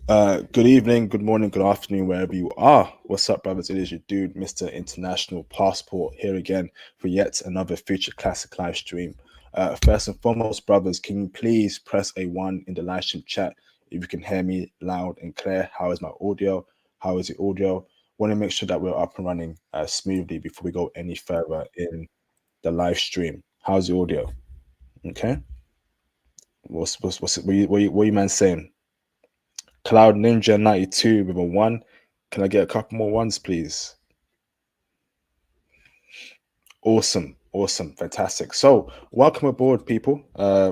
Good evening, good morning, good afternoon, wherever you are. What's up, brothers? It is your dude, Mr. International Passport, here again for yet another Future Classic live stream. First and foremost, brothers, can you please press a one in the live stream chat if you can hear me loud and clear? How is my audio? How is the audio? Want to make sure that we're up and running smoothly before we go any further in the live stream. How's the audio? Okay. What you man saying? Cloud Ninja 92 with a one. Can I get a couple more ones, please? Awesome, awesome, fantastic. So, welcome aboard, people.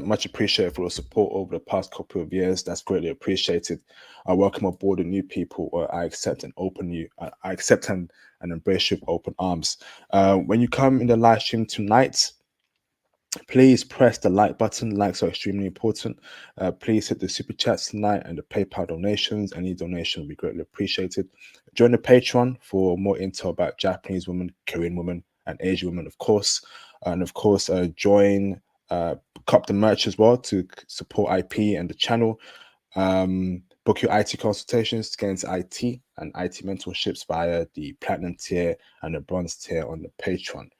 Much appreciated for the support over the past couple of years. That's greatly appreciated. I welcome aboard the new people. I accept and open you. I accept and embrace you with open arms. When you come in the live stream tonight, please press the like button. Likes are extremely important. Please hit the super chats tonight and the PayPal donations. Any donation will be greatly appreciated. Join the Patreon for more intel about Japanese women, Korean women, and Asian women, of course. And of course, join Cop the merch as well to support IP and the channel. Book your IT consultations to get into IT and IT mentorships via the platinum tier and the bronze tier on the Patreon.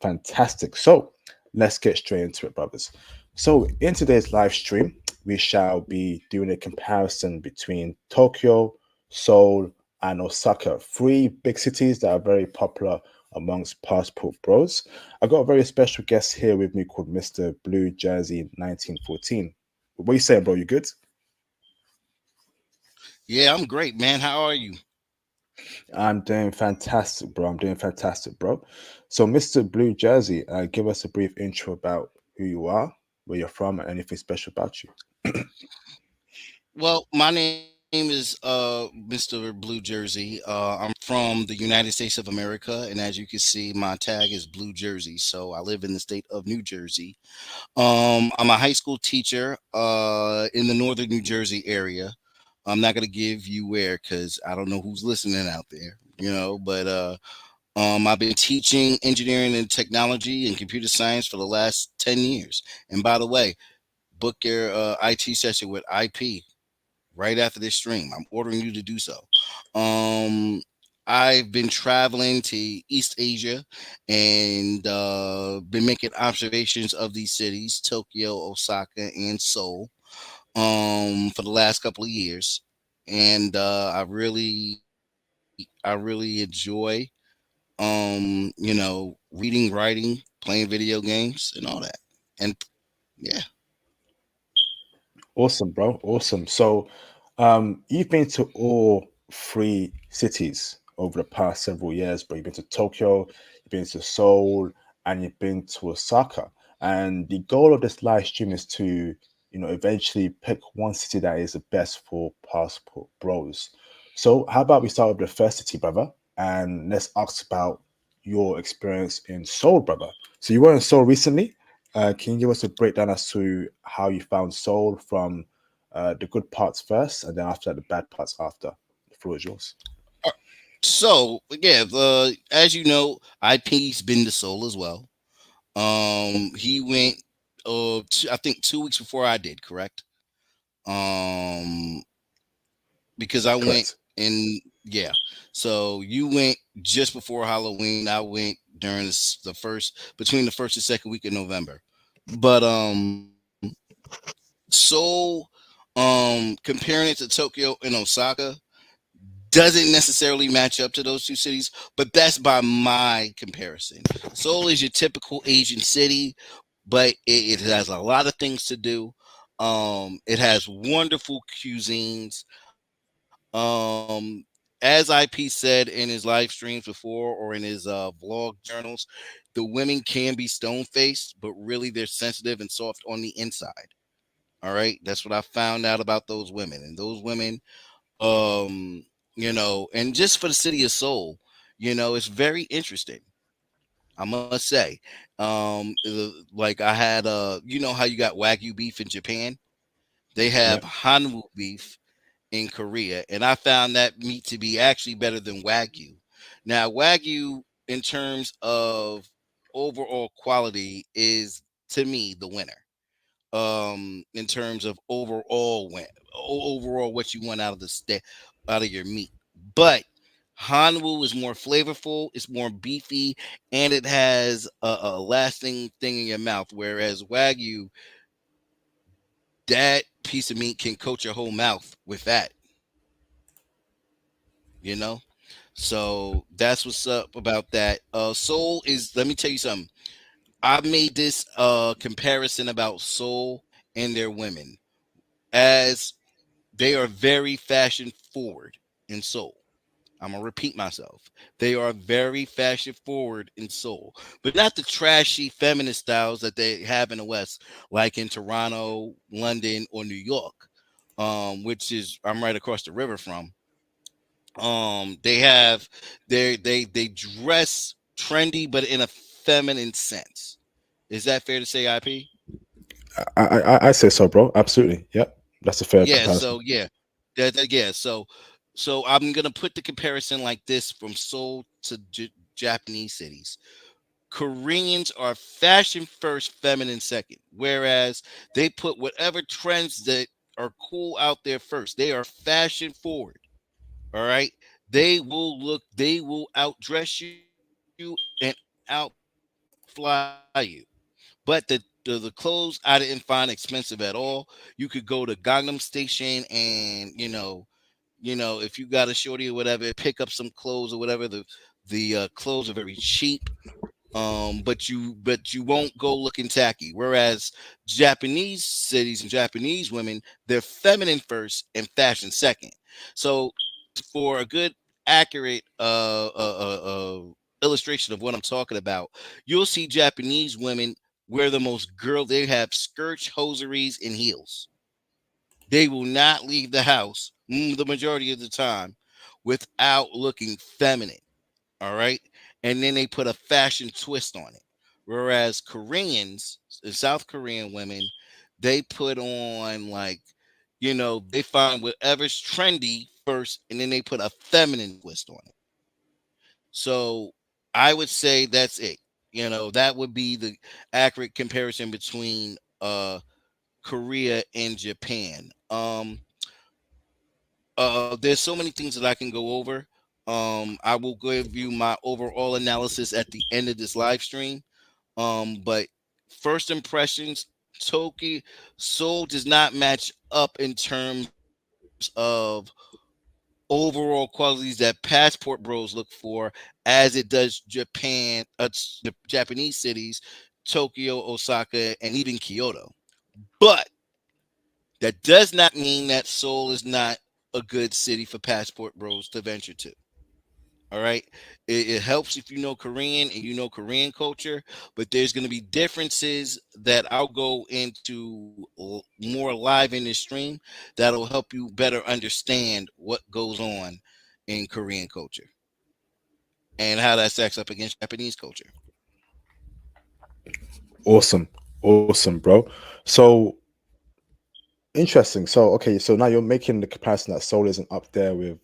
Fantastic. So let's get straight into it, brothers. So in today's live stream, we shall be doing a comparison between Tokyo, Seoul, and Osaka, three big cities that are very popular amongst passport bros. I got a very special guest here with me called Mr. Blue Jersey 1914. What are you saying, bro? You good? Yeah, I'm great, man. How are you? I'm doing fantastic, bro. I'm doing fantastic, bro. So, Mr. Blue Jersey, give us a brief intro about who you are, where you're from, and anything special about you. Well, my name is Mr. Blue Jersey. I'm from the United States of America, and as you can see, my tag is Blue Jersey. So I live in the state of New Jersey. I'm a high school teacher in the northern New Jersey area. I'm not gonna give you where because I don't know who's listening out there, but I've been teaching engineering and technology and computer science for the last 10 years. And by the way, book your IT session with IP right after this stream. I'm ordering you to do so. Um, I've been traveling to East Asia and been making observations of these cities, Tokyo, Osaka, and Seoul, for the last couple of years. And I really enjoy, reading, writing, playing video games, and all that. And yeah. Awesome, bro. Awesome. So, you've been to all three cities over the past several years, bro. You've been to Tokyo, you've been to Seoul, and you've been to Osaka. And the goal of this live stream is to, eventually pick one city that is the best for passport bros. So, how about we start with the first city, brother, and let's ask about your experience in Seoul, brother. So, you were in Seoul recently. Can you give us a breakdown as to how you found Seoul from the good parts first, and then after that, the bad parts after? The floor is yours. So yeah, as you know, IP's been to Seoul as well. He went, I think 2 weeks before I did, correct? Um, because I went Correct. in, yeah. So you went just before Halloween. I went during the first, between the first and second week of November. But Seoul, comparing it to Tokyo and Osaka, doesn't necessarily match up to those two cities, but that's by my comparison. Seoul is your typical Asian city, but it has a lot of things to do. It has wonderful cuisines. As IP said in his live streams before or in his vlog journals, the women can be stone faced, but really they're sensitive and soft on the inside. All right, that's what I found out about those women, and those women and just for the city of Seoul, it's very interesting. I must say, like I had, how you got Wagyu beef in Japan, they have Yeah. Hanwoo beef in Korea, and I found that meat to be actually better than Wagyu. Now, Wagyu, in terms of overall quality, is to me the winner. in terms of overall what you want out of out of your meat. But Hanwoo is more flavorful, it's more beefy, and it has a lasting thing in your mouth. Whereas Wagyu, that piece of meat can coat your whole mouth with fat, you know? So that's what's up about that. Seoul is, let me tell you something. I made this comparison about Seoul and their women, as they are very fashion forward in Seoul. I'm gonna repeat myself. They are very fashion forward in Seoul, but not the trashy feminist styles that they have in the West, like in Toronto, London, or New York, which is I'm right across the river from. They have they dress trendy, but in a feminine sense. Is that fair to say, IP? I say so, bro. Absolutely. Yep. That's a fair Yeah. comparison. So yeah, yeah. So I'm gonna put the comparison like this from Seoul to Japanese cities. Koreans are fashion first, feminine second, whereas they put whatever trends that are cool out there first. They are fashion forward. All right. They will outdress you and outfly you. But the clothes I didn't find expensive at all. You could go to Gangnam Station and if you got a shorty or whatever, pick up some clothes or whatever. The clothes are very cheap, but you won't go looking tacky. Whereas Japanese cities and Japanese women, they're feminine first and fashion second. So for a good accurate illustration of what I'm talking about, you'll see Japanese women wear the most girl. They have skirts, hosieries, and heels. They will not leave the house the majority of the time without looking feminine. All right. And then they put a fashion twist on it. Whereas Koreans, South Korean women, they put on they find whatever's trendy first and then they put a feminine twist on it. So I would say that's it. That would be the accurate comparison between Korea and Japan. There's so many things that I can go over. I will give you my overall analysis at the end of this live stream. But first impressions, Tokyo Seoul does not match up in terms of overall qualities that passport bros look for, as it does the Japanese cities, Tokyo, Osaka, and even Kyoto. But that does not mean that Seoul is not a good city for passport bros to venture to. All right. It helps if you know Korean and you know Korean culture, but there's going to be differences that I'll go into more live in this stream that'll help you better understand what goes on in Korean culture and how that stacks up against Japanese culture. Awesome. Awesome, bro. So interesting. So okay, so now you're making the comparison that Seoul isn't up there with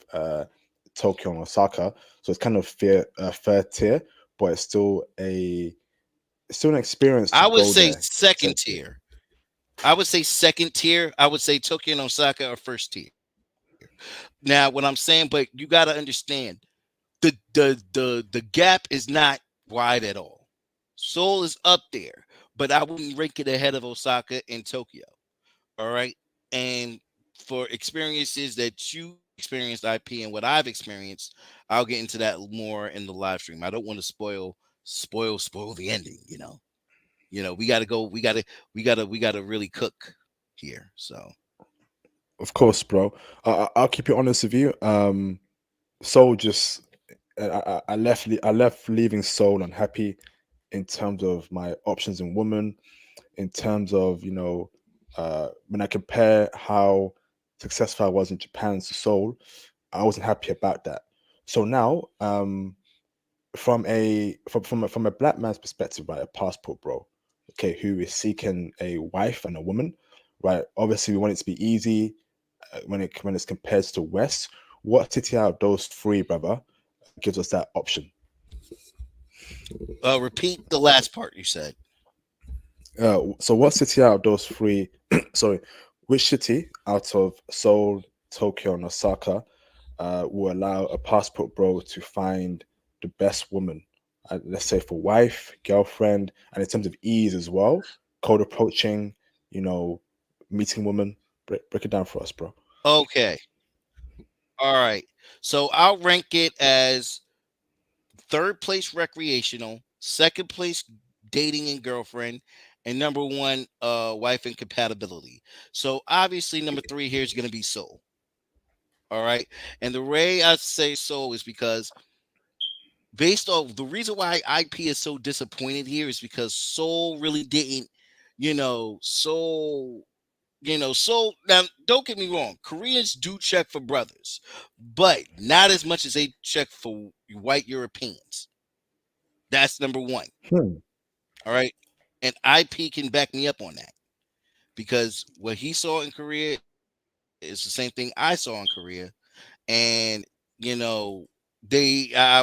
Tokyo and Osaka. So it's kind of third tier, but it's still an experience to I would go say there, second essentially. tier. I would say second tier. I would say Tokyo and Osaka are first tier. Now, what I'm saying, but you got to understand the gap is not wide at all. Seoul is up there, but I wouldn't rank it ahead of Osaka and Tokyo. All right. And for experiences that you experienced, IP, and what I've experienced, I'll get into that more in the live stream. I don't want to spoil the ending, we gotta go, we gotta really cook here. So Of course, bro. I'll keep it honest with you. Seoul just I left leaving Seoul unhappy in terms of my options in women, in terms of when I compare how successful I was in Japan to Seoul, I wasn't happy about that. So now, from a black man's perspective, right, a passport bro, okay, who is seeking a wife and a woman, right? Obviously, we want it to be easy when it's compared to West. What city out of those three, brother, gives us that option? repeat the last part you said. So what city out of those three, sorry, which city out of Seoul, Tokyo, and Osaka will allow a passport bro to find the best woman? Let's say for wife, girlfriend, and in terms of ease as well, cold approaching, you know, meeting women. Break it down for us, bro. Okay. All right. So I'll rank it as third place recreational, second place dating and girlfriend, and number one wife and compatibility. So obviously number three here is going to be soul. All right. And the way I say soul is because based off the reason why IP is so disappointed here is because soul really didn't, soul so now don't get me wrong, Koreans do check for brothers, but not as much as they check for white Europeans. That's number one. Hmm. All right. And IP can back me up on that because what he saw in Korea is the same thing I saw in Korea. And, I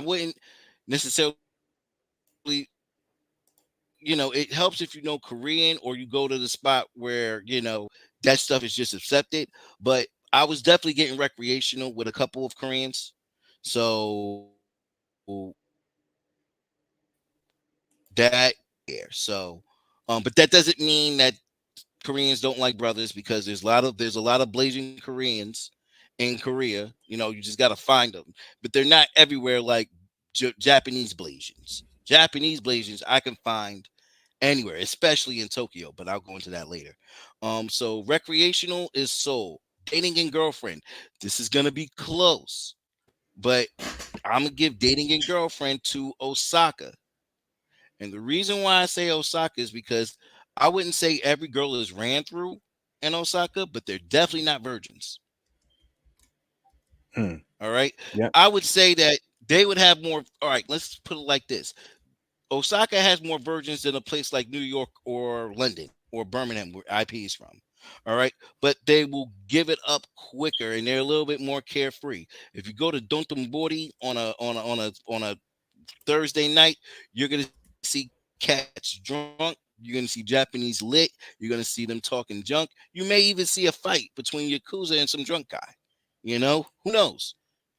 wouldn't necessarily, it helps if you know Korean or you go to the spot where, that stuff is just accepted. But I was definitely getting recreational with a couple of Koreans. So that there. So, but that doesn't mean that Koreans don't like brothers because there's a lot of Blasian Koreans in Korea. You just got to find them, but they're not everywhere like Japanese Blasians. Japanese Blasians I can find anywhere, especially in Tokyo. But I'll go into that later. So recreational is Seoul. Dating and girlfriend. This is gonna be close, but I'm gonna give dating and girlfriend to Osaka. And the reason why I say Osaka is because I wouldn't say every girl is ran through in Osaka, but they're definitely not virgins. Hmm. All right. Yeah. I would say that they would have more. All right. Let's put it like this: Osaka has more virgins than a place like New York or London or Birmingham, where IP is from. All right. But they will give it up quicker and they're a little bit more carefree. If you go to Dontonbori on a Thursday night, you're gonna see cats drunk. You're gonna see Japanese lit. You're gonna see them talking junk. You may even see a fight between Yakuza and some drunk guy. Who knows?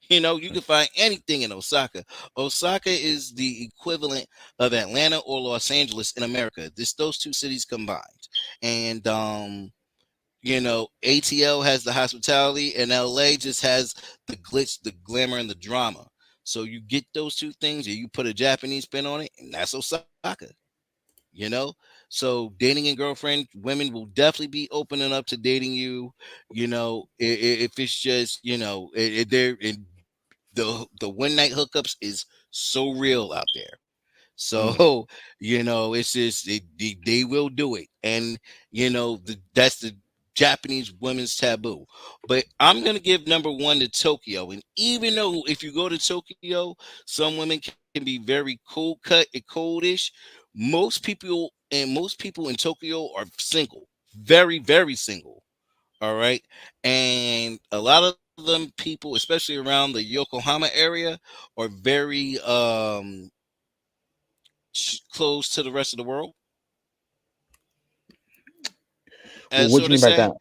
You can find anything in Osaka. Osaka is the equivalent of Atlanta or Los Angeles in America. This those two cities combined. And ATL has the hospitality and LA just has the glitz, the glamour, and the drama. So you get those two things and you put a Japanese spin on it, and that's Osaka. You know, so dating and girlfriend, women will definitely be opening up to dating you. If it's just they're the one night hookups is so real out there. Mm. So, it's just they will do it. And, that's the Japanese women's taboo. But I'm going to give number one to Tokyo. And even though if you go to Tokyo, some women can be very cold cut and coldish, most people in Tokyo are single, very, very single. All right. And a lot of them people, especially around the Yokohama area, are very closed to the rest of the world, Well, as what so do you to mean by say. that?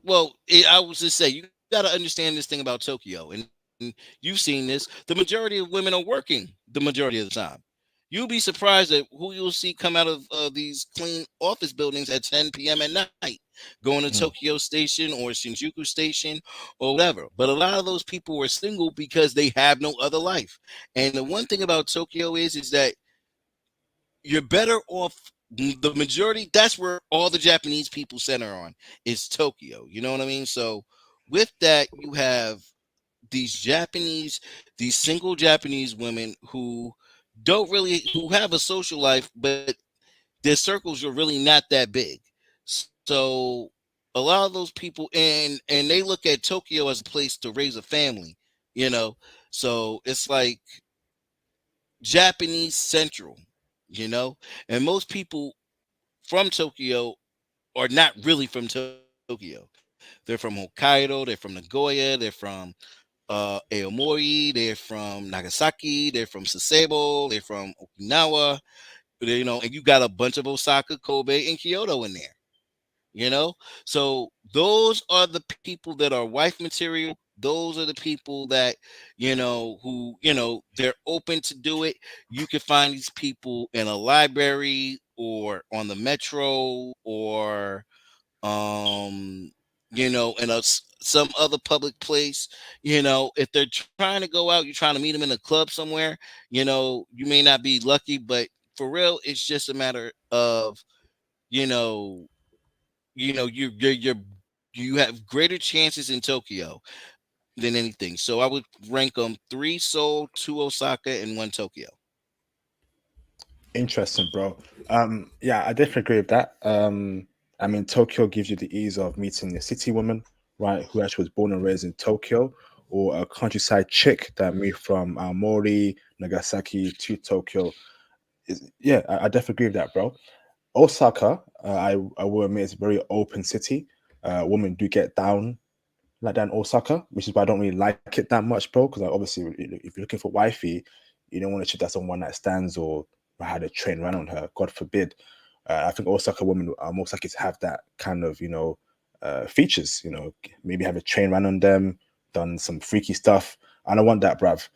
Well, I was just say you got to understand this thing about Tokyo, and you've seen this. The majority of women are working the majority of the time. You'll be surprised at who you'll see come out of these clean office buildings at 10 p.m. at night, going to Mm. Tokyo Station or Shinjuku Station or whatever. But a lot of those people are single because they have no other life. And the one thing about Tokyo is that you're better off. The majority, that's where all the Japanese people center on, is Tokyo. You know what I mean? So with that, you have these single Japanese women who have a social life, but their circles are really not that big. So a lot of those people, and they look at Tokyo as a place to raise a family, you know. So it's like Japanese central, you know, and most people from Tokyo are not really from Tokyo. They're from Hokkaido, they're from Nagoya, they're from Aomori, they're from Nagasaki, they're from Sasebo, they're from Okinawa. and you got a bunch of Osaka, Kobe, and Kyoto in there. So those are the people that are wife material. Those are the people that who they're open to do it. You can find these people in a library or on the metro or in some other public place. If they're trying to go out, you're trying to meet them in a club somewhere. You may not be lucky, but for real, it's just a matter of you know you have greater chances in Tokyo than anything. So I would rank them three Seoul, two Osaka, and one Tokyo. Interesting, bro. Yeah, I definitely agree with that. I mean, Tokyo gives you the ease of meeting a city woman, right, who actually was born and raised in Tokyo, or a countryside chick that moved from Aomori, Nagasaki to Tokyo. Yeah, I definitely agree with that, bro. Osaka, I will admit, it's a very open city. Women do get down like that in Osaka, which is why I don't really like it that much, bro. Because obviously, if you're looking for wifey, you don't want to cheat that on one night stands or had a train run on her. God forbid. I think Osaka women are most likely to have that kind of features. Maybe have a train run on them, done some freaky stuff. I don't want that, bruv.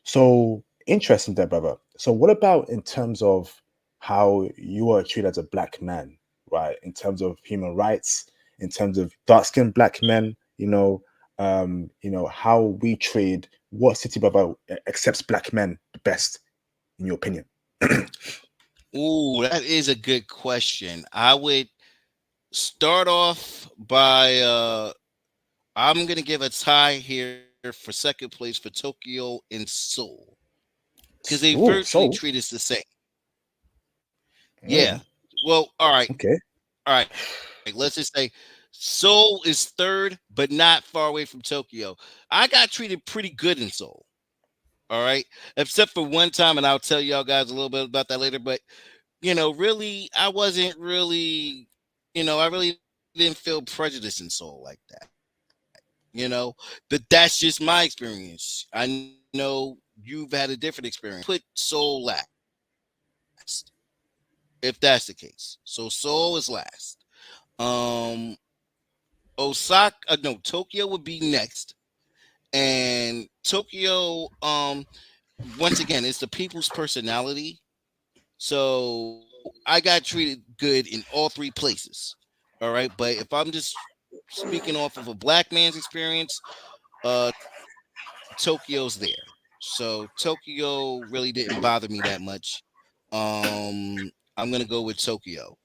So interesting there, brother. So what about in terms of how you are treated as a black man, right? In terms of human rights, in terms of dark-skinned black men, how we trade, what city brother accepts black men the best, in your opinion? Ooh, that is a good question. I would start off by I'm gonna give a tie here for second place for Tokyo and Seoul because they Oh, virtually so treat us the same. Yeah. mm, Well, all right. okay. All right. Let's just say Seoul is third, but not far away from Tokyo. I got treated pretty good in Seoul. All right. Except for one time, and I'll tell y'all guys a little bit about that later. But really, I wasn't really, I really didn't feel prejudice in Seoul like that. But that's just my experience. I know you've had a different experience. I would put Seoul last, if that's the case. So Seoul is last. Um, Osaka, no, Tokyo would be next, and Tokyo, once again, it's the people's personality. So I got treated good in all three places. All right, but if I'm just speaking off of a black man's experience, Tokyo's there. So Tokyo really didn't bother me that much. I'm gonna go with Tokyo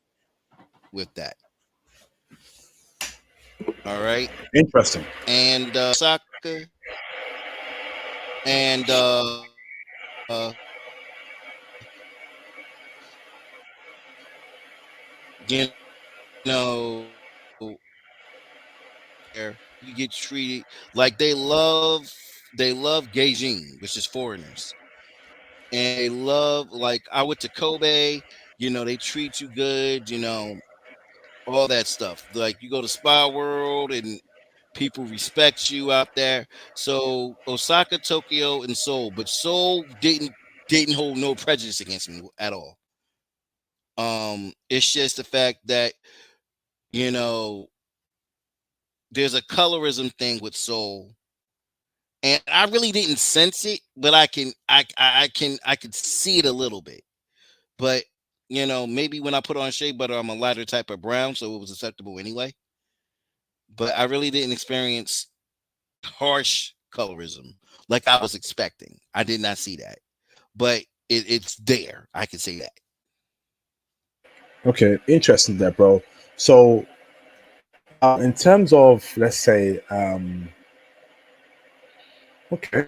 with that. All right, Interesting. and Osaka, and you know, there you get treated like they love gaijin, which is foreigners, and they love, like, I went to Kobe. They treat you good. All that stuff. Like, you go to Spa World and people respect you out there. So Osaka, Tokyo, and Seoul, but Seoul didn't hold no prejudice against me at all. It's just the fact that you know there's a colorism thing with Seoul, and I really didn't sense it, but I could see it a little bit. But maybe when I put on shea butter, I'm a lighter type of brown, so it was acceptable anyway. But I really didn't experience harsh colorism like I was expecting. I did not see that, but it's there. I can say that. Okay, interesting there, bro. So now in terms of, let's say, okay,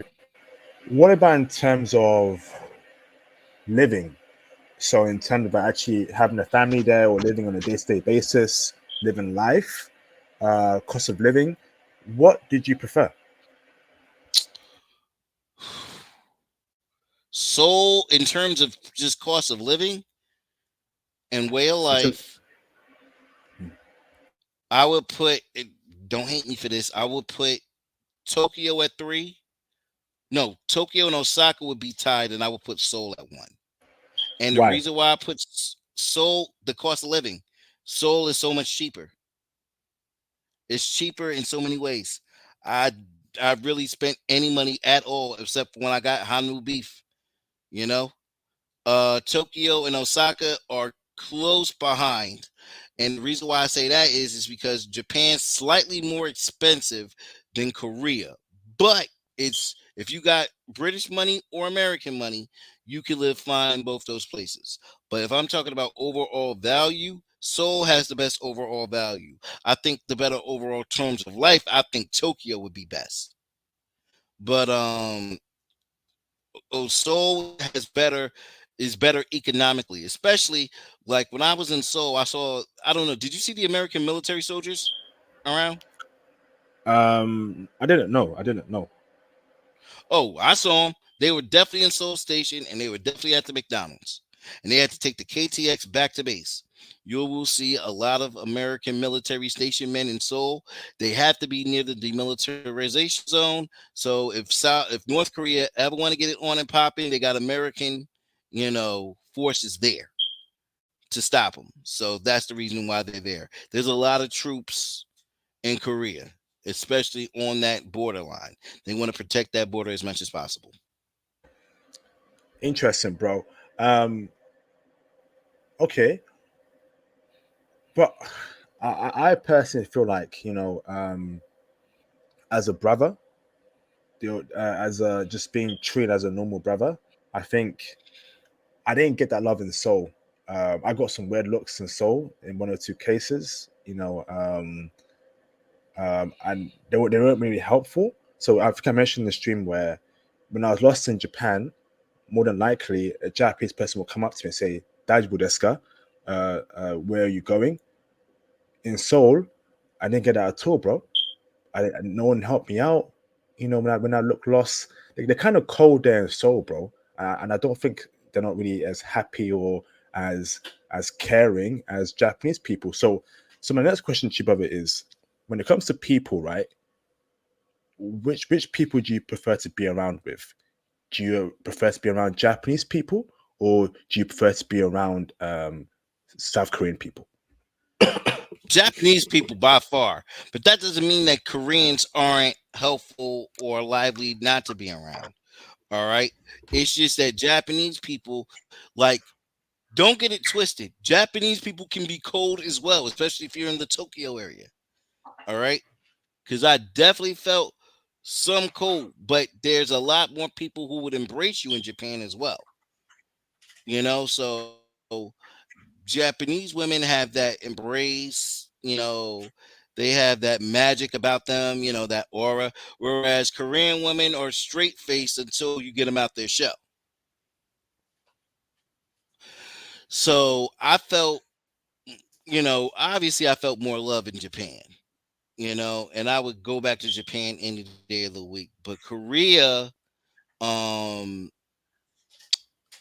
what about in terms of living? So in terms of actually having a family there or living on a day-to-day basis, living life, cost of living, what did you prefer? So, in terms of just cost of living and way of In terms, life, I would put it, don't hate me for this. I would put Tokyo at three. No, Tokyo and Osaka would be tied, and I would put Seoul at one. And the Why? reason why I put Seoul, the cost of living, Seoul is so much cheaper. It's cheaper in so many ways. I I really spent any money at all except when I got Hanu beef. You know, Tokyo and Osaka are close behind, and the reason why I say that is because Japan's slightly more expensive than Korea, but it's if you got British money or American money, you can live fine in both those places. But if I'm talking about overall value, Seoul has the best overall value. I think the better overall terms of life, I think Tokyo would be best. But Seoul has better is better economically, especially like when I was in Seoul, I don't know, did you see the American military soldiers around? I didn't know. I didn't know. Oh, I saw them. They were definitely in Seoul Station and they were definitely at the McDonald's. And they had to take the KTX back to base. You will see a lot of American military station men in Seoul. They have to be near the demilitarization zone. So if North Korea ever want to get it on and popping, they got American, forces there to stop them. So that's the reason why they're there. There's a lot of troops in Korea, especially on that borderline. They want to protect that border as much as possible. Interesting, bro. Um, okay, but I personally feel like as a brother, as a just being treated as a normal brother, I think I didn't get that love in Seoul. I got some weird looks in Seoul in one or two cases, and they weren't really helpful. So I think I mentioned in the stream where when I was lost in Japan, more than likely a Japanese person will come up to me and say, "Daijoubu desu ka? Where are you going?" In Seoul, I didn't get that at all, bro. No one helped me out. When I look lost, they're kind of cold there in Seoul, bro. And I don't think they're not really as happy or as as caring as Japanese people. So my next question to you, brother, is when it comes to people, right? Which people do you prefer to be around with? Do you prefer to be around Japanese people, or do you prefer to be around South Korean people? Japanese people by far, but that doesn't mean that Koreans aren't helpful or lively not to be around. All right. It's just that Japanese people, like, don't get it twisted. Japanese people can be cold as well, especially if you're in the Tokyo area. All right. Because I definitely felt some cold, but there's a lot more people who would embrace you in Japan as well. So Japanese women have that embrace, they have that magic about them, that aura, whereas Korean women are straight faced until you get them out their shell. So I felt, obviously I felt more love in Japan, and I would go back to Japan any day of the week. But Korea, um,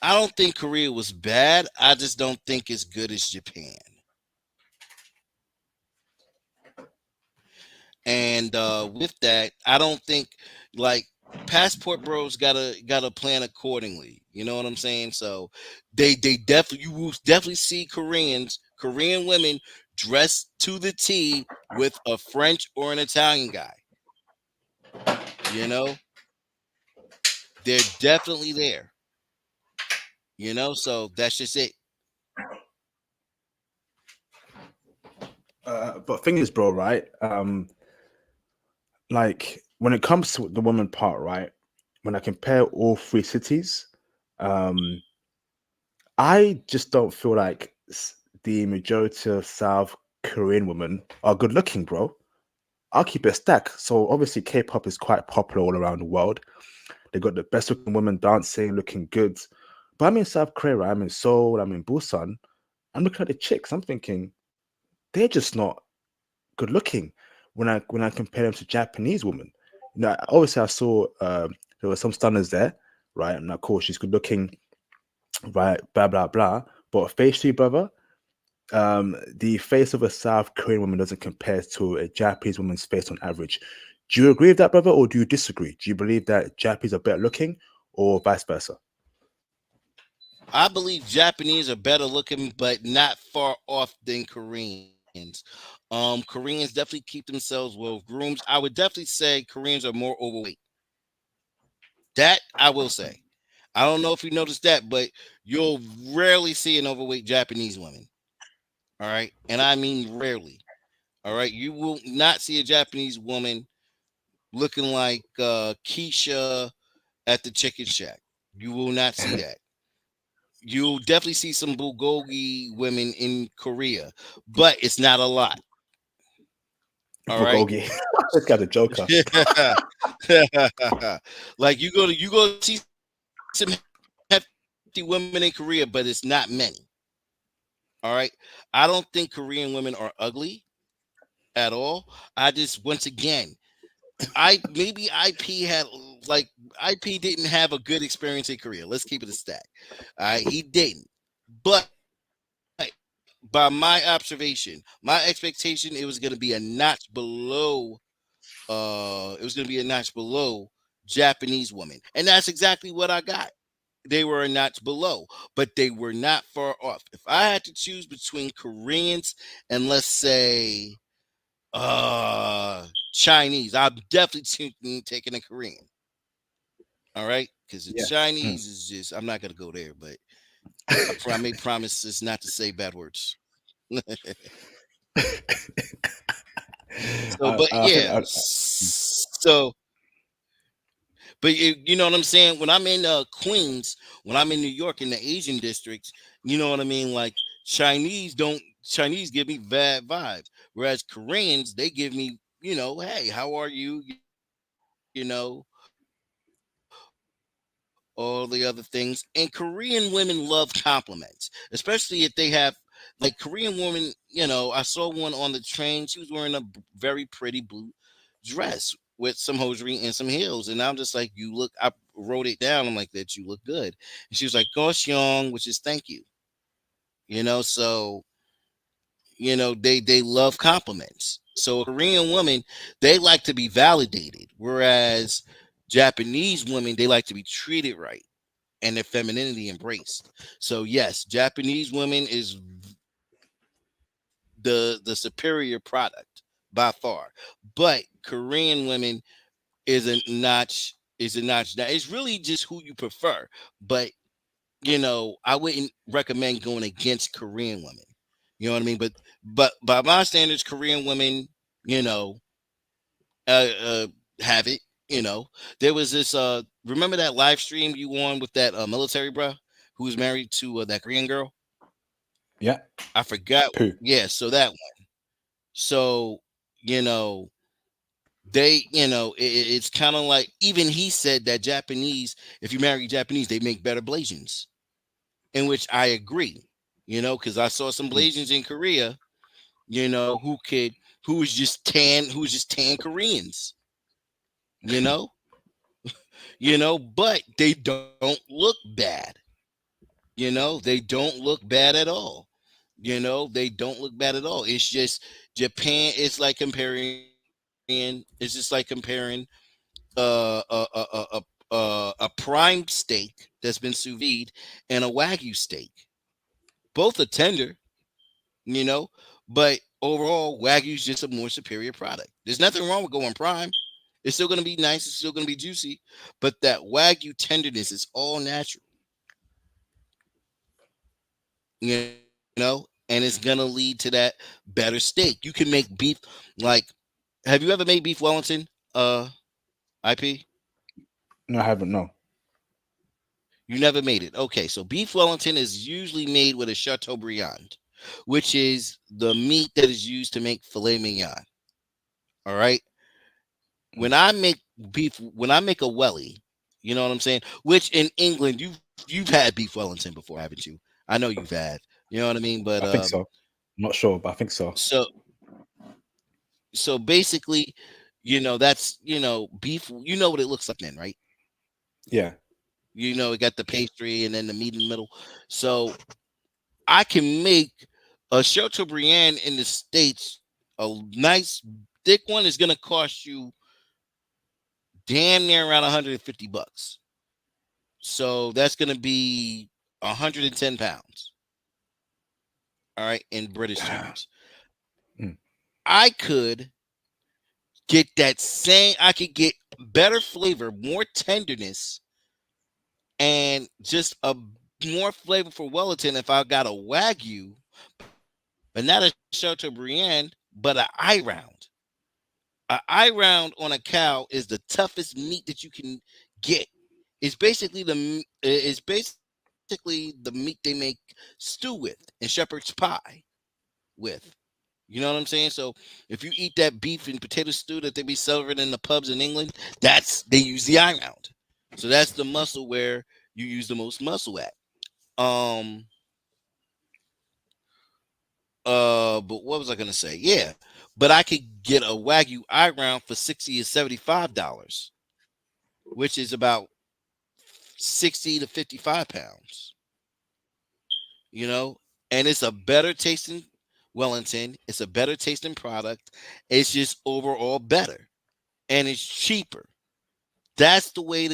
I don't think Korea was bad. I just don't think it's good as Japan. And with that, I don't think like passport bros gotta plan accordingly. You know what I'm saying? So they definitely you will definitely see Korean women dressed to the T with a French or an Italian guy. You know, they're definitely there. So that's just it. But thing is, bro, right? Like when it comes to the woman part, right? When I compare all three cities, um, I just don't feel like the majority of South Korean women are good looking, bro. I'll keep it a stack. So obviously, K-pop is quite popular all around the world. They got the best looking women dancing, looking good. But I'm in South Korea, I'm in Seoul, I'm in Busan. I'm looking at the chicks. I'm thinking they're just not good looking when I compare them to Japanese women. Obviously I saw there were some stunners there, right? And of course she's good looking, right? Blah blah blah. But facially, brother, the face of a South Korean woman doesn't compare to a Japanese woman's face on average. Do you agree with that, brother, or do you disagree? Do you believe that Japanese are better looking, or vice versa? I believe Japanese are better looking, but not far off than Koreans. Koreans definitely keep themselves well groomed. I would definitely say Koreans are more overweight. That I will say. I don't know if you noticed that, but you'll rarely see an overweight Japanese woman. All right. And I mean rarely. All right. You will not see a Japanese woman looking like Keisha at the Chicken Shack. You will not see that. You'll definitely see some bulgogi women in Korea, but it's not a lot. All right. Bulgogi. This guy's a joker. Like you go see some hefty women in Korea, but it's not many. All right. I don't think Korean women are ugly at all. I just once again, maybe IP had like IP didn't have a good experience in Korea. Let's keep it a stack. All right, he didn't. But by my observation, my expectation it was going to be a notch below Japanese woman. And that's exactly what I got. They were a notch below, but they were not far off. If I had to choose between Koreans and let's say Chinese, I'm definitely taking a Korean. All right, because the Yeah. Mm. Chinese is just I'm not gonna go there, but I made promises not to say bad words. So, but I think yeah, so but you know what I'm saying? When I'm in Queens, when I'm in New York in the Asian districts, you know what I mean? Like Chinese give me bad vibes, whereas Koreans they give me, hey, how are you? All the other things. And Korean women love compliments, especially if they have like Korean woman. I saw one on the train. She was wearing a very pretty blue dress with some hosiery and some heels, and I'm just like, you look. I wrote it down. I'm like, that you look good. And she was like, "Gosh, young," which is thank you. So they love compliments. So a Korean woman, they like to be validated, whereas Japanese women they like to be treated right and their femininity embraced. So yes, Japanese women is the superior product by far, but Korean women is a notch. Now it's really just who you prefer, but I wouldn't recommend going against Korean women. You know what I mean? But by my standards, Korean women, you know, uh have it. There was this. Remember that live stream you won with that military bruh who was married to that Korean girl? yeah. I forgot. Poo. Yeah, so that one. So you know it's kind of like even he said that Japanese, if you marry Japanese, they make better Blasians, in which I agree. Because I saw some Mm. Blasians in Korea, who was just tan Koreans, you know, but they don't look bad. They don't look bad at all. They don't look bad at all. It's just Japan. It's just like comparing a a prime steak that's been sous vide and a Wagyu steak. Both are tender, you know, but overall, Wagyu's just a more superior product. There's nothing wrong with going prime. It's still going to be nice. It's still going to be juicy, but that Wagyu tenderness is all natural, and it's going to lead to that better steak. You can make beef like, have you ever made beef Wellington? IP, No, I haven't. No. you never made it. Okay, so beef Wellington is usually made with a Chateaubriand, which is the meat that is used to make filet mignon. All right. Mm. When I make a welly, you know what I'm saying? Which in England, you've had beef Wellington before, haven't you? I know you've had. You know what I mean? But I think so. I'm not sure, but I think so. so basically, that's beef. You know what it looks like then, right? Yeah. It got the pastry and then the meat in the middle. So I can make a Chateaubriand in the States, a nice thick one is gonna cost you damn near around $150. So that's gonna be 110 pounds. All right, in British Damn. terms, Mm. I could get that same. I could get better flavor, more tenderness, and just a more flavorful Wellington if I got a Wagyu, but not a Chateaubriand, but an eye round. An eye round on a cow is the toughest meat that you can get. It's basically the meat they make stew with and shepherd's pie with. You know what I'm saying? So if you eat that beef and potato stew that they be serving in the pubs in England, they use the eye round. So that's the muscle where you use the most muscle at. Um but what was I gonna say? Yeah. But I could get a Wagyu eye round for 60 or $75, which is about 60 to 55 pounds. You know, and it's a better tasting Wellington. It's a better tasting product. It's just overall better, and it's cheaper. That's the way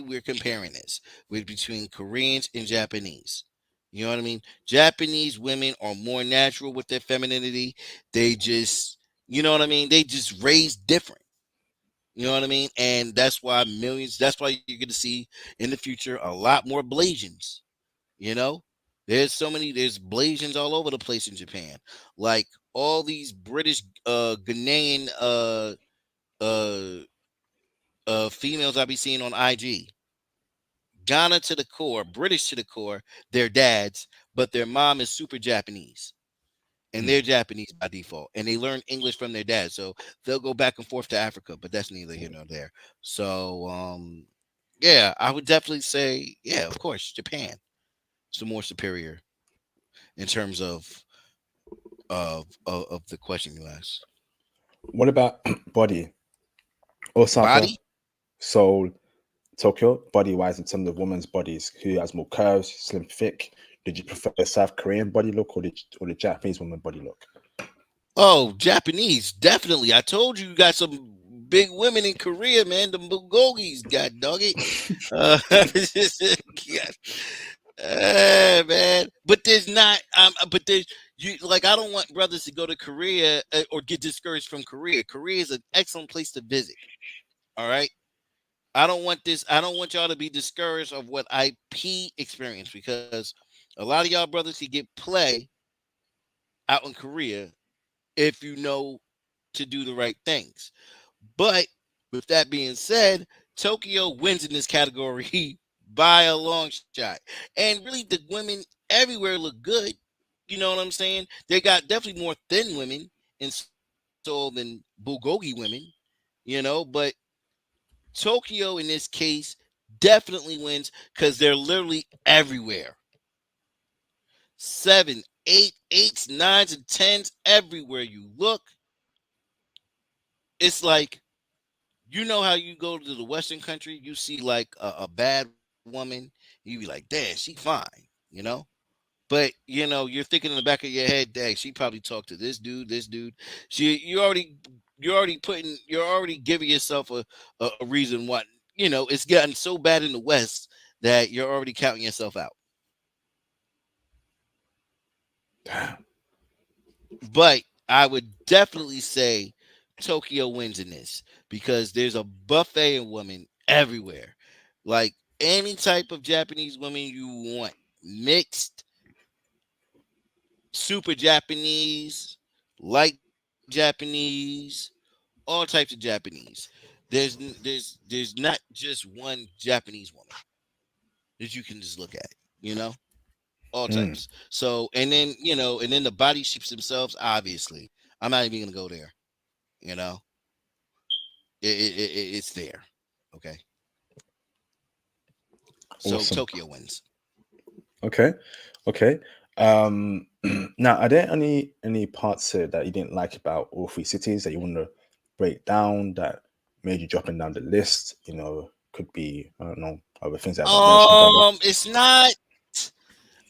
we're comparing this with between Koreans and Japanese. You know what I mean? Japanese women are more natural with their femininity. They just, you know what I mean? They just raised different. You know what I mean? And that's why millions. That's why you're going to see in the future a lot more Blasians. You know, there's Blasians all over the place in Japan. Like all these British, Ghanaian, uh, females I be seeing on IG. Ghana to the core, British to the core, their dads, but their mom is super Japanese. And Mm. they're Japanese by default. And they learn English from their dad. So they'll go back and forth to Africa, but that's neither here nor there. So yeah, I would definitely say, yeah, of course, Japan is the more superior in terms of the question you asked. What about body? Osaka, Body? Seoul, Tokyo, body wise, in terms of women's bodies, who has more curves, slim, thick? Did you prefer the South Korean body look or the Japanese woman body look? Oh, Japanese, definitely. I told you, you got some big women in Korea, man. The bulgogis, god dog it. God. Man. But there's not. But there's you like. I don't want brothers to go to Korea or get discouraged from Korea. Korea is an excellent place to visit. All right. I don't want this. I don't want y'all to be discouraged of what IP experience because a lot of y'all brothers can get play out in Korea if you know to do the right things. But with that being said, Tokyo wins in this category by a long shot. And really, the women everywhere look good. You know what I'm saying? They got definitely more thin women in Seoul than bulgogi women, but Tokyo in this case definitely wins because they're literally everywhere. Seven, eight, eights, nines, and tens everywhere you look. It's like you know how you go to the Western country, you see like a bad woman, you be like, damn, she fine, you know? But you're thinking in the back of your head, dang, she probably talked to this dude, this dude. She you're already giving yourself a reason why, it's gotten so bad in the West that you're already counting yourself out. Damn. But I would definitely say Tokyo wins in this because there's a buffet of women everywhere. Like any type of Japanese woman you want, mixed, super Japanese, light Japanese, all types of Japanese. There's not just one Japanese woman that you can just look at, you know? All Mm. types. So and then the body shapes themselves, obviously. I'm not even gonna go there, you know. It's there. Okay. So Awesome. Tokyo wins. Okay. Okay. Now, are there any parts here that you didn't like about all three cities that you want to break down that made you dropping down the list? Could be, I don't know, other things that I've not mentioned, brother. It's not.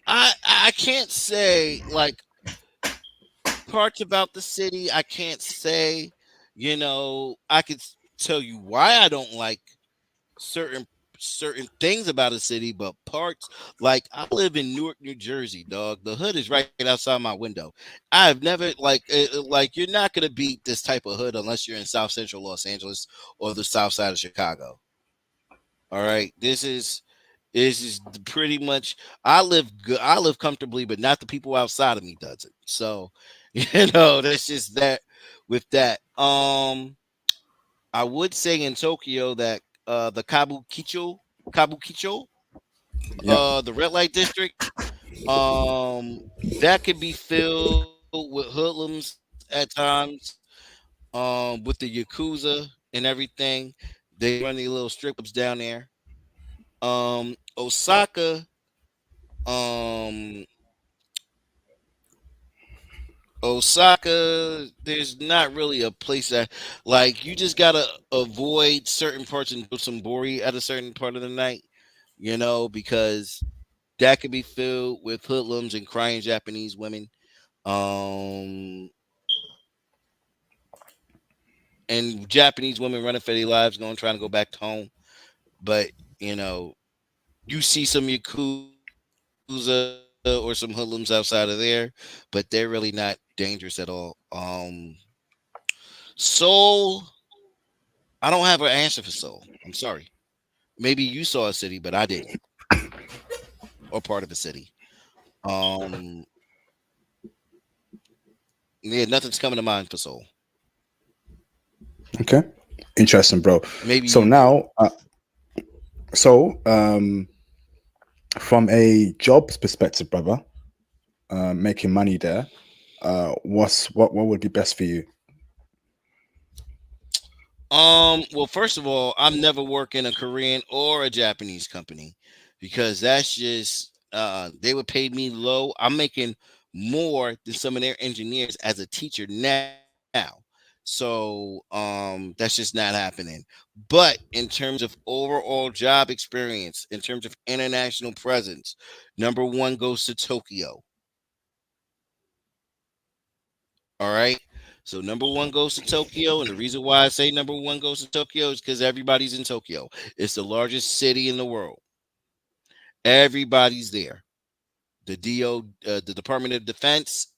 I can't say like parts about the city. I can't say. I could tell you why I don't like certain certain things about a city, but parts like I live in Newark, New Jersey, dog. The hood is right outside my window. I've never like you're not gonna beat this type of hood unless you're in South Central Los Angeles or the South Side of Chicago. All right, this is pretty much. I live good. I live comfortably, but not the people outside of me does it. So, that's just that. With that, I would say in Tokyo that the Kabukicho, Yeah. the red light district, um, that could be filled with hoodlums at times. With the yakuza and everything, they run these little strip clubs down there. Osaka, um, there's not really a place that like you just gotta avoid certain parts and Dosambori at a certain part of the night, because that could be filled with hoodlums and crying Japanese women. Um, and Japanese women running for their lives, going trying to go back home. But you know, you see some Yakuza or some hoodlums outside of there, but they're really not dangerous at all. Seoul, I don't have an answer for Seoul. I'm sorry. Maybe you saw a city, but I didn't, or part of a city. Um, yeah, nothing's coming to mind for Seoul. Okay. Interesting, bro. Maybe So you do. now, so from a jobs perspective, brother, making money there, what would be best for you? Well, first of all, I'm never working a Korean or a Japanese company because that's just they would pay me low. I'm making more than some of their engineers as a teacher now. So that's just not happening. But in terms of overall job experience, in terms of international presence, number one goes to Tokyo. All right. So number one goes to Tokyo, and the reason why I say number one goes to Tokyo is because everybody's in Tokyo. It's the largest city in the world. Everybody's there. The Department of Defense,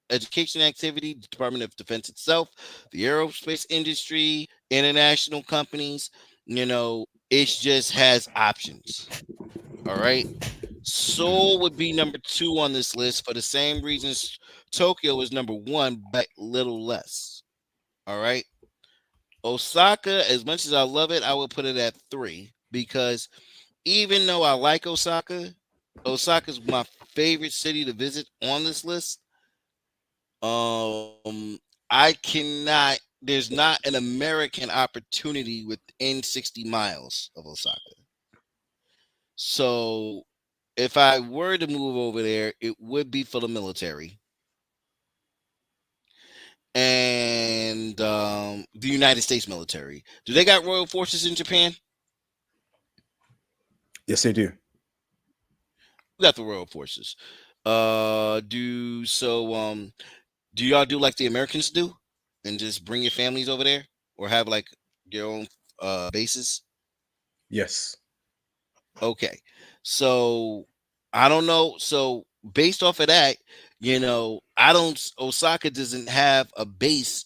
education activity, the Department of Defense itself, the aerospace industry, international companies. It just has options. All right. Seoul would be number two on this list for the same reasons Tokyo is number one, but little less. All right. Osaka, as much as I love it, I would put it at three because even though I like Osaka, Osaka's my favorite city to visit on this list. I cannot. There's not an American opportunity within 60 miles of Osaka. So if I were to move over there, it would be for the military and the United States military. Do they got royal forces in Japan? Yes, they do. We got the royal forces. Do so. Do y'all do like the Americans do, and just bring your families over there, or have like your own bases? Yes. Okay. So I don't know. So based off of that, I don't Osaka doesn't have a base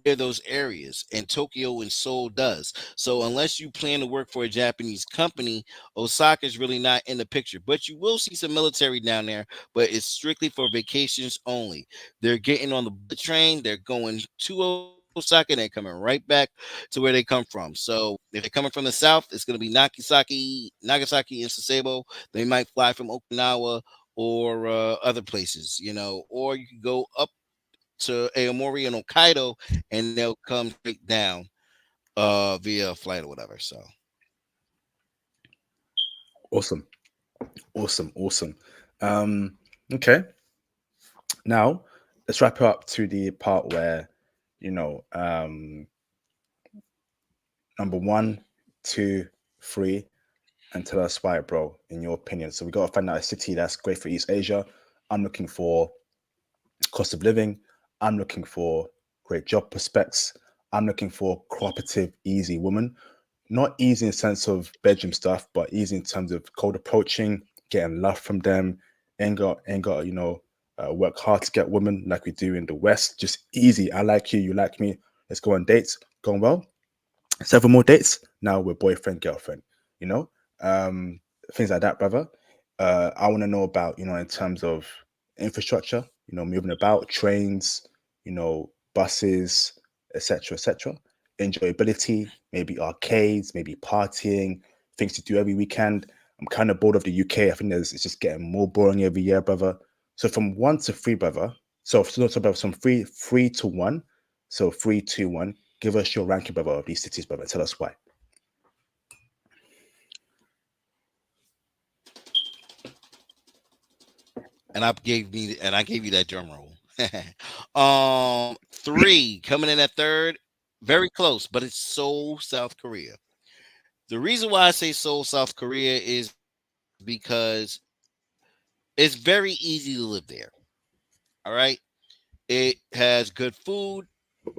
near those areas, and Tokyo and Seoul does. So unless you plan to work for a Japanese company, Osaka is really not in the picture. But you will see some military down there, but it's strictly for vacations only. They're getting on the bullet train, they're going to Osaka, and they're coming right back to where they come from. So if they're coming from the south, it's going to be Nagasaki, and Sasebo. They might fly from Okinawa or other places, or you can go up to Aomori and Hokkaido, and they'll come straight down via flight or whatever. So Awesome. Awesome. Awesome. Um, okay. Now let's wrap it up to the part where, you know, um, number one, two, three, and tell us why, bro, in your opinion. So we got to find out a city that's great for East Asia. I'm looking for cost of living. I'm looking for great job prospects. I'm looking for cooperative, easy woman. not easy in the sense of bedroom stuff, but easy in terms of cold approaching, getting love from them. Ain't got work hard to get women like we do in the West. Just easy. I like you, you like me. Let's go on dates. Going well. Several more dates. Now we're boyfriend, girlfriend. You know, um, things like that, brother. I want to know about in terms of infrastructure. Moving about, trains, buses, etc., etc. Enjoyability, maybe arcades, maybe partying, things to do every weekend. I'm kind of bored of the UK. I think it's just getting more boring every year, brother. So from 1 to 3, brother. So brother, from three to one. So 3, 2, 1. Give us your ranking, brother, of these cities, brother. Tell us why. I gave you that drum roll. 3 coming in at third, very close, but it's Seoul, South Korea. The reason why I say Seoul, South Korea is because it's very easy to live there. All right, it has good food,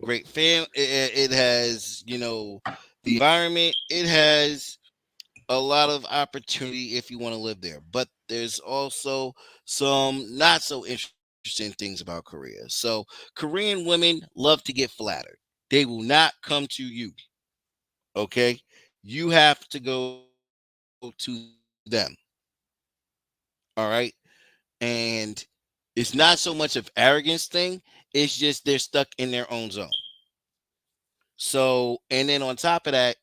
great it has the environment. It has a lot of opportunity if you want to live there, but there's also some not so interesting things about Korea. So Korean women love to get flattered. They will not come to you. Okay, you have to go to them. All right, and it's not so much of arrogance thing. It's just they're stuck in their own zone. So, and then on top of that,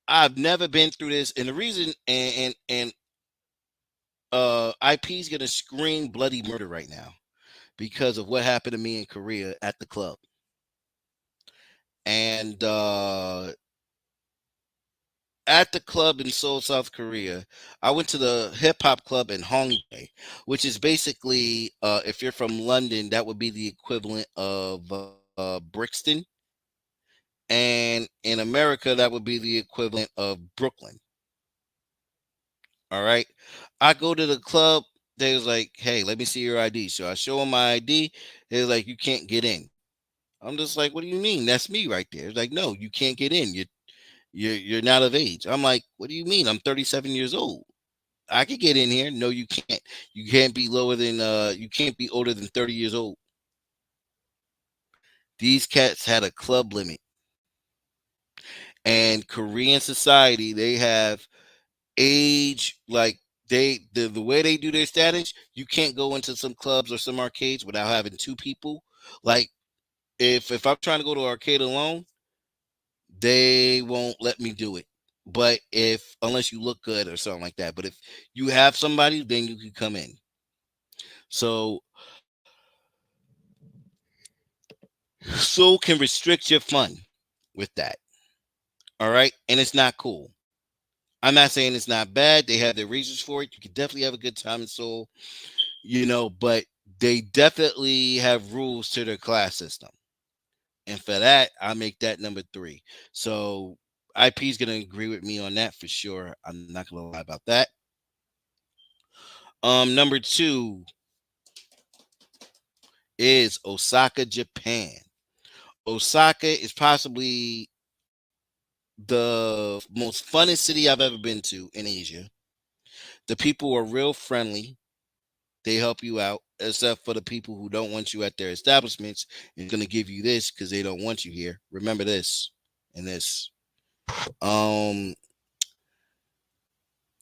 I've never been through this, and the reason, and IP's gonna scream bloody murder right now because of what happened to me in Korea at the club. And at the club in Seoul, South Korea, I went to the hip hop club in Hongdae, which is basically, if you're from London, that would be the equivalent of Brixton, and in America, that would be the equivalent of Brooklyn. All right, I go to the club. They was like, "Hey, let me see your ID." So I show them my ID. They was like, "You can't get in." I'm just like, "What do you mean? That's me right there." It's like, "No, you can't get in. You're not of age." I'm like, "What do you mean? I'm 37 years old. I could get in here." "No, you can't. You can't be lower than you can't be older than 30 years old." These cats had a club limit. And Korean society, they have age, like the way they do their status, you can't go into some clubs or some arcades without having two people. Like if I'm trying to go to an arcade alone, they won't let me do it. But if unless you look good or something like that. But if you have somebody, then you can come in. So so can restrict your fun with that. All right. And it's not cool. I'm not saying it's not bad. They have their reasons for it. You can definitely have a good time in Seoul, but they definitely have rules to their class system. And for that, I make that number 3. So IP is going to agree with me on that for sure. I'm not going to lie about that. Number 2 is Osaka, Japan. Osaka is possibly the most funnest city I've ever been to in Asia. The people are real friendly. They help you out, except for the people who don't want you at their establishments and going to give you this because they don't want you here. Remember this and this. Um,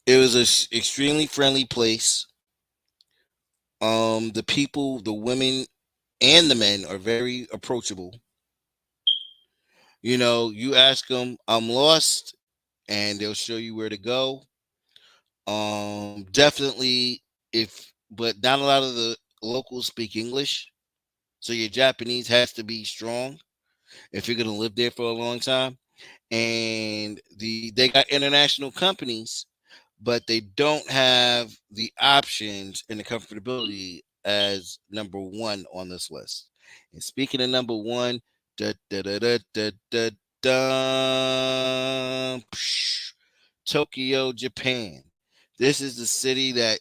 it was an extremely friendly place. The people, the women, and the men are very approachable. You ask them, "I'm lost," and they'll show you where to go. Definitely, but not a lot of the locals speak English, so your Japanese has to be strong if you're gonna live there for a long time. And they got international companies, but they don't have the options and the comfortability as number 1 on this list. And speaking of number 1, da, da, da, da, da, da, da, Tokyo, Japan. This is the city that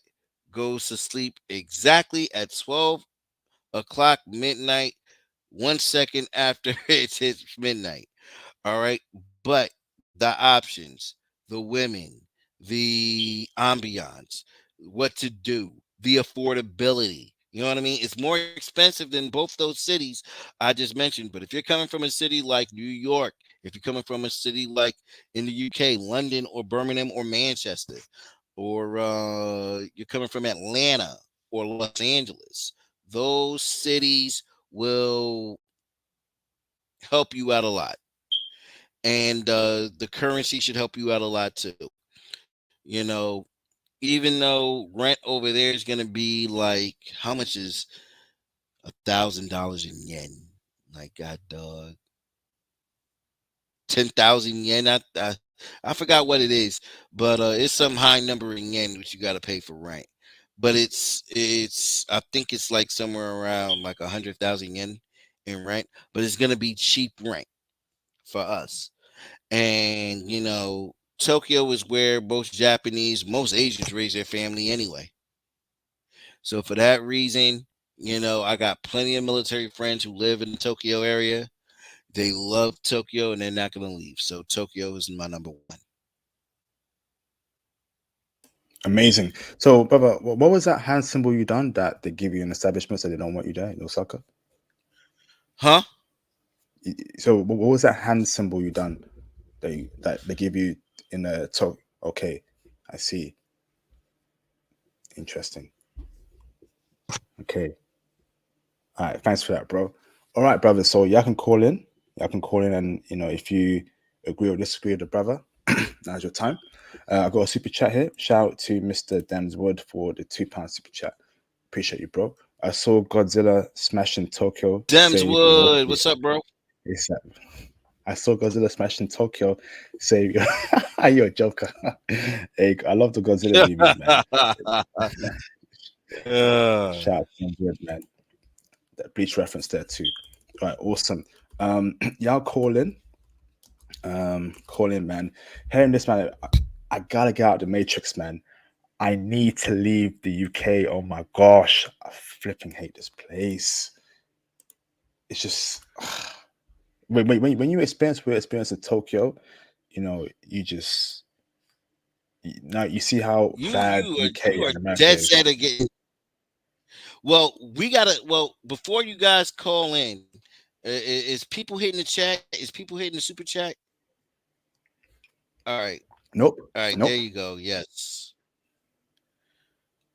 goes to sleep exactly at 12 o'clock midnight, 1 second after it hits midnight. All right. But the options, the women, the ambiance, what to do, the affordability. You know what I mean? It's more expensive than both those cities I just mentioned. But if you're coming from a city like New York, if you're coming from a city like in the UK, London or Birmingham or Manchester, or you're coming from Atlanta or Los Angeles, those cities will help you out a lot. And the currency should help you out a lot too. You know, even though rent over there is going to be like, how much is $1,000 in yen? Like, God, dog, 10,000 yen. I forgot what it is, but it's some high number in yen which you got to pay for rent. But it's I think it's like somewhere around like 100,000 yen in rent. But it's gonna be cheap rent for us. And Tokyo is where most Asians raise their family anyway. So for that reason, I got plenty of military friends who live in the Tokyo area. They love Tokyo and they're not going to leave. So Tokyo is my number one. Amazing. So, brother, what was that hand symbol you done that they give you an establishment so they don't want you there in Osaka? Huh? So, what was that hand symbol you done that they give you in a talk? Okay, I see. Interesting. Okay. All right. Thanks for that, bro. All right, brother. So y'all can call in. Y'all can call in, and if you agree or disagree with the brother, now's your time. I've got a super chat here. Shout out to Mr. Demswood for the £2 super chat. Appreciate you, bro. I saw Godzilla smashing Tokyo. Save your. Demswood, what's up, bro? I saw Godzilla smashing Tokyo. Save your. You're a joker. Hey, I love the Godzilla movies, man. Uh, Shout out to Demswood, man. That Bleach reference there too. All right, awesome. Y'all call in, man. Hearing this, man, I gotta get out the Matrix, man. I need to leave the UK. Oh my gosh, I flipping hate this place. It's just when you experience what experience in Tokyo, you just now you see how you bad you are UK you are and America dead is. set again. Well, we gotta. Well, before you guys call in, is people hitting the chat? Is people hitting the super chat? All right, Nope, all right. There nope. you go. Yes.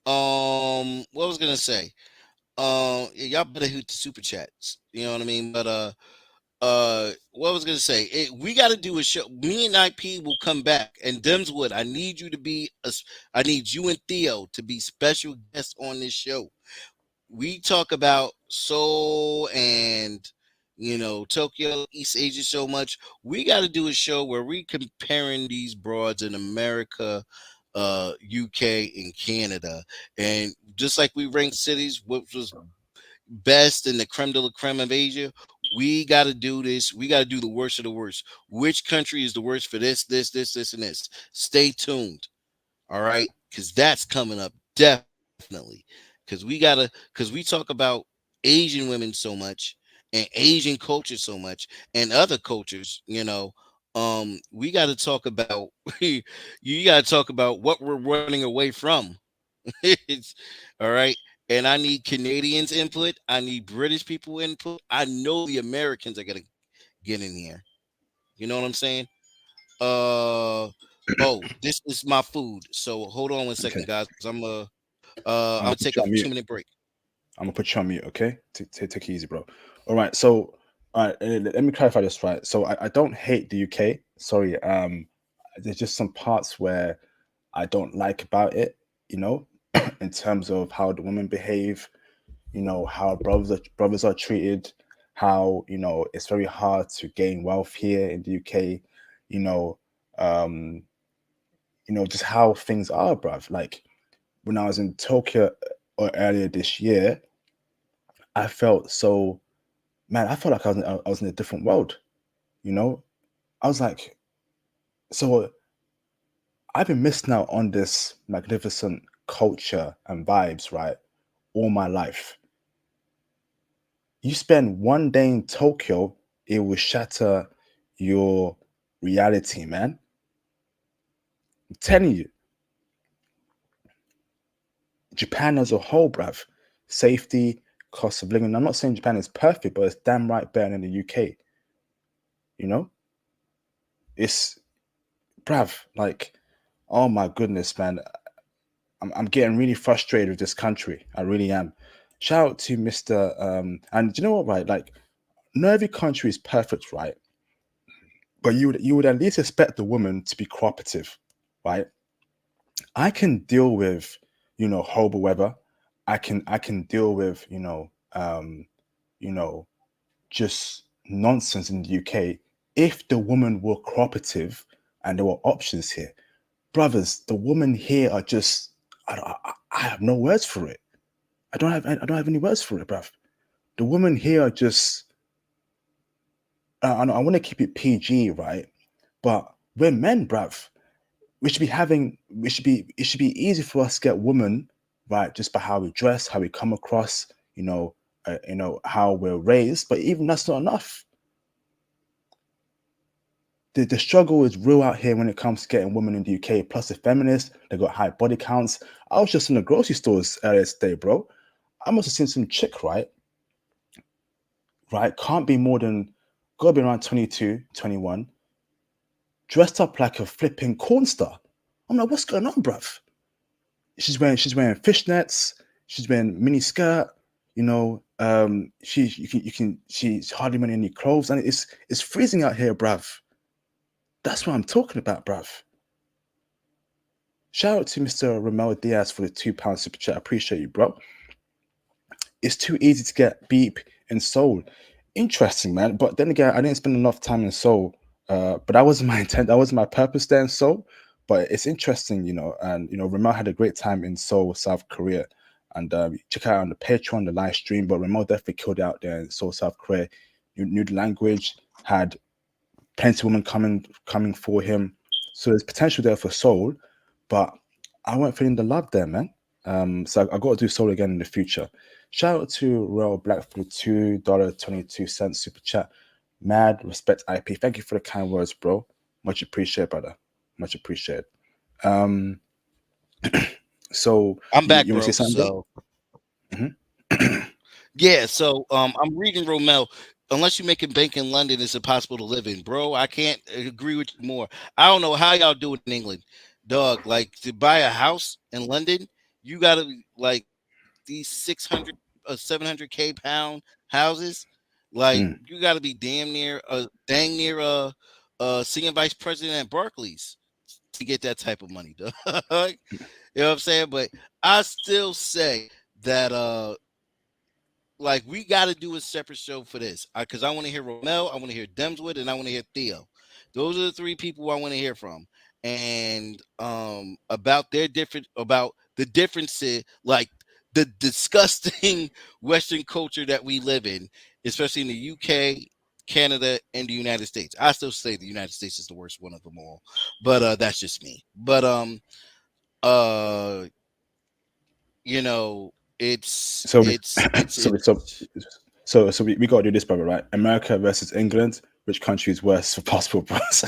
What was I gonna say? Yeah, y'all better hit the super chats. You know what I mean? But what was I gonna say? We got to do a show. Me and IP will come back. And Demswood, I need you to be I need you and Theo to be special guests on this show. We talk about Seoul and Tokyo, East Asia so much. We got to do a show where we comparing these broads in America, UK, and Canada, and just like we rank cities, what was best in the creme de la creme of Asia. We got to do this. We got to do the worst of the worst. Which country is the worst for this, and this? Stay tuned. All right, because that's coming up definitely. Because we talk about Asian women so much and Asian culture so much and other cultures. We got to talk about you got to talk about what we're running away from. It's, all right. And I need Canadians input. I need British people input. I know the Americans are gonna get in here. You know what I'm saying? Uh oh, this is my food. So hold on one Okay, second, guys. I'm I'm gonna gonna put take you a on mute. 2-minute break. I'm gonna put you on mute, okay? Take it easy, bro. All right, so all right, let me clarify this, right? So I don't hate the UK. Sorry, there's just some parts where I don't like about it, you know, in terms of how the women behave, how brothers are treated, how it's very hard to gain wealth here in the UK, you know, um, just how things are, bruv. Like when I was in Tokyo earlier this year, I felt so man, I felt like I was in a different world, you know? I was like, so I've been missing out on this magnificent culture and vibes, right? All my life. You spend one day in Tokyo, it will shatter your reality, man. I'm telling you, Japan as a whole, bruv, safety, cost of living. I'm not saying Japan is perfect, but it's damn right better than the UK. You know, it's bruv, like, oh my goodness, man. I'm getting really frustrated with this country. I really am. Shout out to Mr. And do you know what, right? Like, not every country is perfect, right? But you would at least expect the woman to be cooperative, right? I can deal with, horrible weather. I can deal with, you know, just nonsense in the UK if the women were cooperative and there were options here. Brothers, the women here are just I have no words for it. I don't have any words for it, bruv. The women here are just I want to keep it PG, right? But we're men, bruv. It should be easy for us to get women, right, just by how we dress, how we come across, how we're raised. But even that's not enough. The struggle is real out here when it comes to getting women in the UK. Plus, the feminists, they got high body counts. I was just in the grocery stores earlier today, bro. I must have seen some chick, right? Right? Can't be more than, gotta be around 22, 21, dressed up like a flipping corn star. I'm like, what's going on, bruv? She's wearing fishnets, she's wearing mini skirt, she's hardly wearing any clothes, and it's freezing out here, bruv. That's what I'm talking about, bruv. Shout out to Mr. Ramel Diaz for the £2 super chat. I appreciate you, bro. It's too easy to get beep in Seoul. Interesting, man. But then again, I didn't spend enough time in Seoul. But that wasn't my intent. That wasn't my purpose there in Seoul. But it's interesting, and Ramel had a great time in Seoul, South Korea. And check out on the Patreon, the live stream. But Ramel definitely killed it out there in Seoul, South Korea. Knew the language, had plenty of women coming for him. So there's potential there for Seoul, but I wasn't feeling the love there, man. So I got to do Seoul again in the future. Shout out to Royal Black for the $2.22 super chat. Mad respect IP. Thank you for the kind words, bro. Much appreciated, brother. Much appreciated. Um, so I'm back, you want to bro. say something, bro? So Mm-hmm. yeah, so I'm reading Romel. Unless you make a bank in London, it's impossible to live in, bro. I can't agree with you more. I don't know how y'all do it in England, dog. Like to buy a house in London, you gotta like these 600, 700K pound houses. Like Mm. you gotta be dang near senior vice president at Barclays to get that type of money, dog. You know what I'm saying? But I still say that like we got to do a separate show for this because I want to hear Romel, I want to hear Demswood, and I want to hear Theo. Those are the three people I want to hear from, and about about the differences, like the disgusting Western culture that we live in, especially in the UK, Canada, and the United States. I still say the United States is the worst one of them all, but that's just me. But uh, you know, it's So we, it's it's so we, so it's so we got to do this, brother, right? America versus England. Which country is worse for possible, bros?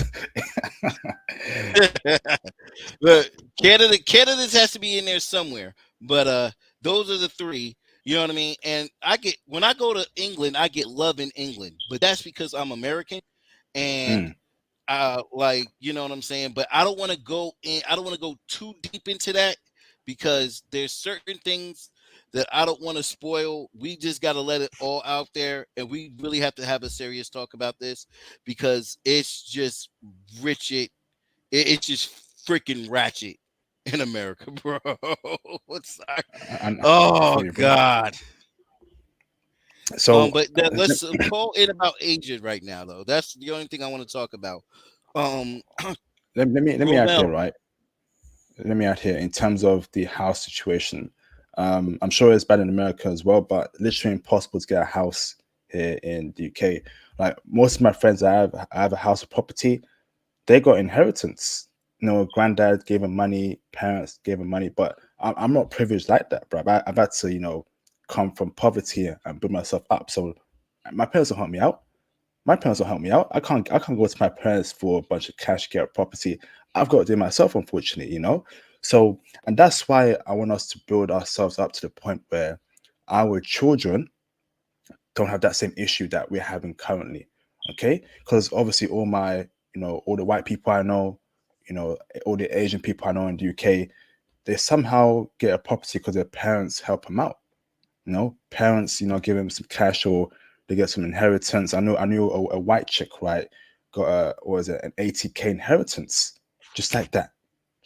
But Canada's has to be in there somewhere. But those are the three. You know what I mean? And I get when I go to England, I get love in England, but that's because I'm American, and Mm. like you know what I'm saying. But I don't want to go in. I don't want to go too deep into that because there's certain things that I don't want to spoil. We just got to let it all out there, and we really have to have a serious talk about this because it's just rich. It's just freaking ratchet in America, bro. What's that? I Oh feel you, bro. God. So But let's call it about Asia right now, though. That's the only thing I want to talk about. Um, let me add here, Romel. right? Let me add here in terms of the house situation. I'm sure it's bad in America as well, but literally impossible to get a house here in the UK. Like most of my friends I have a house of property. They got inheritance. Granddad gave them money, parents gave them money, but I'm not privileged like that, bro. I've had to, come from poverty and build myself up. So my parents will help me out. My parents don't help me out. I can't go to my parents for a bunch of cash, get a property. I've got to do it myself, unfortunately, you know? So, and that's why I want us to build ourselves up to the point where our children don't have that same issue that we're having currently. Okay. Because obviously all my, all the white people I know, all the Asian people I know in the UK, they somehow get a property because their parents help them out. Parents, give them some cash or they get some inheritance. I knew a white chick, right, got a, what was it, an 80K inheritance, just like that,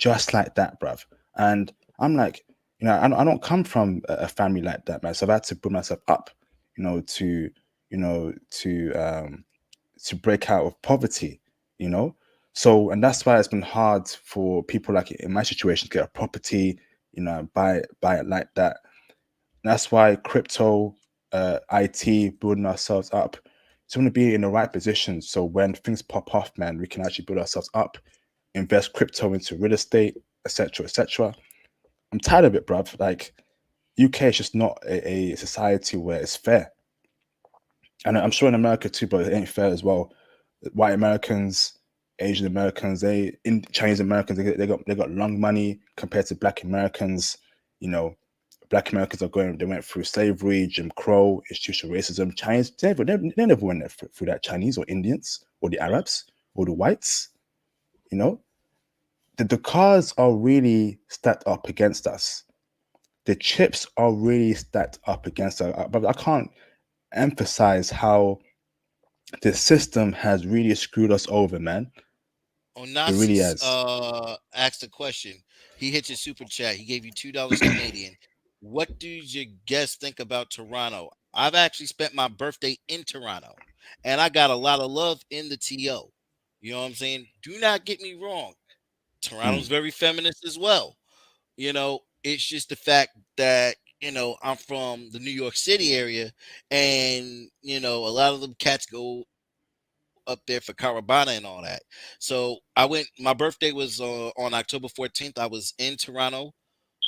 bruv. And I'm like, I don't come from a family like that, man. So I've had to put myself up, you know, to, you know, to break out of poverty, you know. So, and that's why it's been hard for people like in my situation to get a property, buy it like that. That's why crypto, IT, building ourselves up. So we want to be in the right position. So when things pop off, man, we can actually build ourselves up, invest crypto into real estate, etc., etc. I'm tired of it, bruv. Like UK is just not a society where it's fair, and I'm sure in America too, but it ain't fair as well. White Americans, Asian Americans, in Chinese Americans, they got long money compared to Black Americans. You know, Black Americans they went through slavery, Jim Crow, institutional racism. Chinese, they never went through that. Chinese or Indians or the Arabs or the whites. You know, the cards are really stacked up against us. The chips are really stacked up against us. But I can't emphasize how the system has really screwed us over, man. It really Onassis has. asked a question. He hit your super chat. He gave you $2 Canadian. What do your guests think about Toronto? I've actually spent my birthday in Toronto, and I got a lot of love in the TO. You know what I'm saying? Do not get me wrong. Toronto's Mm, very feminist as well. It's just the fact that I'm from the New York City area, and a lot of them cats go up there for Caravana and all that. So I went. My birthday was on October 14th. I was in Toronto.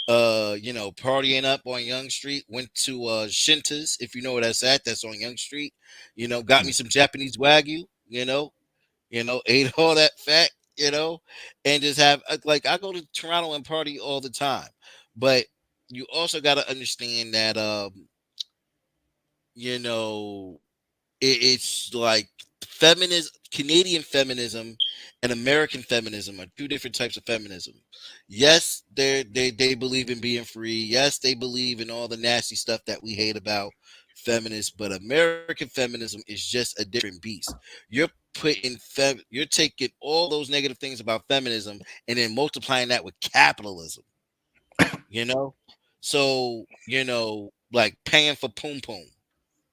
Partying up on Young Street. Went to Shinta's, if you know where that's at. That's on Young Street. Got me mm. some Japanese Wagyu. Ate all that fat. And just have like I go to Toronto and party all the time, but you also got to understand that you know it's like feminism, Canadian feminism and American feminism are two different types of feminism. Yes, they believe in being free. Yes, they believe in all the nasty stuff that we hate about feminists, but American feminism is just a different beast. You're taking all those negative things about feminism and then multiplying that with capitalism, you know? So, like paying for poom poom.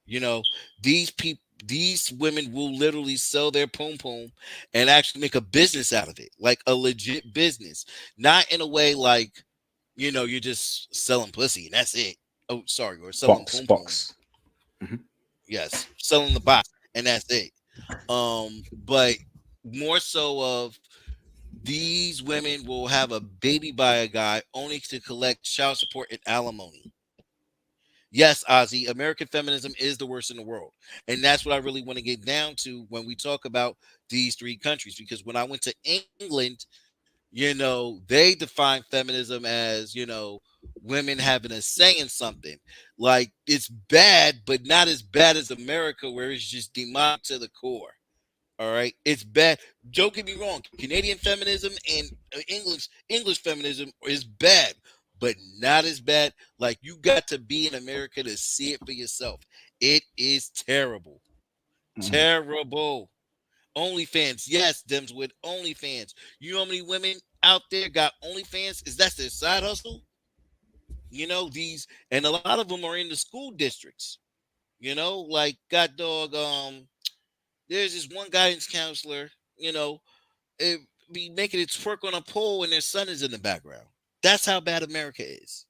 You know, these women will literally sell their poom poom and actually make a business out of it, like a legit business, not in a way like, you're just selling pussy and that's it. Oh, sorry, or selling Box, poom poom. box. Mhm. Yes, selling the box and that's it. But more so of these women will have a baby by a guy only to collect child support and alimony. Yes, Ozzy, American feminism is the worst in the world. And that's what I really want to get down to when we talk about these three countries. Because when I went to England, they define feminism as, women having a say in something. Like it's bad, but not as bad as America, where it's just demonic to the core. All right, it's bad. Don't get me wrong. Canadian feminism and English feminism is bad, but not as bad. Like you got to be in America to see it for yourself. It is terrible, Mhm. terrible. OnlyFans, yes, Dems with OnlyFans. You know how many women out there got OnlyFans? Is that's their side hustle? These, and a lot of them are in the school districts. Like God dog. There's this one guidance counselor. You know, it be making it twerk on a pole and their son is in the background. That's how bad America is.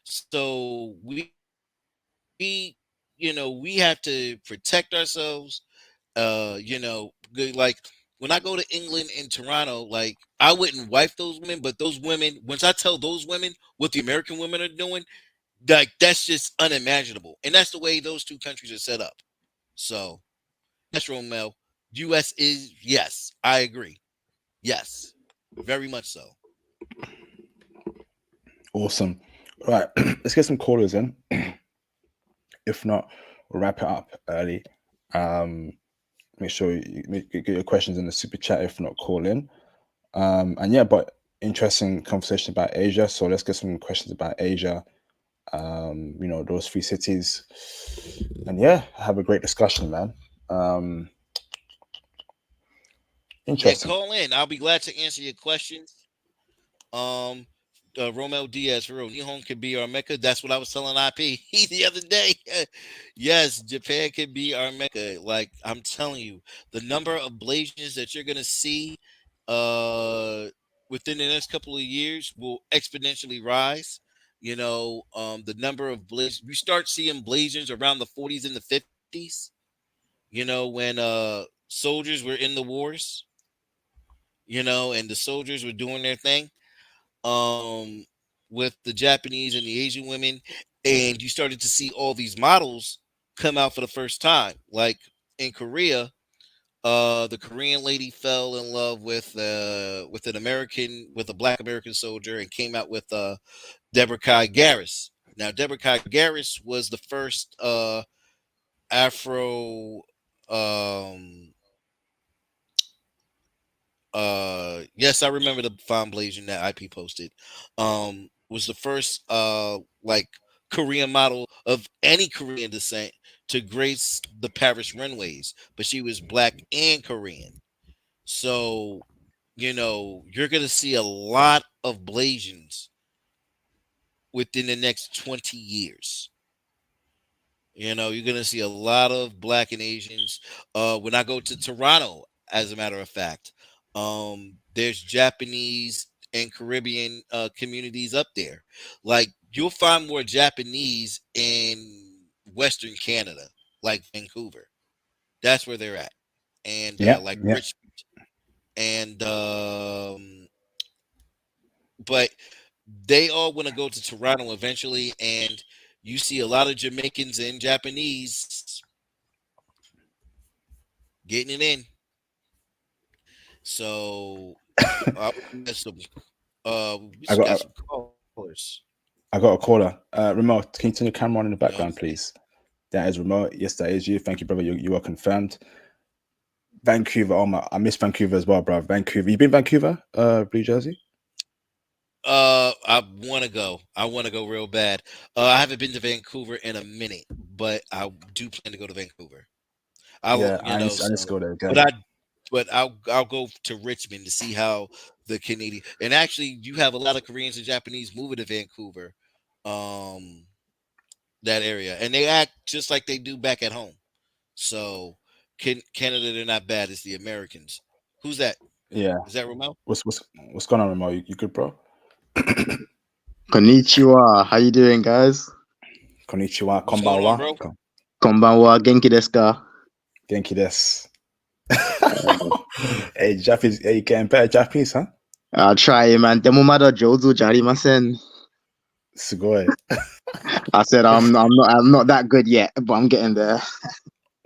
So we have to protect ourselves. Like when I go to England and Toronto, like I wouldn't wife those women, but those women, once I tell those women what the American women are doing, Like that's just unimaginable, and that's the way those two countries are set up. So yes, Romel, U.S. is yes, I agree. Yes, very much so. Awesome. All right, let's get some callers in. If not, we'll wrap it up early. Make sure you get your questions in the super chat. If not, call in. And yeah, but interesting conversation about Asia. So let's get some questions about Asia. Those three cities, and yeah, have a great discussion, man. Yeah, Interesting. call in. I'll be glad to answer your questions. Um, Romel Diaz, for real, Nihon could be our Mecca. That's what I was telling IP the other day. Yes, Japan could be our Mecca. Like I'm telling you, the number of Blasians that you're gonna see uh within the next couple of years will exponentially rise. The number of Blasians, we start seeing Blasians around the 40s and the 50s, when soldiers were in the wars, and the soldiers were doing their thing um with the Japanese and the Asian women, and you started to see all these models come out for the first time. Like in Korea, the Korean lady fell in love with a black American soldier and came out with Deborah Kai Garris. Now Deborah Kai Garris was the first Afro um yes, I remember the fine blazing that IP posted. Was the first like Korean model of any Korean descent to grace the Paris runways, but she was black and Korean. So, you're gonna see a lot of Blasians within the next 20 years. You're gonna see a lot of black and Asians. When I go to Toronto, as a matter of fact, there's Japanese and Caribbean communities up there. Like you'll find more Japanese in Western Canada, like Vancouver. That's where they're at, and Yeah, like yeah. Richmond, and but they all want to go to Toronto eventually, and you see a lot of Jamaicans and Japanese getting it in. So we got some we I just got got a, some callers. I got a caller. Remote, can you turn your camera on in the You know what I'm background, saying? please? That is remote. Yes, that is you. Thank you, brother. You are confirmed. Vancouver. Oh my, I miss Vancouver as well, bro. Vancouver. You been Vancouver, Blue Jersey? I want to go. I want to go real bad. I haven't been to Vancouver in a minute, but I do plan to go to Vancouver. Yeah, I need to So, go there but again. I'll go to Richmond to see how the Canadian, and actually you have a lot of Koreans and Japanese moving to Vancouver, um, that area, and they act just like they do back at home. So, Canada, they're not bad. It's the Americans. Who's that? Yeah. Is that Romel? What's going on, Remote? You good, bro? Konnichiwa. How you doing, guys? Konnichiwa, What's going on, konbanwa. bro? Konbanwa. Genki desu ka? Genki desu. Hey, Japanese. Hey, you getting better Japanese, huh? I'll try, man. Demo mada jozu jarimasen. Sugoi. I said I'm not that good yet, but I'm getting there.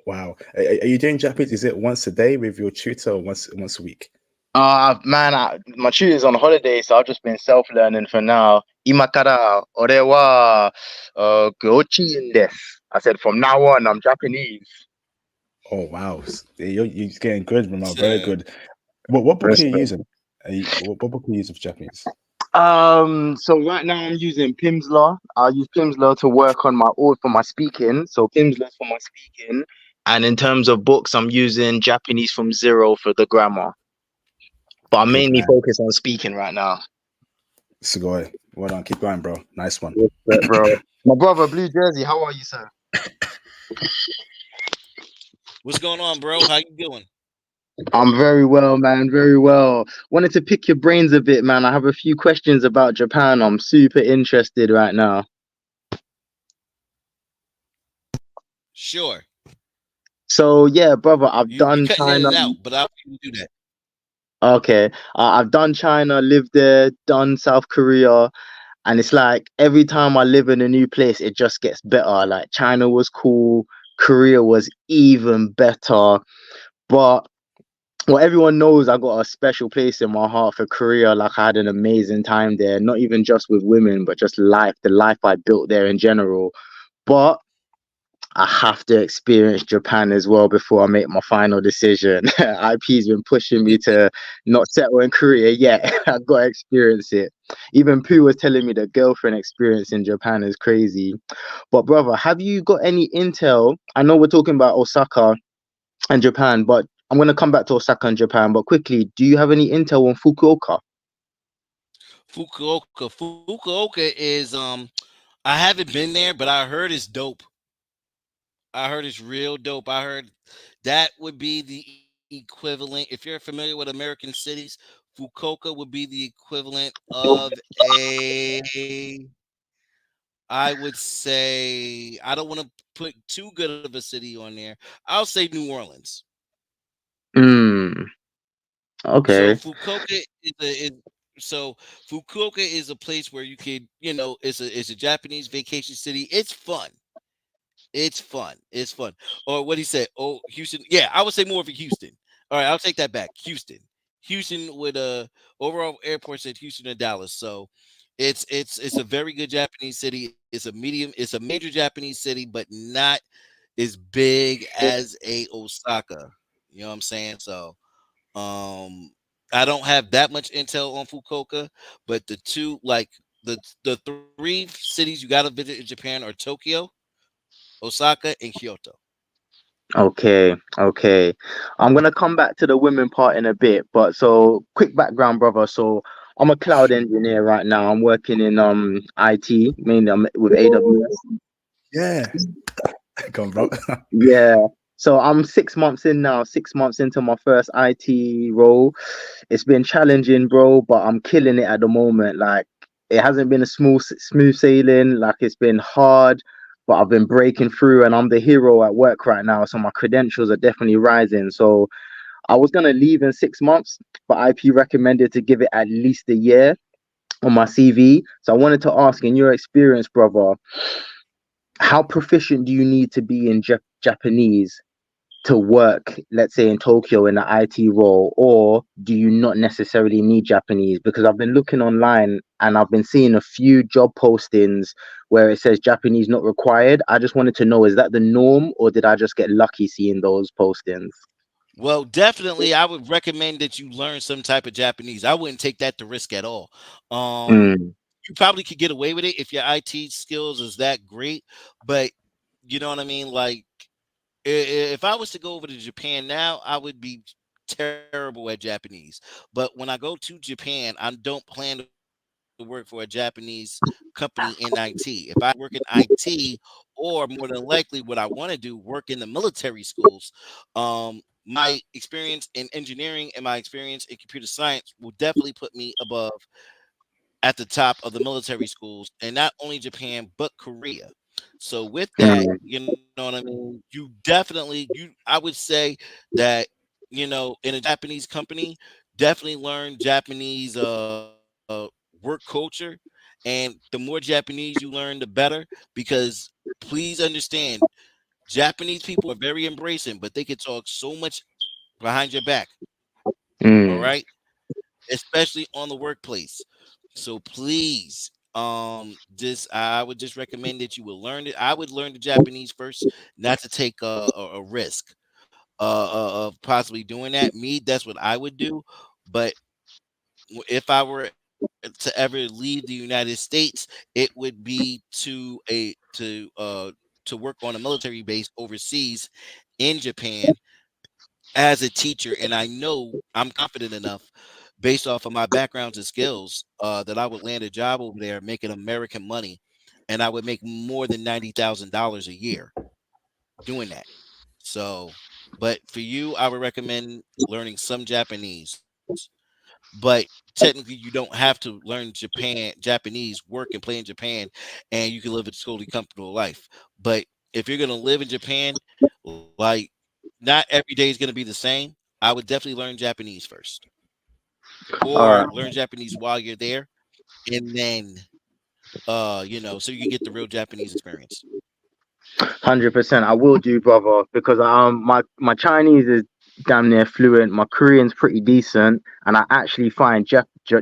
Wow. Are you doing Japanese? Is it once a day with your tutor or once a week? Man, my tutor's on holiday, so I've just been self-learning for now. Imakara ore wa gochi desu. I said from now on I'm Japanese. Oh wow. You're getting good, Remote. Very Yeah. good. What book are you Respect. using? What book are you using for Japanese? So right now I'm using Pimsleur. I use Pimsleur to work on for my speaking. So Pimsleur's for my speaking. And in terms of books, I'm using Japanese from zero for the grammar. But I'm Good mainly man. focused on speaking right now. Sugoi. Well done. Keep going, bro. Nice one. Respect, bro. My brother, Blue Jersey, how are you, sir? What's going on, bro? How you doing? I'm very well, man. Very well. Wanted to pick your brains a bit, man. I have a few questions about Japan. I'm super interested right now. Sure. So yeah, brother, I've You done cutting in China. and out, but I'll do that. Okay, I've done China, lived there, done South Korea, And it's like every time I live in a new place, it just gets better. Like China was cool, Korea was even better. But well, everyone knows I got a special place in my heart for Korea. Like I had an amazing time there, not even just with women, but just life, the life I built there in general. But I have to experience Japan as well before I make my final decision. IP's been pushing me to not settle in Korea yet. I've got to experience it. Even Pooh was telling me the girlfriend experience in Japan is crazy. But brother, have you got any intel? I know we're talking about Osaka and Japan, but I'm gonna come back to Osaka and Japan. But quickly, do you have any intel on Fukuoka? Fukuoka is I haven't been there, but I heard it's dope. I heard it's real dope. I heard that would be the equivalent. If you're familiar with American cities, Fukuoka would be the equivalent of a, I would say, I don't want to put too good of a city on there. I'll say New Orleans. Hmm. So Okay. so Fukuoka is a place where you could, it's a Japanese vacation city. It's fun. It's fun. It's fun. Or what he said. Oh, Houston. Yeah, I would say more of a Houston. All right, I'll take that back. Houston. Houston with a overall airport said Houston and Dallas. So it's a very good Japanese city. It's a major Japanese city, but not as big as a Osaka. You know what I'm saying? So I don't have that much intel on Fukuoka, but the three cities you got to visit in Japan are Tokyo, Osaka, and Kyoto. Okay, okay. I'm gonna come back to the women part in a bit, but so quick background, brother. So I'm a cloud engineer right now. I'm working in IT, mainly I'm with AWS. Yeah. Go on, bro. Yeah. So I'm 6 months in now, 6 months into my first IT role. It's been challenging, bro, but I'm killing it at the moment. Like it hasn't been a smooth sailing. Like it's been hard, but I've been breaking through, and I'm the hero at work right now. So my credentials are definitely rising. So I was gonna leave in 6 months, but IP recommended to give it at least a year on my CV. So I wanted to ask, in your experience, brother, how proficient do you need to be in Japanese to work, let's say in Tokyo in an IT role, or do you not necessarily need Japanese? Because I've been looking online and I've been seeing a few job postings where it says Japanese not required. I just wanted to know, is that the norm or did I just get lucky seeing those postings? Well, definitely, I would recommend that you learn some type of Japanese. I wouldn't take that to risk at all. Mm, You probably could get away with it if your IT skills is that great, but you know what I mean. Like, if I was to go over to Japan now, I would be terrible at Japanese. But when I go to Japan, I don't plan to work for a Japanese company in IT. If I work in IT, or more than likely, what I want to do, work in the military schools. My experience in engineering and my experience in computer science will definitely put me above at the top of the military schools, and not only Japan but Korea. So with that, mm, you know what I mean. You definitely, I would say that in a Japanese company, definitely learn Japanese work culture, and the more Japanese you learn, the better. Because please understand, Japanese people are very embracing, but they can talk so much behind your back. All mm. right, especially on the workplace. So please, just I would just recommend that you will learn it. I would learn the Japanese first, not to take a risk of possibly doing that. Me, that's what I would do. But if I were to ever leave the United States, it would be to work on a military base overseas in Japan as a teacher, and I know I'm confident enough based off of my backgrounds and skills that I would land a job over there making American money, and I would make more than $90,000 a year doing that. So, but for you, I would recommend learning some Japanese, but technically you don't have to learn Japanese, work and play in Japan, and you can live a totally comfortable life. But if you're gonna live in Japan, like not every day is gonna be the same. I would definitely learn Japanese first, All or right. learn Japanese while you're there, and then so you can get the real Japanese experience. 100%. I will do, brother, because my Chinese is damn near fluent. My Korean's pretty decent, and I actually find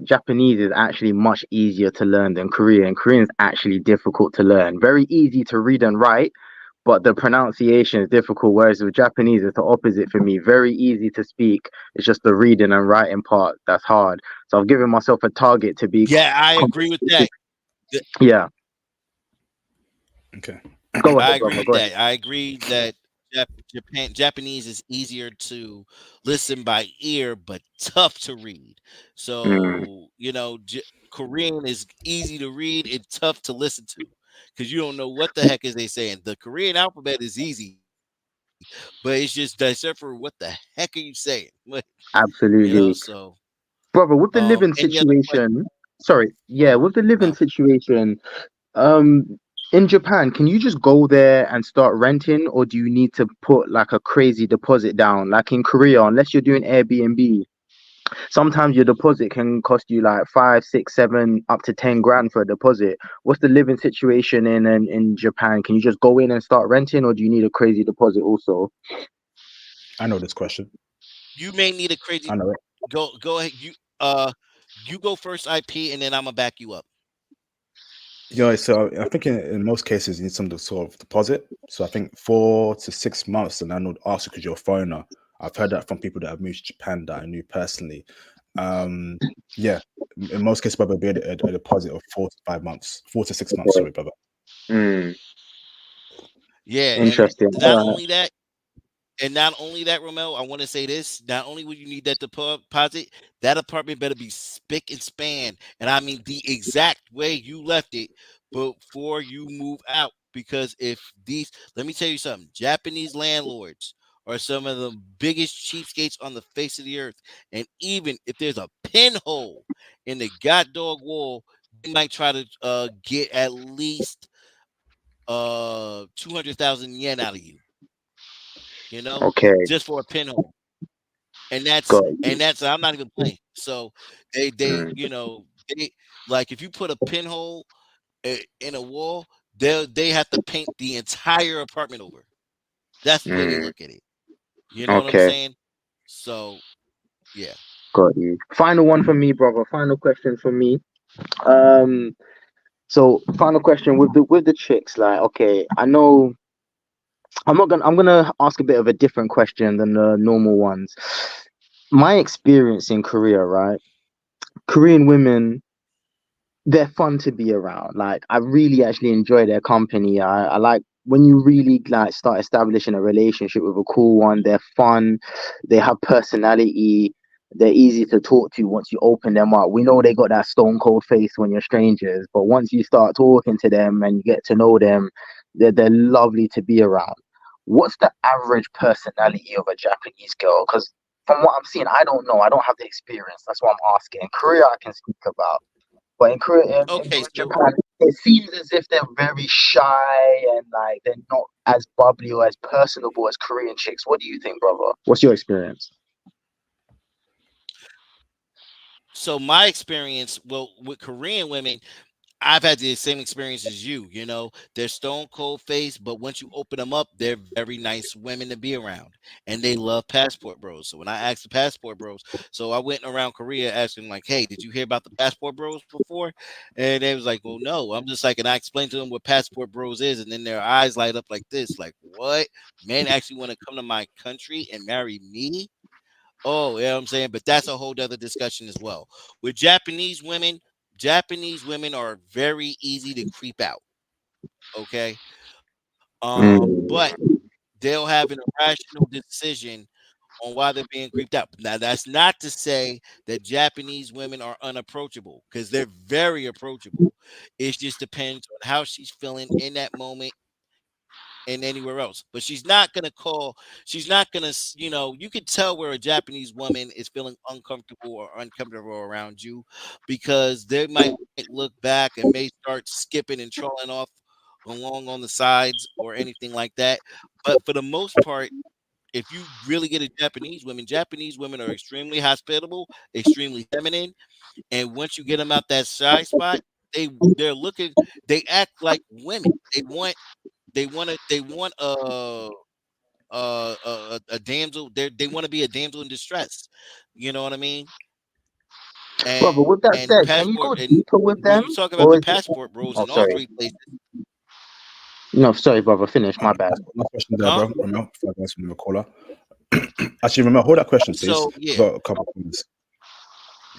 Japanese is actually much easier to learn than Korean. Korean is actually difficult to learn. Very easy to read and write, but the pronunciation is difficult. Whereas with Japanese, it's the opposite for me. Very easy to speak. It's just the reading and writing part that's hard. So I've given myself a target to be. Yeah, I agree with that. Yeah, Okay. go I ahead, agree brother. with Go ahead. that. I agree that Japanese is easier to listen by ear, but tough to read. Mm, So Korean is easy to read and tough to listen to because you don't know what the heck is they saying. The Korean alphabet is easy, but it's just decipher what the heck are you saying? absolutely. So Brother, with the living any other question? situation, sorry, yeah, with the living Uh, situation, um, in Japan, can you just go there and start renting, or do you need to put like a crazy deposit down? Like in Korea, unless you're doing Airbnb, sometimes your deposit can cost you like five, six, seven, up to 10 grand for a deposit. What's the living situation in Japan? Can you just go in and start renting, or do you need a crazy deposit also? I know this question. you may need a crazy. I know it. Go ahead. You go first, IP, and then I'm gonna back you up. Yeah, so I think in most cases you need some sort of deposit. So I think 4 to 6 months, and I know also because you're a foreigner. I've heard that from people that have moved to Japan that I knew personally. Um, yeah, in most cases, brother, be a deposit of 4 to 5 months, 4 to 6 months. Sorry, brother. Mm, Yeah, and interesting. not All right. only that, Romel, I want to say this. Not only will you need that deposit, that apartment better be spick and span. And I mean the exact way you left it before you move out. Because let me tell you something, Japanese landlords are some of the biggest cheapskates on the face of the earth. And even if there's a pinhole in the god dog wall, they might try to get at least 200,000 yen out of you, Okay, just for a pinhole. And got you. that's I'm not even playing. So they Mm, they like if you put a pinhole in a wall, they have to paint the entire apartment over. That's the way they mm, look at it. You know what I'm okay, saying? So yeah. got you. Final one for me, brother. Final question for me. Um, so final question with the chicks. Like, okay, I know I'm gonna ask a bit of a different question than the normal ones. My experience in Korea, right? Korean women, they're fun to be around. Like I really actually enjoy their company. I like when you really like start establishing a relationship with a cool one. They're fun, they have personality, they're easy to talk to once you open them up. We know they got that stone cold face when you're strangers, but once you start talking to them and you get to know them, they're lovely to be around. What's the average personality of a Japanese girl? Because from what I'm seeing, I don't know. I don't have the experience. That's what I'm asking. Korea, I can speak about. But in Korea, in Okay, so Japan, it seems as if they're very shy and like they're not as bubbly or as personable as Korean chicks. What do you think, brother? What's your experience? my experience, well, with Korean women, I've had the same experience as you. They're stone cold face, but once you open them up, they're very nice women to be around, and they love passport bros. So when I asked the passport bros, so I went around Korea asking like, "Hey, did you hear about the passport bros before?" And they was like, "Well, no." I'm just like, and I explained to them what passport bros is, and then their eyes light up like this, like, "What? Men actually want to come to my country and marry me?" Oh, yeah, I'm saying, but that's a whole other discussion as well. With Japanese women are very easy to creep out. Okay. Mm, But they'll have an irrational decision on why they're being creeped out. Now, that's not to say that Japanese women are unapproachable because they're very approachable. It just depends on how she's feeling in that moment and anywhere else. But she's not gonna, you can tell where a Japanese woman is feeling uncomfortable or uncomfortable around you because they might look back and may start skipping and trolling off along on the sides or anything like that. But for the most part, if you really get a Japanese women are extremely hospitable, extremely feminine, and once you get them out that shy spot, they're looking. They act like women. They want a damsel. They want to be a damsel in distress. You know what I mean? Brother, with that And said, can you go passport. And deeper with when them? you talk about Or the is it... passport bros Oh, in all sorry. three places, No, sorry, brother. Finish. My bad. My question there, huh? bro. Ramel, before I go to the caller. Actually, Ramel, hold that question, please. So I've yeah. got a couple of things.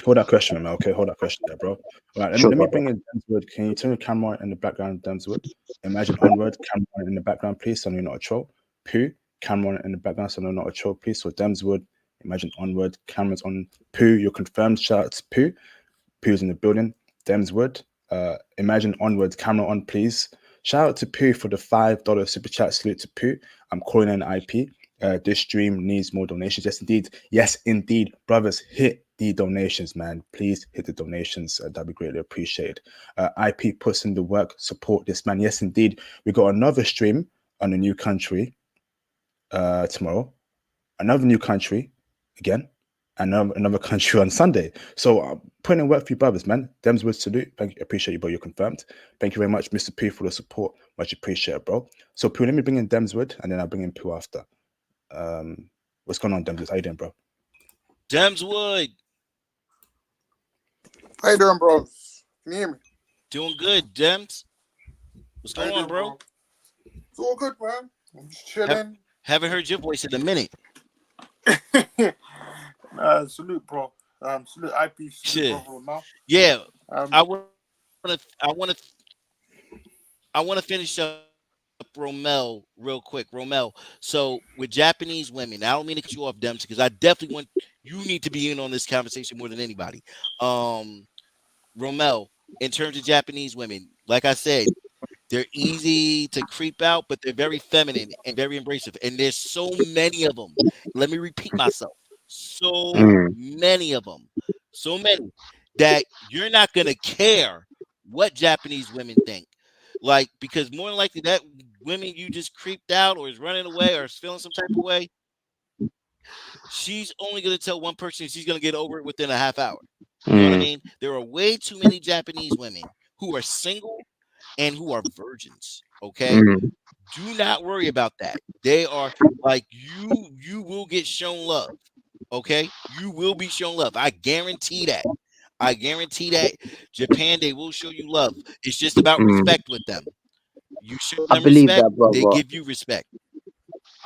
Hold that question, Ramel. Okay, hold that question there, bro. All right, Sure, let me brother. bring in Demswood. Can you turn your camera in the background, Demswood? Imagine onward, camera in the background, please, so you're not a troll. Pooh, camera in the background, so you're not a troll, please. So Demswood, imagine onward, cameras on. Pooh, you're confirmed. Shout out to Pooh. Pooh's in the building. Demswood, imagine onward, camera on, please. Shout out to Pooh for the $5 super chat. Salute to Pooh. I'm calling in IP. This stream needs more donations. Yes, indeed. Yes, indeed. Brothers, hit the donations, man. Please hit the donations. That'd be greatly appreciated. IP puts in the work. Support this, man. Yes, indeed. We got another stream on a new country tomorrow. Another new country again. Another country on Sunday. So putting in work for you brothers, man. Dem's with salute. Thank you. Appreciate you, bro. You're confirmed. Thank you very much, Mr. P, for the support. Much appreciated, bro. So Pooh, let me bring in Demswood and then I'll bring in Pooh after. What's going on, Dems? How you doing, bro? Demswood, How you doing, bro? Can you hear me? doing good. Dems, what's How you going on, doing, bro? It's all good, man. I'm just chilling. Haven't heard your voice in a minute. Salute, bro. Salute IP, salute, Shit. brother. Now, Yeah, um, I want to finish up Romel real quick. Romel, so with Japanese women, I don't mean to cut you off, Dems, because I definitely want you need to be in on this conversation more than anybody. Romel, in terms of Japanese women, like I said, they're easy to creep out, but they're very feminine and very embracive. And there's so many of them. Let me repeat myself. So many of them. So many that you're not going to care what Japanese women think. Like, because more than likely that women you just creeped out or is running away or is feeling some type of way, she's only going to tell one person she's going to get over it within a half hour. You know what I mean? There are way too many Japanese women who are single and who are virgins. Okay. Do not worry about that. They are like you will get shown love. Okay. You will be shown love. I guarantee that. I guarantee that Japan, they will show you love. It's just about respect with them. You show I them believe respect, that, they brother. give you respect.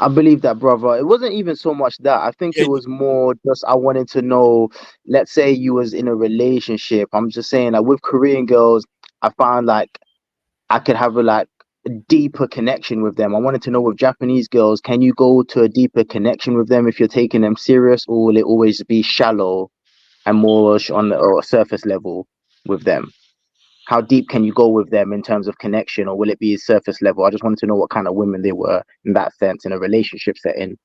I believe that, brother. It wasn't even so much that. I think it And was more just I wanted to know, let's say you was in a relationship. I'm just saying that with Korean girls, I found like I could have a deeper connection with them. I wanted to know with Japanese girls, can you go to a deeper connection with them if you're taking them serious, or will it always be shallow and more on the or surface level with them? How deep can you go with them in terms of connection, or will it be surface level? I just wanted to know what kind of women they were in that sense in a relationship setting.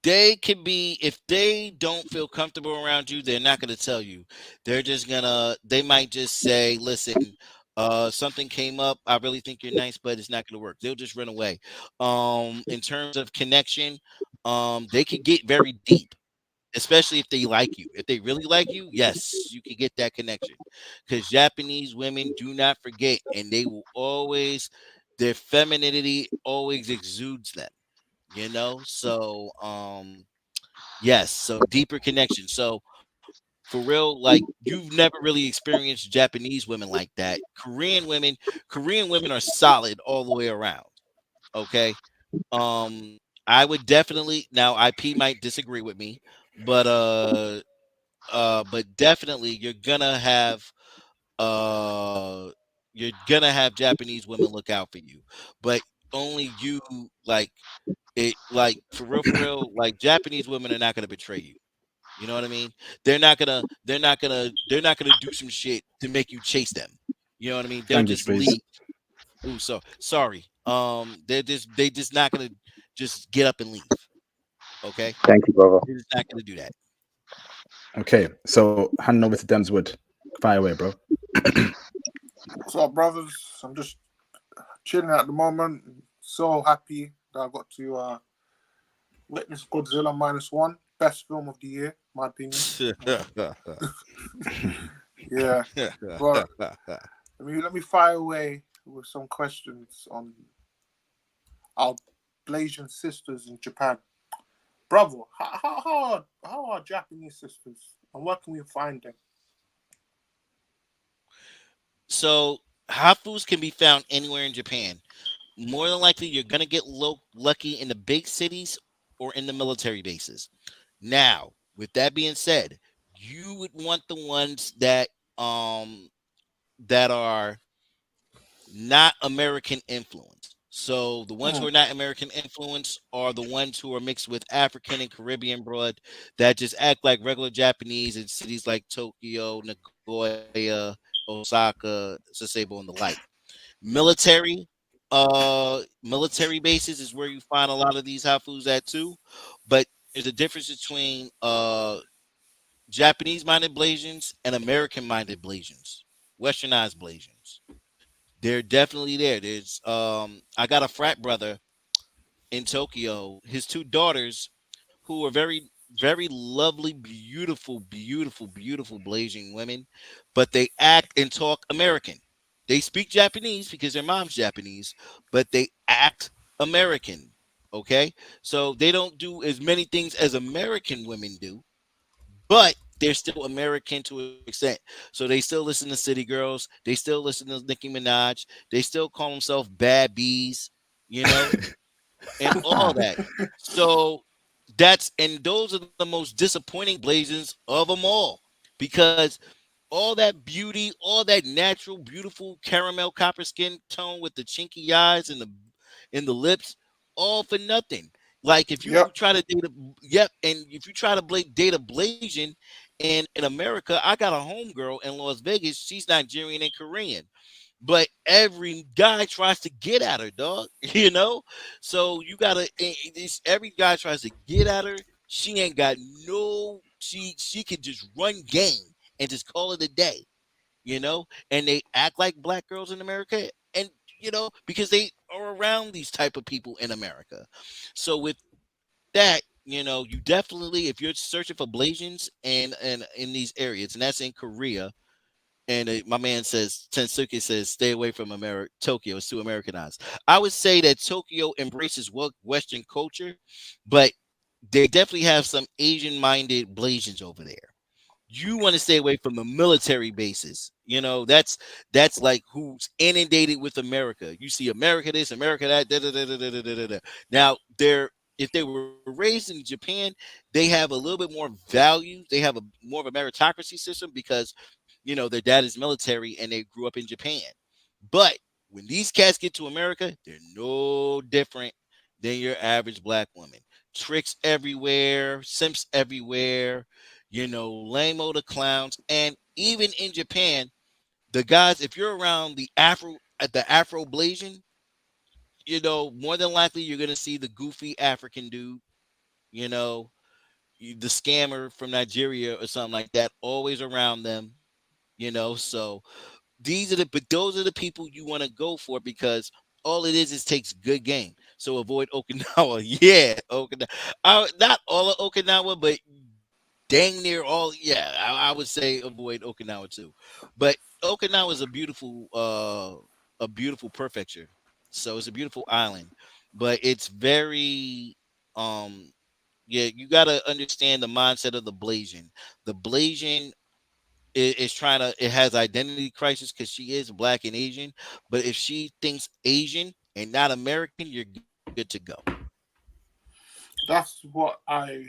they can be, if they don't feel comfortable around you, they're not going to tell you. They're just gonna, they might just say, listen, something came up, I really think you're nice, but it's not going to work. They'll just run away. In terms of connection, they could get very deep, especially if they like you. If they really like you, yes, you can get that connection, because Japanese women do not forget, and they will always, their femininity always exudes them, you know. So yes, so deeper connection. So for real, like, you've never really experienced Japanese women like that. Korean women are solid all the way around. Okay. I would definitely, now IP might disagree with me, but definitely uh you're gonna have Japanese women look out for you. But only you, like, it, like, for real, like, Japanese women are not gonna betray you. You know what I mean? They're not gonna do some shit to make you chase them. You know what I mean? They'll Language, just please. leave. Ooh, so sorry. They just not gonna just get up and leave. Okay? Thank you, brother. They're just not gonna do that. Okay, so handing over to Demswood. Fire away, bro. what's up, brothers? I'm just chilling at the moment. So happy that I got to witness Godzilla -1, best film of the year, my opinion. Yeah, but let me fire away with some questions on our Blasian sisters in Japan. Brother, how are Japanese sisters, and where can we find them? So hot foods can be found anywhere in Japan. More than likely, you're gonna get lucky in the big cities or in the military bases. Now, with that being said, you would want the ones um that are not American influence. So the ones who Hmm. are not American influence are the ones who are mixed with African and Caribbean blood that just act like regular Japanese in cities like Tokyo, Nagoya, Osaka, Sasebo, and the like. Military bases is where you find a lot of these hot foods at too. But there's a difference between Japanese minded Blasians and American minded Blasians, westernized Blasians. They're definitely there. I got a frat brother in Tokyo, his two daughters who are very lovely, beautiful Blasian women, but they act and talk American. They speak Japanese because their mom's Japanese, but they act American. Okay. So they don't do as many things as American women do, but they're still American to an extent. So they still listen to City Girls. They still listen to Nicki Minaj. They still call themselves bad bees, you know, and all that. So those are the most disappointing blazons of them all because all that beauty, all that natural, beautiful caramel copper skin tone with the chinky eyes and the lips, all for nothing. Like if you Yep. try to date a yep, and if you try to date a Blasian in America, I got a homegirl in Las Vegas. She's Nigerian and Korean, but every guy tries to get at her, dog. You know, so you gotta. Every guy tries to get at her. She ain't got no. She can just run game and just call it a day. You know, and they act like black girls in America, and because they are around these type of people in America. So with that, you definitely, if you're searching for Blasians and in these areas, and that's in Korea, and my man says, Tensuke says, stay away from Tokyo. It's too Americanized. I would say that Tokyo embraces Western culture, but they definitely have some Asian-minded Blasians over there. You want to stay away from the military bases. That's like who's inundated with America. You see America this, America that. Da, da, da, da, da, da, da, da. Now, if they were raised in Japan, they have a little bit more value. They have more of a meritocracy system because their dad is military and they grew up in Japan. But when these cats get to America, they're no different than your average black woman. Tricks everywhere, simps everywhere, lame the clowns. And even in Japan, the guys, if you're around the Afro Blasian, more than likely you're gonna see the goofy African dude, you know, the scammer from Nigeria or something like that, always around them, So but those are the people you want to go for because all it is takes good game. So avoid Okinawa. Yeah, Okinawa. Not all of Okinawa, but dang near all. Yeah, I would say avoid Okinawa too. But Okinawa is a beautiful prefecture. So it's a beautiful island, but it's very yeah. You got to understand the mindset of the Blasian. The Blasian is trying to. It has identity crisis because she is black and Asian. But if she thinks Asian and not American, you're good to go. That's what I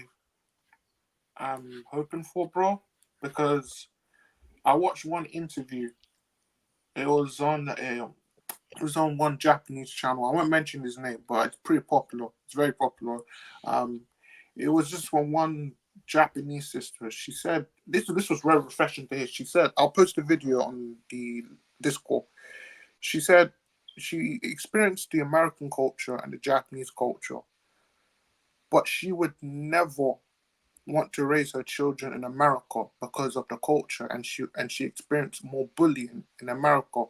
am hoping for, bro. Because I watched one interview. It was on one Japanese channel. I won't mention his name, but it's pretty popular. It's very popular. Um, it was just from one Japanese sister. She said this was very refreshing to hear. She said, I'll post a video on the Discord. She said she experienced the American culture and the Japanese culture, but she would never want to raise her children in America because of the culture, and she experienced more bullying in America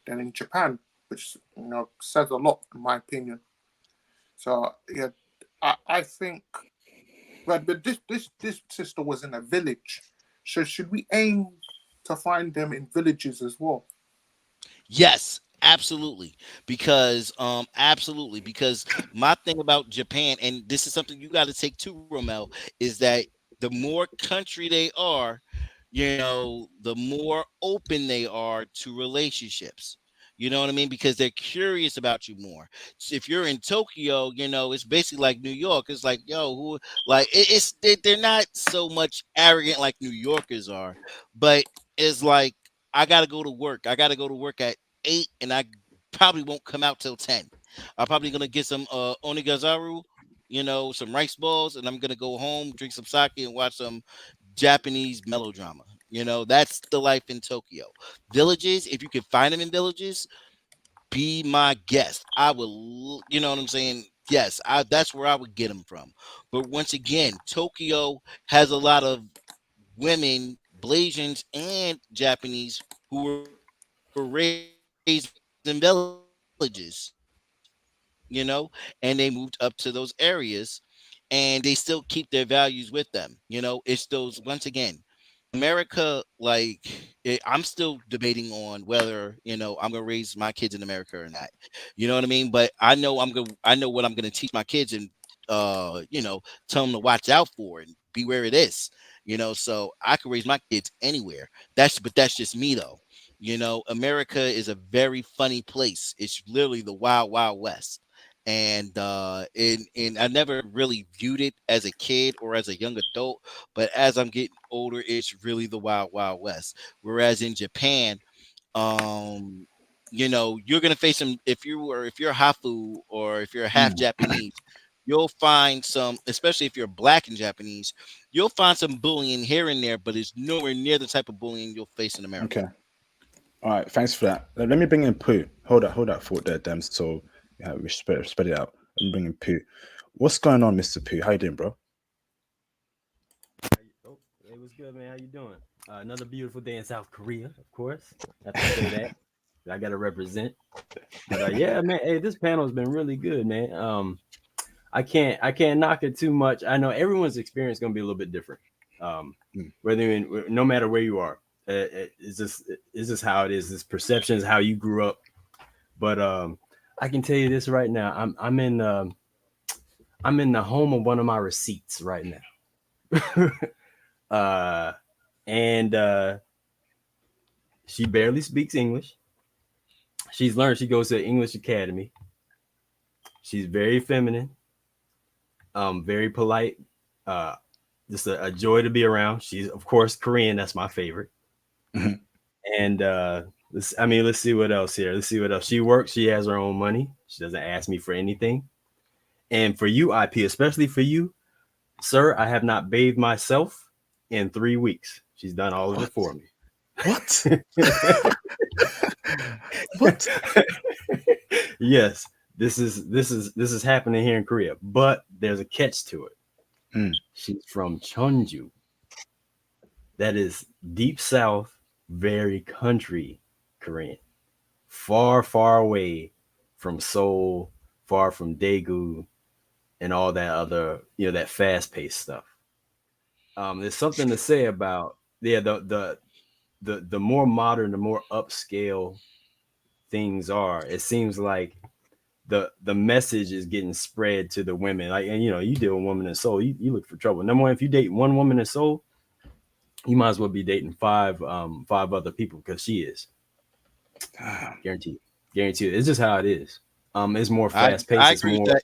than in Japan, which says a lot in my opinion. So yeah, I think, but this sister was in a village. So should we aim? to find them in villages as well. Yes, absolutely because my thing about Japan, and this is something you got to take too, Romel, is that the more country they are, the more open they are to relationships. You know what I mean? Because they're curious about you more. So if you're in Tokyo, it's basically like New York. It's like, yo, who, like, they're not so much arrogant like New Yorkers are, but it's like, I gotta go to work. I gotta go to work at 8, and I probably won't come out till 10. I'm probably gonna get some onigazaru, some rice balls, and I'm gonna go home, drink some sake, and watch some Japanese melodrama. That's the life in Tokyo. Villages, if you can find them in villages, be my guest. I will, you know what I'm saying? Yes, that's where I would get them from. But once again, Tokyo has a lot of women, Blasians and Japanese, who were raised in villages, and they moved up to those areas, and they still keep their values with them. It's those, once again, America, I'm still debating on whether, I'm gonna raise my kids in America or not. You know what I mean? But I know what I'm gonna teach my kids, and tell them to watch out for and beware of this. So I could raise my kids anywhere. That's just me though. America is a very funny place. It's literally the wild, wild west. And I never really viewed it as a kid or as a young adult, but as I'm getting older, it's really the wild, wild west. Whereas in Japan, um, you're gonna face some, if you're Hafu, or if you're half Japanese, you'll find some, especially if you're black and Japanese, you'll find some bullying here and there, but it's nowhere near the type of bullying you'll face in America. Okay. All right. Thanks for that. Let me bring in Pooh. Hold that thought there, Dem. So yeah, we spread it out. Let me bring in Pooh. What's going on, Mr. Pooh? How you doing, bro? Oh, hey, what's good, man? How you doing? Another beautiful day in South Korea, of course. Have to say that. I gotta represent. But yeah, man. Hey, this panel has been really good, man. I can't knock it too much. I know everyone's experience is gonna be a little bit different. No matter where you are, it's just how it is. This perception is how you grew up. But I can tell you this right now. I'm in the home of one of my receipts right now. And she barely speaks English. She's learned. She goes to the English Academy. She's very feminine, very polite, just a joy to be around. She's of course Korean. That's my favorite. Mhm. And let's see what else here. Let's see what else. She works. She has her own money. She doesn't ask me for anything. And for you, IP, especially for you, sir, I have not bathed myself in 3 weeks. She's done all of it for me. What? What? Yes, this is happening here in Korea, but there's a catch to it. She's from Cheonju. That is deep south, very country Korean, far, far away from Seoul, far from Daegu, and all that other, that fast-paced stuff. There's something to say about the more modern, the more upscale things are. It seems like the message is getting spread to the women. Like, and you deal with women in Seoul, you look for trouble. Number one, if you date one woman in Seoul, you might as well be dating five other people, because she is. Guaranteed. It's just how it is. It's more fast paced. I It's agree with more, that.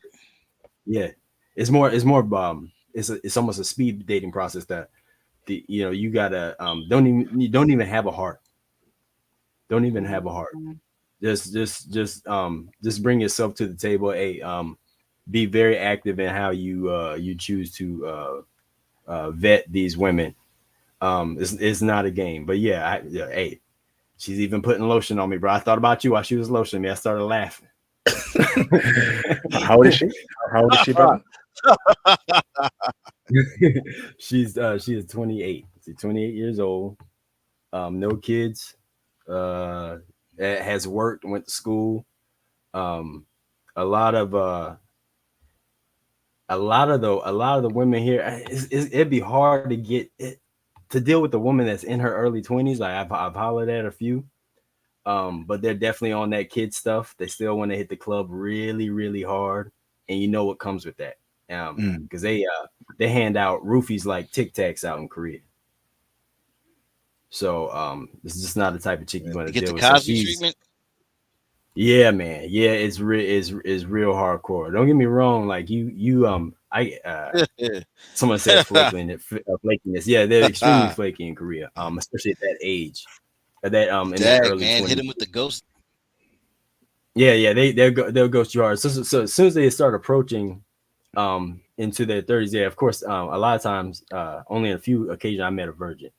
yeah. It's more it's almost a speed dating process that you gotta don't even have a heart. Don't even have a heart. Just bring yourself to the table. Hey, be very active in how you choose to vet these women. It's not a game. But yeah, hey, she's even putting lotion on me, bro. I thought about you while she was lotioning me. I started laughing. How old is she? How old is she, brother? She is 28. She's 28 years old. No kids. Has worked, went to school. A lot of the women here, it'd be hard to get it. to deal with a woman that's in her early 20s, like I've hollered at a few, but they're definitely on that kid stuff. They still want to hit the club really, really hard, and you know what comes with that, because they hand out roofies like Tic Tacs out in Korea. So this is just not the type of chick you want You to get deal the with. So Cosby she's, treatment. yeah, man, yeah, it's real hardcore. Don't get me wrong, like someone said flakiness. Yeah, they're extremely flaky in Korea, especially at that age, at that in their Dag, early man, 20s. hit him with the ghost. Yeah, they'll go too hard. So as soon as they start approaching into their 30s, yeah, of course, a lot of times, only on a few occasions I met a virgin.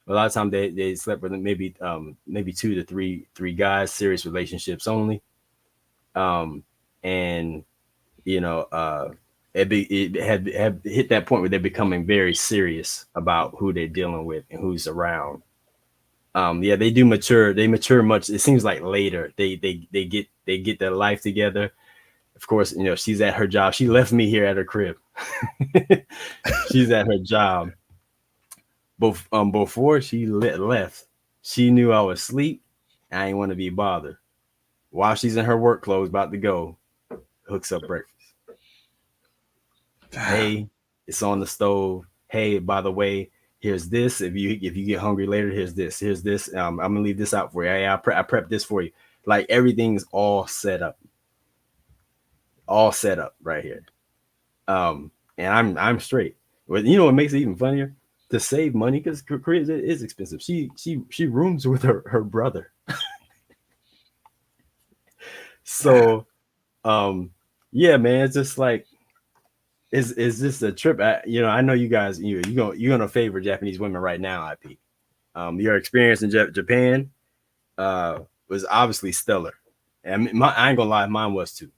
A lot of times they slept with maybe 2 to 3 guys, serious relationships only. And you know, it had hit that point where they're becoming very serious about who they're dealing with and who's around. Yeah, they do mature. They mature much. It seems like later they get their life together. Of course, you know, she's at her job. She left me here at her crib. She's at her job. Before she left, she knew I was asleep. I didn't want to be bothered. While she's in her work clothes, about to go, hooks up breakfast. Hey, it's on the stove. Hey, by the way, here's this. If you get hungry later, here's this. Here's this. I'm gonna leave this out for you. Hey, I prepped this for you. Like everything's all set up right here. And I'm straight. But you know what makes it even funnier? To save money, because Korea is expensive. She rooms with her brother. So yeah, man, it's just like is this a trip? I know you guys you're gonna favor Japanese women right now, IP. Your experience in Japan was obviously stellar. And I ain't gonna lie, mine was too.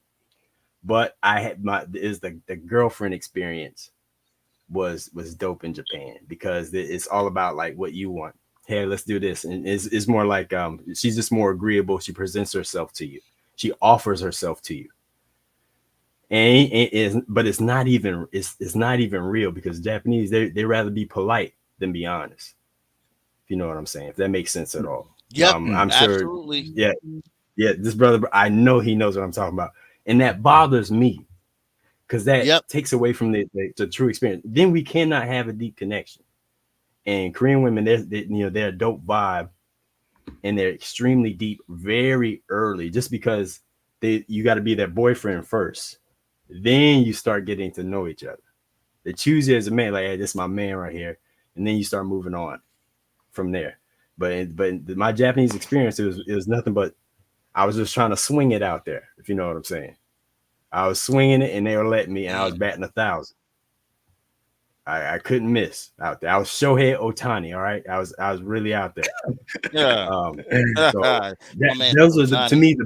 But I had the girlfriend experience was dope in Japan, because it's all about like what you want. Hey, let's do this. And it's more like she's just more agreeable. She presents herself to you. She offers herself to you. But it's not even real, because Japanese, they rather be polite than be honest. If you know what I'm saying, if that makes sense at all. Yep, I'm sure. absolutely. Yeah. This brother, I know he knows what I'm talking about, and that bothers me, because that takes away from the true experience. Then we cannot have a deep connection. And Korean women, they're a dope vibe, and they're extremely deep very early, just because you got to be their boyfriend first. Then you start getting to know each other. They choose you as a man, like, hey, this is my man right here, and then you start moving on from there. But my Japanese experience, it was nothing but I was just trying to swing it out there, if you know what I'm saying. I was swinging it, and they were letting me, and I was batting 1,000. I couldn't miss out there. I was Shohei Ohtani, all right. I was really out there. Yeah. So those are to me the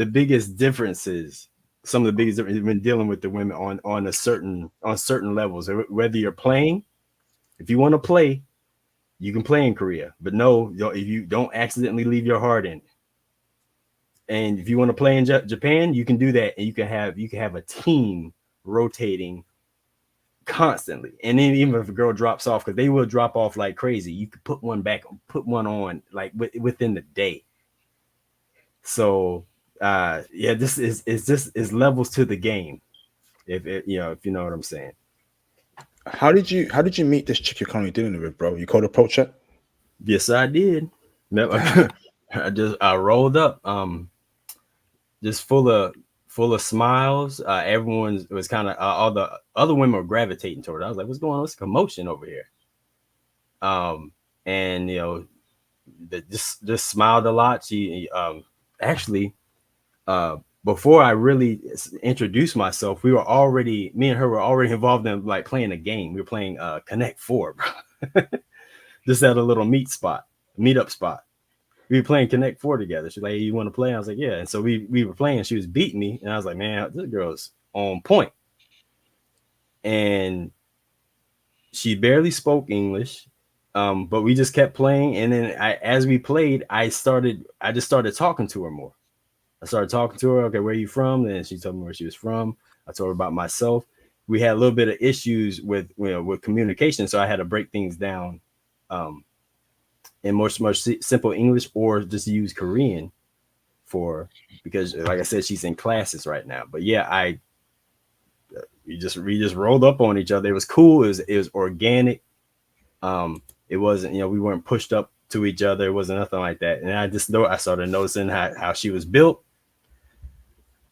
biggest differences. Some of the biggest differences when dealing with the women on certain levels. Whether you're playing, if you want to play, you can play in Korea, but no, if you don't accidentally leave your heart in. And if you want to play in Japan, you can do that, and you can have a team rotating constantly. And then even if a girl drops off, because they will drop off like crazy, you can put one on like within the day. So yeah, this is levels to the game. If you know what I'm saying. How did you meet this chick you're currently dealing with, bro? You called a pro chat? Yes, I did. I rolled up, just full of smiles. Everyone was kind of all the other women were gravitating toward it. I was like, "What's going on? What's commotion over here?" And just smiled a lot. She actually, before I really introduced myself, me and her were already involved in like playing a game. We were playing Connect 4, bro. Just at a little meetup spot. We were playing Connect 4 together. She's like, hey, you want to play? I was like, yeah. And so we were playing. She was beating me, and I was like, man, this girl's on point. And she barely spoke English, but we just kept playing. And then as we played, I just started talking to her more. I started talking to her. Okay, where are you from? And she told me where she was from. I told her about myself. we had a little bit of issues with with communication, so I had to break things down in more simple English, or just use Korean because like I said, she's in classes right now. But yeah, we just rolled up on each other. It was cool. It was organic. It wasn't, we weren't pushed up to each other. It wasn't nothing like that. And I started noticing how she was built.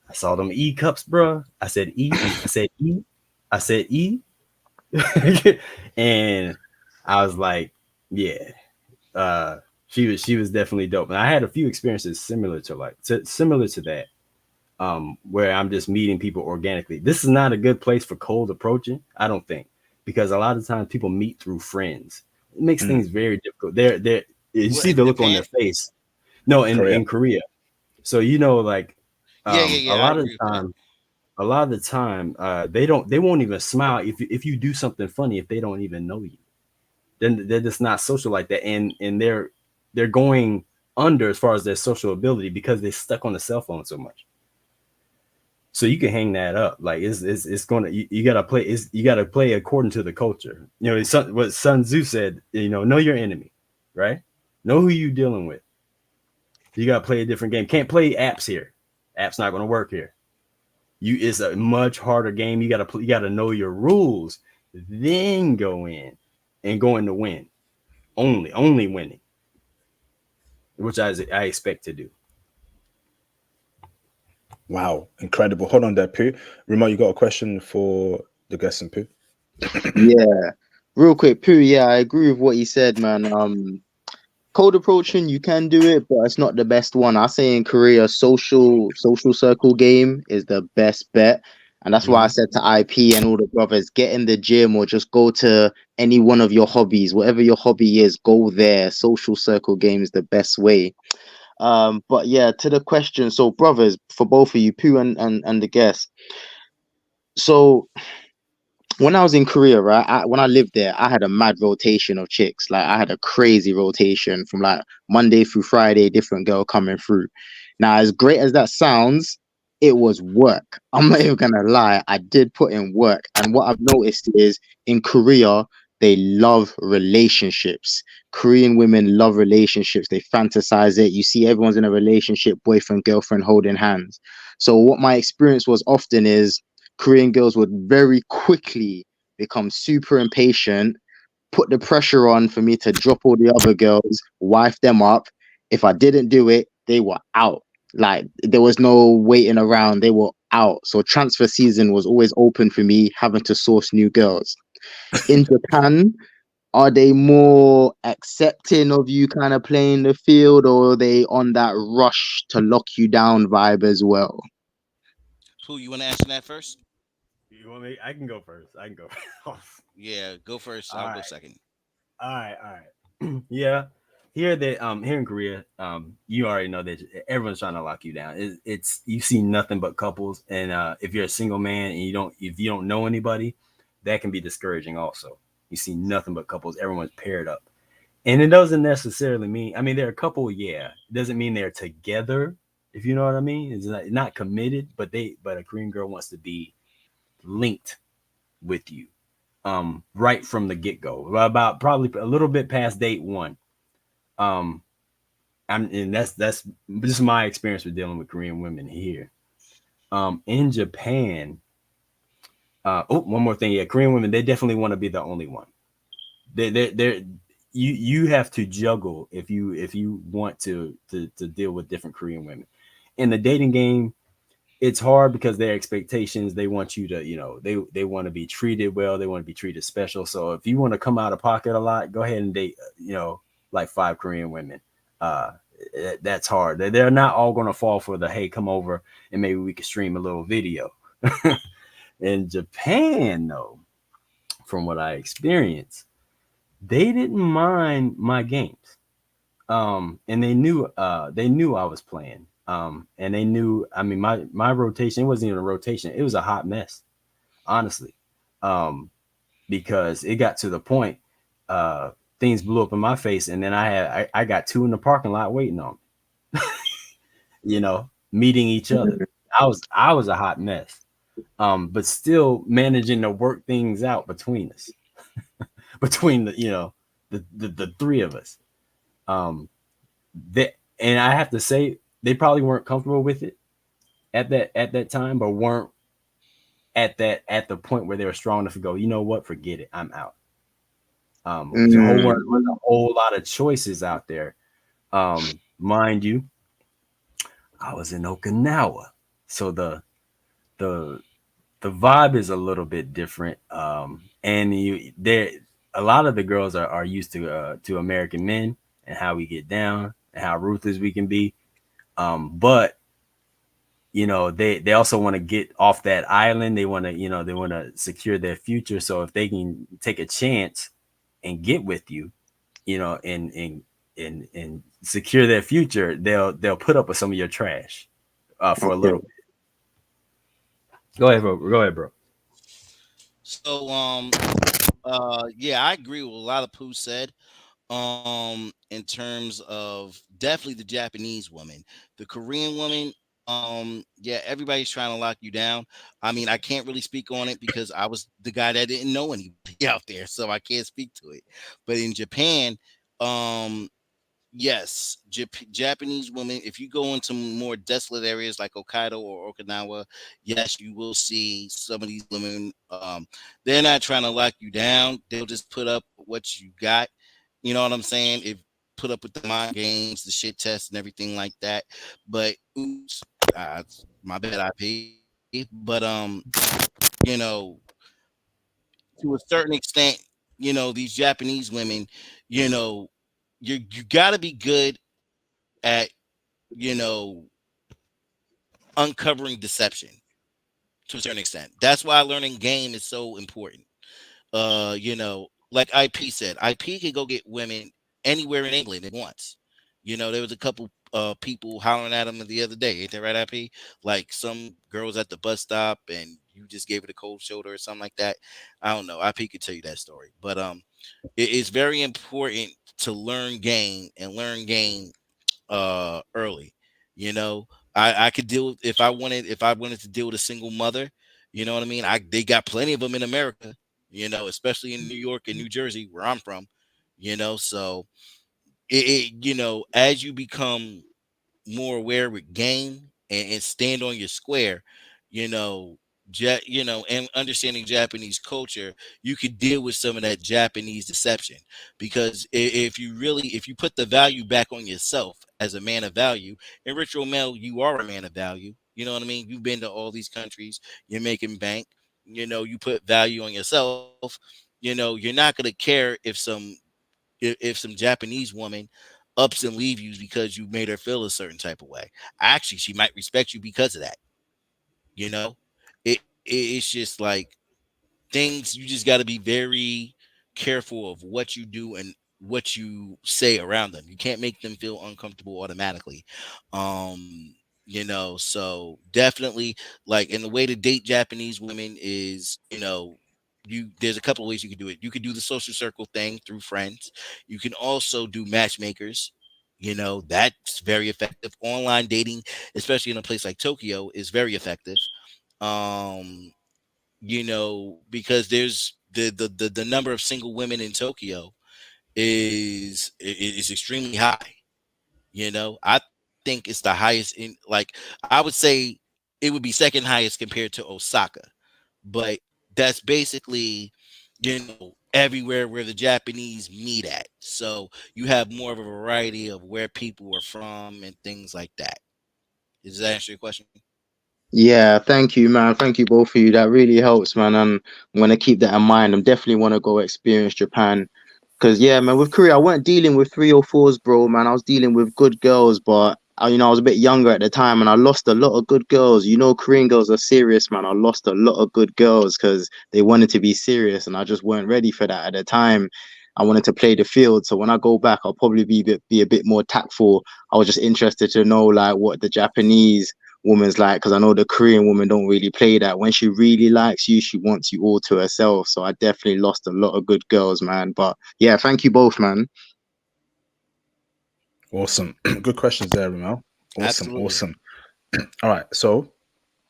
I saw them E cups, bro. I said E. I said E. I said E. And I was like, yeah. She was definitely dope. And I had a few experiences similar to that. Where I'm just meeting people organically. This is not a good place for cold approaching, I don't think, because a lot of times people meet through friends. It makes things very difficult. You see the look on their face. No, in Korea. So like a lot of the time they won't even smile if you do something funny if they don't even know you. Then they're just not social like that, and they're going under as far as their social ability because they're stuck on the cell phone so much. So you can hang that up. Like it's gonna, you gotta play according to the culture. What Sun Tzu said, know your enemy, right? Know who you're dealing with. You gotta play a different game. Can't play apps here. Apps not gonna work here. It's a much harder game. You gotta know your rules, then go in to win. Only winning, which I expect to do. Wow, incredible. Hold on there, Pooh. Remo, you got a question for the guest and Pooh? Yeah, real quick, Pooh. Yeah, I agree with what he said, man. Cold approaching, you can do it, but it's not the best one. I say in Korea, social circle game is the best bet. And that's why I said to IP and all the brothers, get in the gym or just go to any one of your hobbies. Whatever your hobby is, go there. Social circle game is the best way. But yeah, to the question. So brothers, for both of you, Pooh and the guest. So when I was in Korea, right, when I lived there, I had a mad rotation of chicks. Like I had a crazy rotation from like Monday through Friday, different girl coming through. Now, as great as that sounds, it was work. I'm not even gonna lie. I did put in work. And what I've noticed is in Korea, they love relationships. Korean women love relationships. They fantasize it. You see everyone's in a relationship, boyfriend, girlfriend, holding hands. So what my experience was often is Korean girls would very quickly become super impatient, put the pressure on for me to drop all the other girls, wife them up. If I didn't do it, they were out. Like there was no waiting around. They were out. So transfer season was always open for me, having to source new girls. In Japan, are they more accepting of you kind of playing the field, or are they on that rush to lock you down vibe as well? Who you want to answer that first? You want me? I can go first. Yeah, go first. All I'll go right. second. All right. Yeah. Here in Korea, you already know that everyone's trying to lock you down. It's you see nothing but couples, and if you're a single man and if you don't know anybody, that can be discouraging. Also, you see nothing but couples. Everyone's paired up, and it doesn't necessarily mean. I mean, they're a couple. Yeah, it doesn't mean they're together. If you know what I mean, it's not committed, but a Korean girl wants to be linked with you right from the get-go, about probably a little bit past date one. And that's just my experience with dealing with Korean women here. In Japan, one more thing. Yeah, Korean women, they definitely want to be the only one. They're you have to juggle if you want to deal with different Korean women. In the dating game, it's hard because their expectations, they want you to, they want to be treated well. They want to be treated special. So if you want to come out of pocket a lot, go ahead and date, like 5 Korean women. That's hard. They're not all going to fall for the, hey, come over and maybe we can stream a little video. In Japan, though, from what I experienced, they didn't mind my games. And they knew I was playing. And they knew, I mean, my rotation, it wasn't even a rotation. It was a hot mess, honestly. Because it got to the point, things blew up in my face. And then I got 2 in the parking lot waiting on me, meeting each other. I was a hot mess. but still managing to work things out between us, between the three of us. And I have to say they probably weren't comfortable with it at that time, but weren't at the point where they were strong enough to go, you know what, forget it, I'm out. There's a whole lot of choices out there. Mind you, I was in Okinawa, so the the vibe is a little bit different. And a lot of the girls are used to American men and how we get down and how ruthless we can be. But they also want to get off that island. They want to secure their future. So if they can take a chance and get with you, and secure their future, they'll put up with some of your trash for a little bit. Go ahead, bro. So yeah, I agree with a lot of Pooh said. In terms of definitely the Japanese woman, the Korean woman, yeah, everybody's trying to lock you down. I mean, I can't really speak on it because I was the guy that didn't know anybody out there, so I can't speak to it. But in Japan, um yes, Japanese women, if you go into more desolate areas like Hokkaido or Okinawa, yes, you will see some of these women. They're not trying to lock you down. They'll just put up what you got. You know what I'm saying? If put up with the mind games, the shit test, and everything like that. But oops, my bad, IP. But you know, to a certain extent, these Japanese women, you know, you got to be good at you know uncovering deception to a certain extent. That's why learning game is so important. Like IP said, IP can go get women anywhere in England at once. There was a couple people hollering at him the other day. Ain't that right, IP? Like some girls at the bus stop and you just gave it a cold shoulder or something like that. I don't know. IP could tell you that story. But it is very important to learn game and learn game early. You know, I could deal with if I wanted to deal with a single mother, you know what I mean? They got plenty of them in America, especially in New York and New Jersey where I'm from, so as you become more aware with game and stand on your square, you know, and understanding Japanese culture, you could deal with some of that Japanese deception. Because if you put the value back on yourself as a man of value, in ritual male, you are a man of value. You know what I mean? You've been to all these countries, you're making bank, you put value on yourself, you're not gonna care if some Japanese woman ups and leave you because you made her feel a certain type of way. Actually, she might respect you because of that. You know, it's just like things you just got to be very careful of what you do and what you say around them. You can't make them feel uncomfortable automatically. So definitely like in the way to date Japanese women is, there's a couple of ways you can do it. You can do the social circle thing through friends. You can also do matchmakers. That's very effective. Online dating, especially in a place like Tokyo, is very effective. Um, because there's the number of single women in Tokyo is extremely high. I think it's the highest in like I would say it would be second highest compared to Osaka, but that's basically everywhere where the Japanese meet at. So you have more of a variety of where people are from and things like that. Does that answer your question? Yeah, thank you, man. Thank you both of you. That really helps, man. And I'm gonna keep that in mind. I'm definitely want to go experience Japan. Cause yeah, man, with Korea, I weren't dealing with 304s, bro, man. I was dealing with good girls, but I was a bit younger at the time, and I lost a lot of good girls. Korean girls are serious, man. I lost a lot of good girls because they wanted to be serious, and I just weren't ready for that at the time. I wanted to play the field, so when I go back, I'll probably be a bit more tactful. I was just interested to know like what the Japanese woman's like, because I know the Korean woman don't really play that. When she really likes you, she wants you all to herself. So I definitely lost a lot of good girls, man. But yeah, thank you both, man. Awesome. Good questions there, Ramel. Awesome. Absolutely. Awesome. All right. So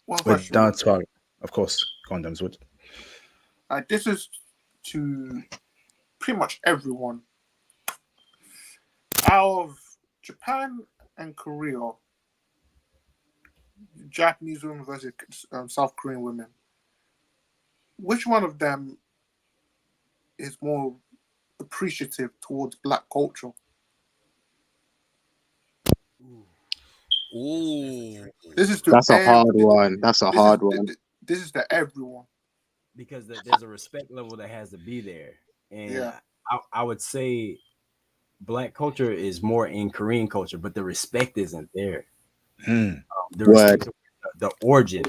One we're question. down to our Of course, condoms would. This is to pretty much everyone. Out of Japan and Korea, Japanese women versus South Korean women, which one of them is more appreciative towards black culture? Ooh. This is to That's a hard one. That's a hard one. This is to everyone. Because there's a respect level that has to be there, and Yeah. I would say black culture is more in Korean culture, but the respect isn't there. The Word. respect, the origin,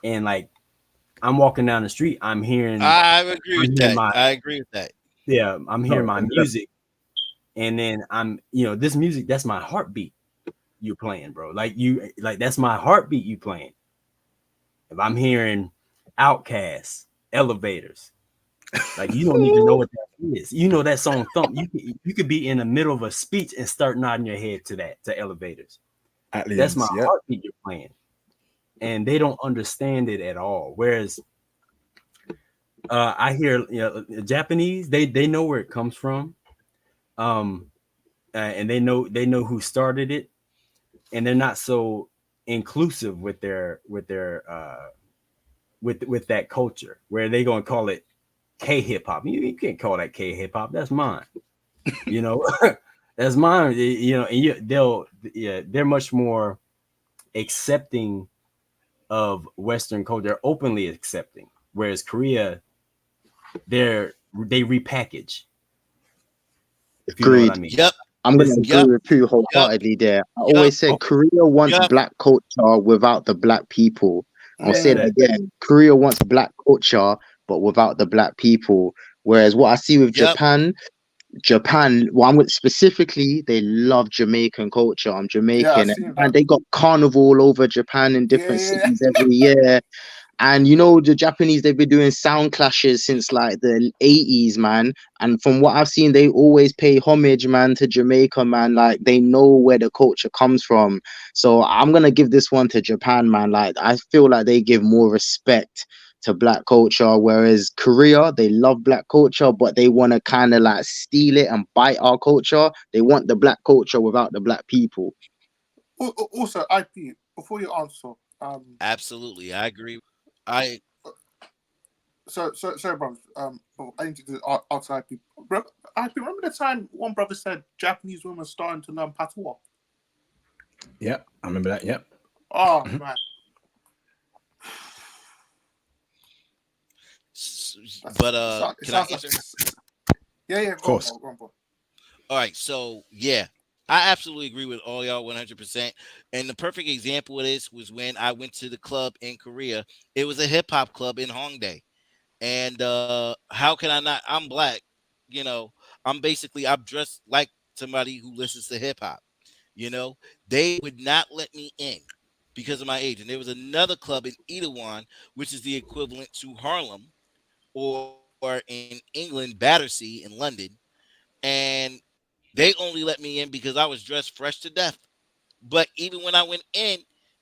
and like I'm walking down the street, I'm hearing, I agree with that. my, I agree with that. yeah, I'm hearing my No, music, and then this music, that's my heartbeat. You playing, bro? Like that's my heartbeat. You playing? If I'm hearing Outcasts, Elevators, like you don't even know what that is. You know that song Thump. You could be in the middle of a speech and start nodding your head to Elevators. That's my Yeah. heartbeat you're playing. And they don't understand it at all. Whereas I hear Japanese, they know where it comes from. And they know who started it, and they're not so inclusive with with that culture, where they gonna call it K hip hop. You can't call that K hip hop. That's mine. You know, that's mine. And they're much more accepting of Western culture. They're openly accepting. Whereas Korea, they repackage. If you know what I agreed. mean. Yep. I'm going to agree Yep. with you Yep. wholeheartedly there. I Yep. always said Korea wants Yep. black culture without the black people. I'll say that Yeah. again. Korea wants black culture, but without the black people. Whereas what I see with Yep. Japan, well, specifically, they love Jamaican culture. I'm Yeah, I've Jamaican, seen and that. they got carnival all over Japan in different Yeah. cities every year. And the Japanese, they've been doing sound clashes since like the 80s, man. And from what I've seen, they always pay homage, man, to Jamaica, man. Like they know where the culture comes from. So I'm gonna give this one to Japan, man. Like I feel like they give more respect to black culture, whereas Korea, they love black culture, but they want to kind of like steal it and bite our culture. They want the black culture without the black people. Also, IP. Before you answer, Absolutely. I agree. I sorry, bro. I need to do outside IP. Bro, IP. Remember the time one brother said Japanese women starting to learn patois? Yeah, I remember that. Yeah. Oh man. But It can I sounds like answer? yeah. Of course. Go on, bro. All right, so yeah, I absolutely agree with all y'all 100%. And the perfect example of this was when I went to the club in Korea. It was a hip hop club in Hongdae. And how can I not? I'm black, you know. I'm dressed like somebody who listens to hip hop. You know, they would not let me in because of my age. And there was another club in Itaewon, which is the equivalent to Harlem, or in England, Battersea in London. And they only let me in because I was dressed fresh to death. But even when I went in,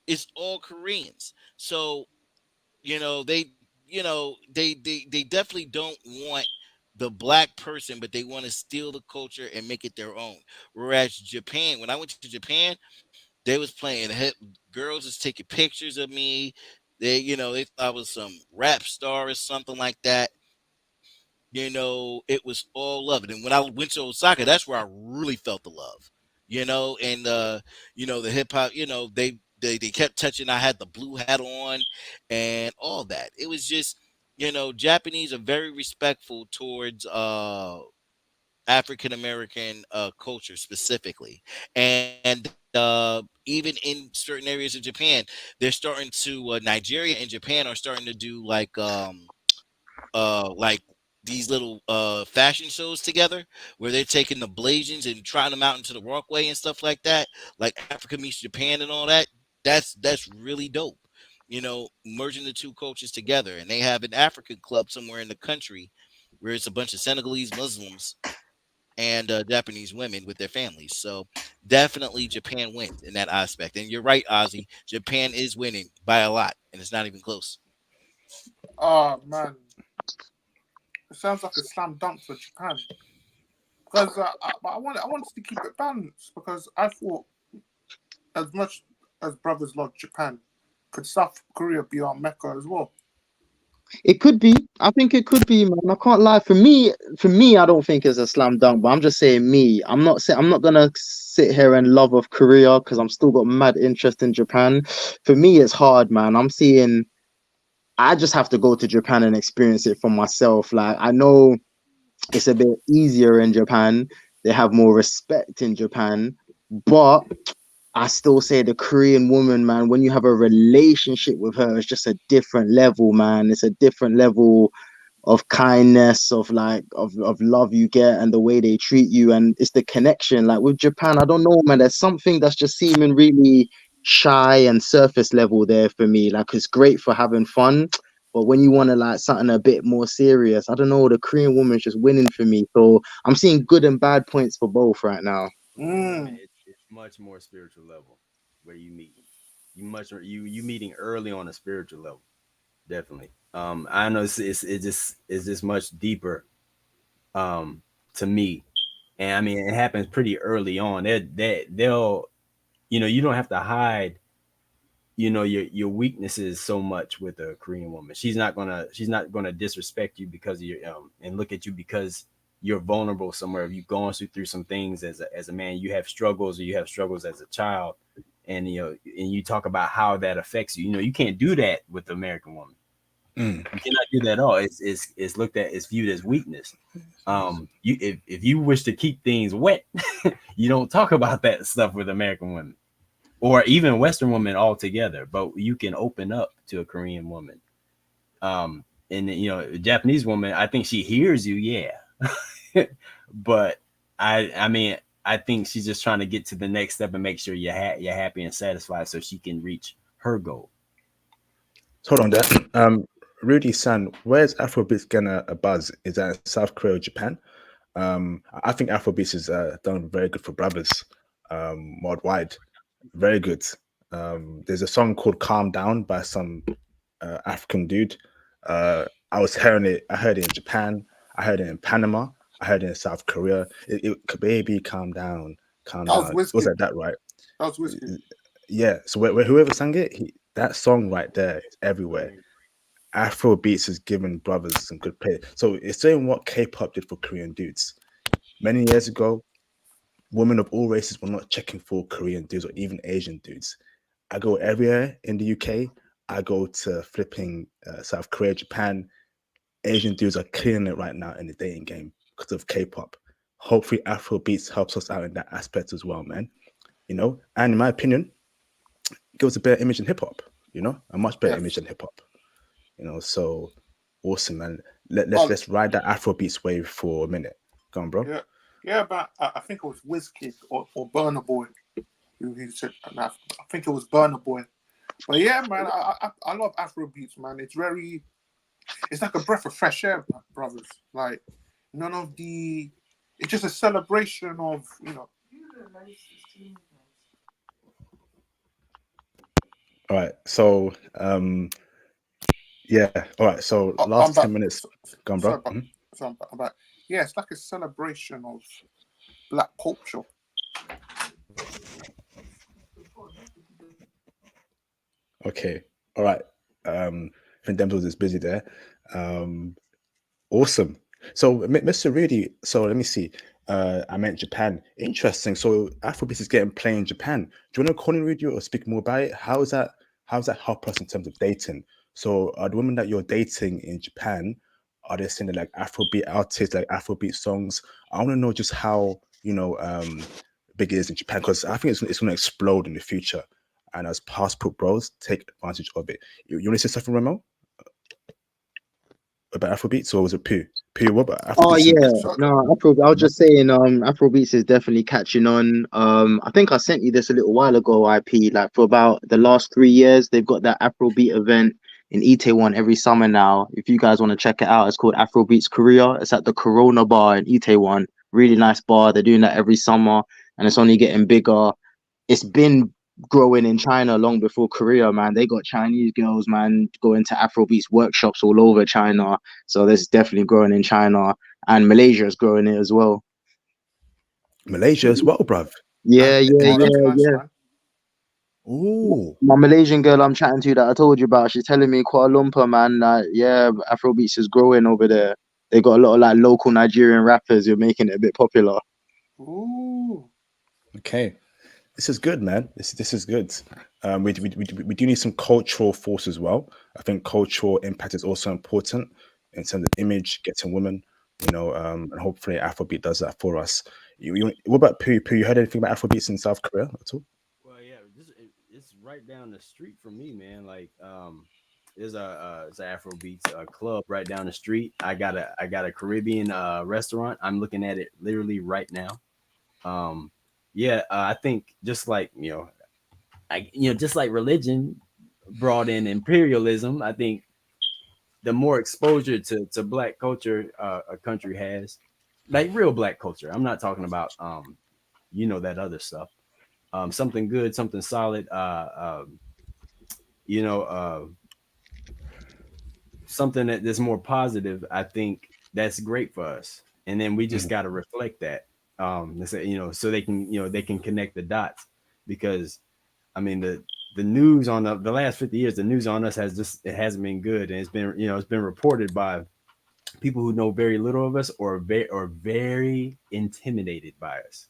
it's all Koreans. So, they they definitely don't want the black person, but they want to steal the culture and make it their own. Whereas Japan, when I went to Japan, they was playing hip, girls was taking pictures of me. They thought I was some rap star or something like that. It was all love. And when I went to Osaka, that's where I really felt the love. And the hip hop, they kept touching. I had the blue hat on and all that. It was just, Japanese are very respectful towards African American culture specifically. And even in certain areas of Japan, they're starting to Nigeria and Japan are starting to do like these little fashion shows together where they're taking the Blasians and trying them out into the walkway and stuff like that, like Africa meets Japan and all that. That's really dope. Merging the two cultures together, and they have an African club somewhere in the country where it's a bunch of Senegalese Muslims and Japanese women with their families. So definitely Japan wins in that aspect. And you're right, Ozzy. Japan is winning by a lot, and it's not even close. Oh man, it sounds like a slam dunk for Japan. Because but I wanted to keep it balanced because I thought as much as brothers love Japan, could South Korea be our Mecca as well? It could be. I think it could be, man. I can't lie. For me, I don't think it's a slam dunk. But I'm just saying, me. I'm not gonna sit here and love of Korea because I'm still got mad interest in Japan. For me, it's hard, man. I'm seeing. I just have to go to Japan and experience it for myself. Like I know it's a bit easier in Japan. They have more respect in Japan, but I still say the Korean woman, man, when you have a relationship with her, it's just a different level, man. It's a different level of kindness, of love you get and the way they treat you. And it's the connection. Like with Japan, I don't know, man. There's something that's just seeming really shy and surface level there for me. Like it's great for having fun. But when you want to like something a bit more serious, I don't know, the Korean woman's just winning for me. So I'm seeing good and bad points for both right now. It's much more spiritual level where you meet. You meeting early on a spiritual level, definitely. I know it's just much deeper to me, and I mean it happens pretty early on. They'll you don't have to hide your weaknesses so much with a Korean woman. She's not gonna disrespect you because you and look at you because you're vulnerable somewhere. If you've gone through some things as a man, you have struggles or you have struggles as a child, and and you talk about how that affects you. You can't do that with the American woman. You cannot do that at all. It's looked at, it's viewed as weakness. If you wish to keep things wet, you don't talk about that stuff with American women or even Western women altogether. But you can open up to a Korean woman. And a Japanese woman, I think she hears you, yeah. But I mean, I think she's just trying to get to the next step and make sure you're happy and satisfied so she can reach her goal. Hold on there. Rudy San, where's Afrobeats getting a buzz? Is that in South Korea or Japan? I think Afrobeats has done very good for brothers worldwide. Very good. There's a song called Calm Down by some African dude. I heard it in Japan. I heard it in Panama. I heard it in South Korea. Baby, calm down, calm down. Was that right? That was Whiskey. Yeah. So whoever sang it, that song right there is everywhere. Afrobeats has given brothers some good play. So it's saying what K-pop did for Korean dudes. Many years ago, women of all races were not checking for Korean dudes or even Asian dudes. I go everywhere in the UK. I go to flipping South Korea, Japan. Asian dudes are killing it right now in the dating game because of K-pop. Hopefully Afrobeats helps us out in that aspect as well, man. And in my opinion, it gives a better image in hip-hop, a much better image than hip-hop. So awesome, man. Let's ride that Afrobeats wave for a minute. Go on, bro. Yeah, but I think it was Wizkid or Burna Boy who said. I think it was Burna Boy. But yeah, man, I love Afrobeats, man. It's like a breath of fresh air, brothers. Like none of the. It's just a celebration of All right, so yeah. All right, so last 10 minutes. Go on, bro. Yeah, it's like a celebration of Black culture. Okay. All right. I think Demsels is busy there. Awesome. So, Mr. Rudy, so let me see. I meant Japan. Interesting. So Afrobeats is getting played in Japan. Do you want to call in, Rudy, or speak more about it? How does that help us in terms of dating? So are the women that you're dating in Japan, are they singing like Afrobeat artists, like Afrobeat songs? I want to know just how, big it is in Japan, because I think it's going to explode in the future. And as passport bros, take advantage of it. You want to say something, Remo? About Afrobeats, or was it Pooh? Pooh, what about Afrobeats? Oh yeah, no, I was just saying, Afrobeats is definitely catching on. I think I sent you this a little while ago, IP. Like for about the last 3 years, they've got that Afrobeat event in Itaewon every summer now. If you guys want to check it out, it's called Afrobeats Korea. It's at the Corona Bar in Itaewon. Really nice bar. They're doing that every summer, and it's only getting bigger. It's been growing in China long before Korea, man. They got Chinese girls, man, going to Afrobeats workshops all over China. So this is definitely growing in China, and Malaysia is growing it as well. Malaysia as well, bruv. Yeah, yeah, Oh, that's yeah, nice, yeah. man. Ooh. My Malaysian girl I'm chatting to that I told you about, she's telling me Kuala Lumpur, man, that yeah, Afrobeats is growing over there. They got a lot of like local Nigerian rappers who are making it a bit popular. Ooh. Okay. This is good, man. This is good. We do need some cultural force as well. I think cultural impact is also important in terms of image, getting women, and hopefully Afrobeat does that for us. What about Pooh? Pooh, you heard anything about Afrobeats in South Korea at all? Well, yeah, it's right down the street from me, man. Like, there's it's an Afro Beats club right down the street. I got a Caribbean restaurant. I'm looking at it literally right now. Um, yeah, I think just like just like religion brought in imperialism. I think the more exposure to black culture a country has, like real black culture. I'm not talking about that other stuff. Something good, something solid. You know, uh, Something that's more positive. I think that's great for us, and then we just Mhm. got to reflect that. So they can connect the dots, because I mean the news on the last 50 years, the news on us it hasn't been good, and it's been reported by people who know very little of us, or very intimidated by us.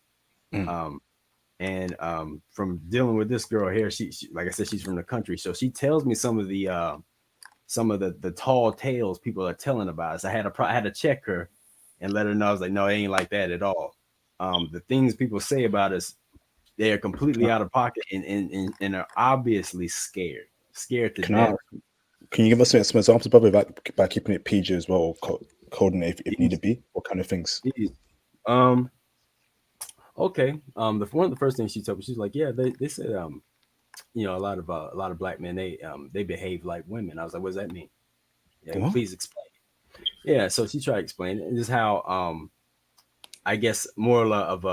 Mm. Um, and From dealing with this girl here, she like I said, she's from the country, so she tells me some of the tall tales people are telling about us. I had to check her and let her know. I was like, no, it ain't like that at all. The things people say about us, they are completely out of pocket, and are obviously scared to Can I? death. Can you give us some examples, brother, by keeping it PG as well, or coding it if need to be? What kind of things? Um, okay. One of the first things she told me, she's like, yeah, they said, a lot of black men, they behave like women. I was like, what does that mean? Yeah, What? please explain. Yeah, so she tried to explain it. This is how I guess more of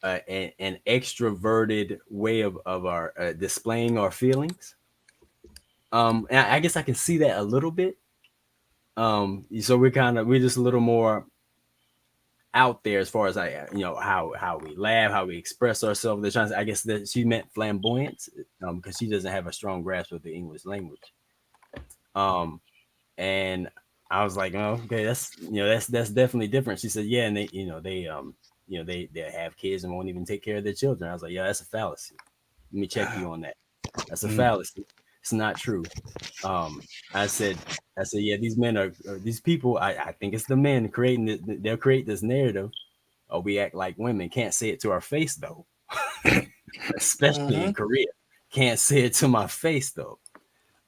an extroverted way of our displaying our feelings. And I guess I can see that a little bit. So we're just a little more out there as far as how we laugh, how we express ourselves. They're trying to, I guess that she meant flamboyance, because she doesn't have a strong grasp of the English language. Um, and I was like, oh, okay, that's definitely different. She said, yeah, and they have kids and won't even take care of their children. I was like, yeah, that's a fallacy. Let me check you on that. That's a Mm. fallacy. It's not true. Um, I said, yeah, these men these people. I think it's the men creating it. They'll create this narrative. Oh, we act like women. Can't say it to our face though, especially in Mm-hmm. Korea. Can't say it to my face though.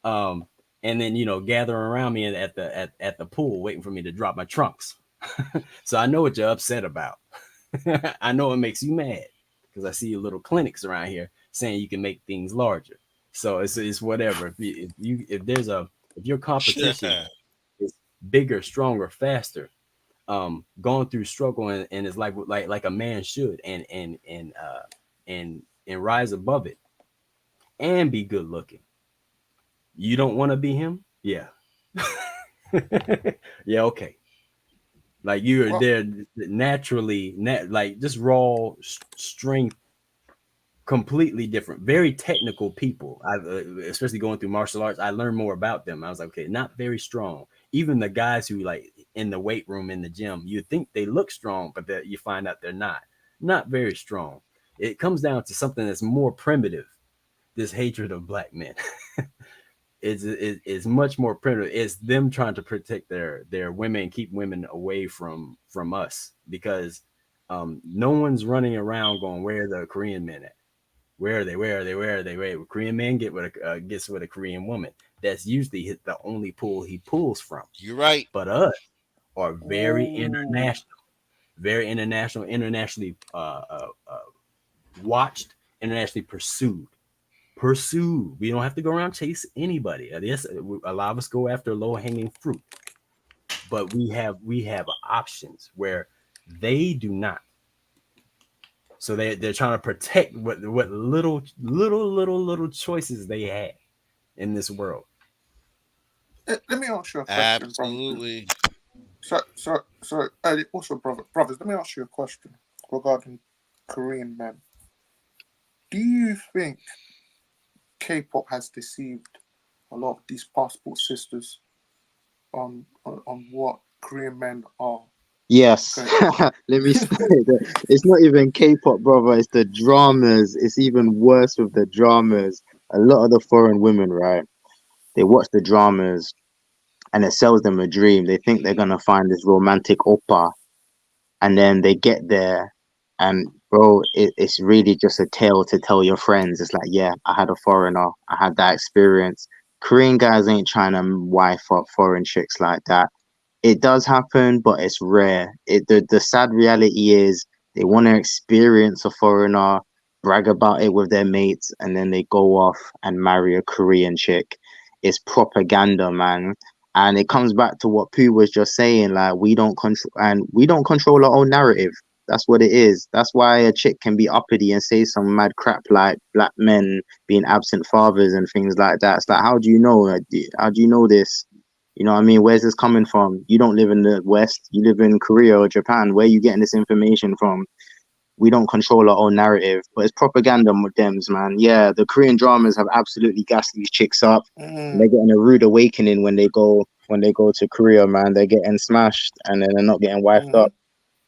Um, and then gathering around me at the pool, waiting for me to drop my trunks. So I know what you're upset about. I know it makes you mad because I see your little clinics around here saying you can make things larger. So it's whatever. If your competition is bigger, stronger, faster, going through struggle, and is like a man should, and rise above it and be good looking. You don't want to be him? Yeah. Yeah, okay. Like you're Well, there naturally, like just raw strength, completely different. Very technical people. Especially going through martial arts, I learned more about them. I was like, okay, not very strong. Even the guys who like in the weight room in the gym, you think they look strong, but that you find out they're not very strong. It comes down to something that's more primitive. This hatred of black men. Is much more primitive. It's them trying to protect their women, keep women away from us, because no one's running around going, where are the Korean men at? Where are they? Where are they? Where are they? Where a Korean man gets with a Korean woman. That's usually the only pool he pulls from. You're right. But us are ooh. very international, internationally watched, internationally pursued. We don't have to go around chase anybody. Yes, a lot of us go after low hanging fruit, but we have options where they do not. So they're trying to protect what little choices they have in this world. Let me ask you a question, brother. Absolutely. Also, brothers, let me ask you a question regarding Korean men. Do you think K-pop has deceived a lot of these passport sisters on what Korean men are? Yes. Okay. Let me say that it's not even K-pop, brother. It's the dramas. It's even worse with the dramas. A lot of the foreign women, right? They watch the dramas and it sells them a dream. They think they're gonna find this romantic oppa, and then they get there, and bro, it's really just a tale to tell your friends. It's like, yeah, I had a foreigner. I had that experience. Korean guys ain't trying to wife up foreign chicks like that. It does happen, but it's rare. The sad reality is they want to experience a foreigner, brag about it with their mates, and then they go off and marry a Korean chick. It's propaganda, man. And it comes back to what Pooh was just saying, like we don't control our own narrative. That's what it is. That's why a chick can be uppity and say some mad crap like black men being absent fathers and things like that. It's like, how do you know? How do you know this? You know what I mean? Where's this coming from? You don't live in the West. You live in Korea or Japan. Where are you getting this information from? We don't control our own narrative, but it's propaganda with Dems, man. Yeah, the Korean dramas have absolutely gassed these chicks up. And they're getting a rude awakening when they go to Korea, man. They're getting smashed and then they're not getting wifed up.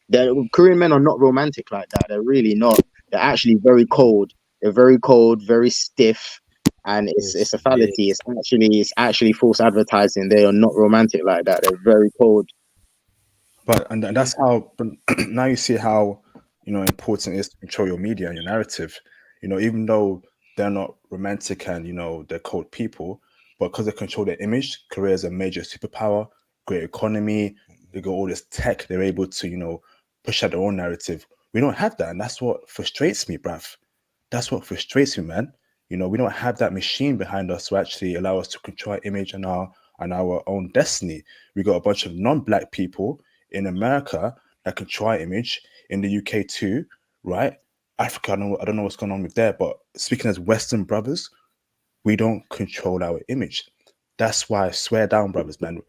The Korean men are not romantic like that. They're really not. They're actually very cold. They're very cold, very stiff, and it's a fallacy. It's actually false advertising. They are not romantic like that. They're very cold. But and that's how. But now you see how important it is to control your media and your narrative. Even though they're not romantic and they're cold people, but because they control their image, Korea is a major superpower, great economy. They got all this tech. They're able to push out their own narrative. We don't have that, and that's what frustrates me, bruv. That's what frustrates me, man. We don't have that machine behind us to actually allow us to control our image and our own destiny. We got a bunch of non-black people in America that control our image, in the UK too, right? Africa, I don't know what's going on with there, but speaking as Western brothers, we don't control our image. That's why I swear down, brothers, man.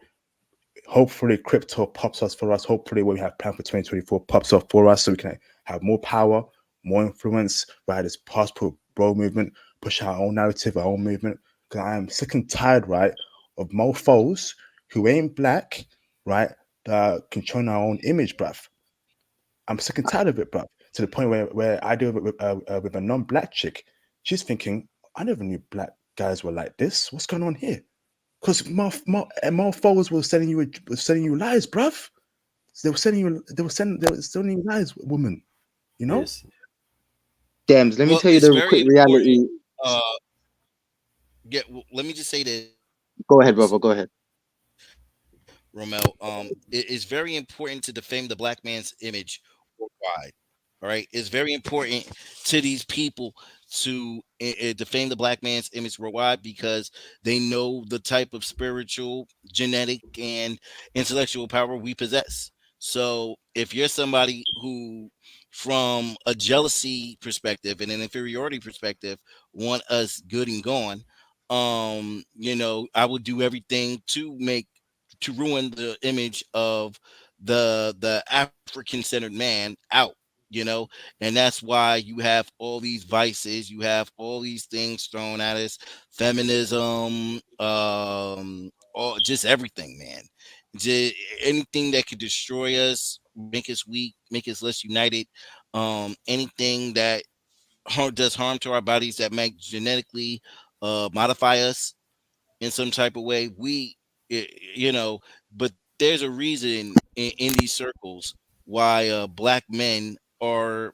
Hopefully crypto pops us for us. Hopefully what we have planned for 2024 pops up for us so we can have more power, more influence, right? This passport bro movement, push our own narrative, our own movement. Because I am sick and tired, right, of mofos who ain't black, right, that are controlling our own image, bruv. I'm sick and tired of it, bruv. To the point where I deal with a non-black chick. She's thinking, I never knew black guys were like this. What's going on here? Because motherfuckers were sending you lies, bruv. They were sending you lies, woman. You know? Yes. Dems, let me Well, tell you it's the very quick important. reality. Uh, Let me just say this, Go ahead, brother. Go ahead. Romel. It is very important to defame the black man's image worldwide. All right, it's very important to these people to defame the black man's image worldwide because they know the type of spiritual, genetic, and intellectual power we possess. So, if you're somebody who, from a jealousy perspective and an inferiority perspective, want us good and gone, I would do everything to ruin the image of the African centered man out, you know, and that's why you have all these vices, you have all these things thrown at us, feminism, all just everything, man. Just anything that could destroy us, make us weak, make us less united, anything that does harm to our bodies that might genetically modify us in some type of way. I- you know, but there's a reason in these circles why black men are,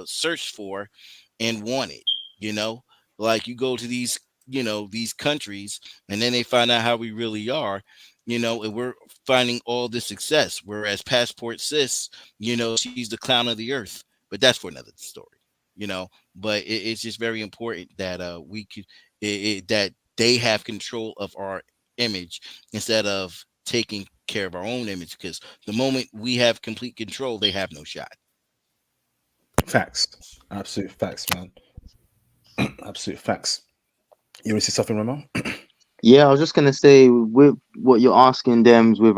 searched for and wanted. You know, like you go to these countries, and then they find out how we really are. And we're finding all this success. Whereas Passport Sis, she's the clown of the earth. But that's for another story. But it's just very important that we could that they have control of our image instead of taking care of our own image, because the moment we have complete control, they have no shot. Facts. Absolute facts, man. Absolute facts. You want to say something, Ramon? Yeah, I was just gonna say with what you're asking them with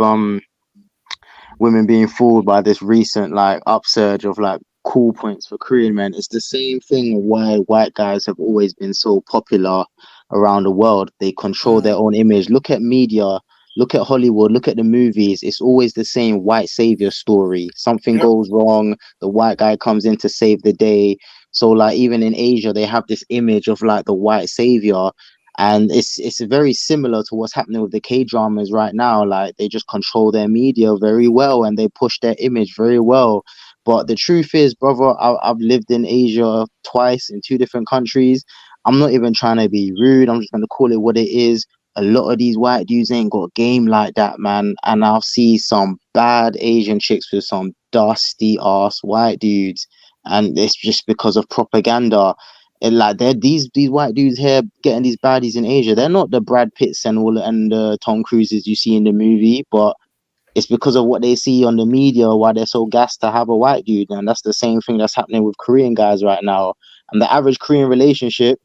women being fooled by this recent like upsurge of like cool points for Korean men. It's the same thing why white guys have always been so popular around the world. They control their own image. Look at media, look at Hollywood, look at the movies. It's always the same white savior story. Something Yep. goes wrong, the white guy comes in to save the day. So like even in Asia, they have this image of like the white savior. And it's very similar to what's happening with the K dramas right now. Like they just control their media very well and they push their image very well. But the truth is, brother, I've lived in Asia twice in two different countries. I'm not even trying to be rude. I'm just going to call it what it is. A lot of these white dudes ain't got game like that, man. And I'll see some bad Asian chicks with some dusty ass white dudes. And it's just because of propaganda. And like they're these white dudes here getting these baddies in Asia. They're not the Brad Pitts and all and the Tom Cruises you see in the movie, but it's because of what they see on the media why they're so gassed to have a white dude. And that's the same thing that's happening with Korean guys right now. And the average Korean relationship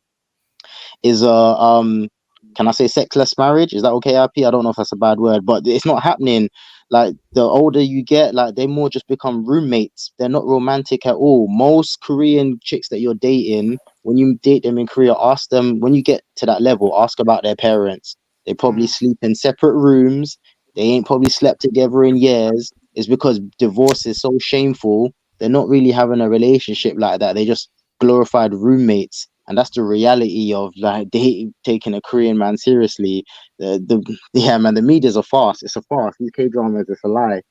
is can I say sexless marriage? Is that okay, IP? I don't know if that's a bad word, but it's not happening. Like the older you get, like they more just become roommates. They're not romantic at all. Most Korean chicks that you're dating, when you date them in Korea, ask them when you get to that level, ask about their parents. They probably sleep in separate rooms. They ain't probably slept together in years. It's because divorce is so shameful. They're not really having a relationship like that. They just glorified roommates. And that's the reality of like taking a Korean man seriously. Yeah, man, the media's a farce. It's a farce. These K dramas, it's a lie.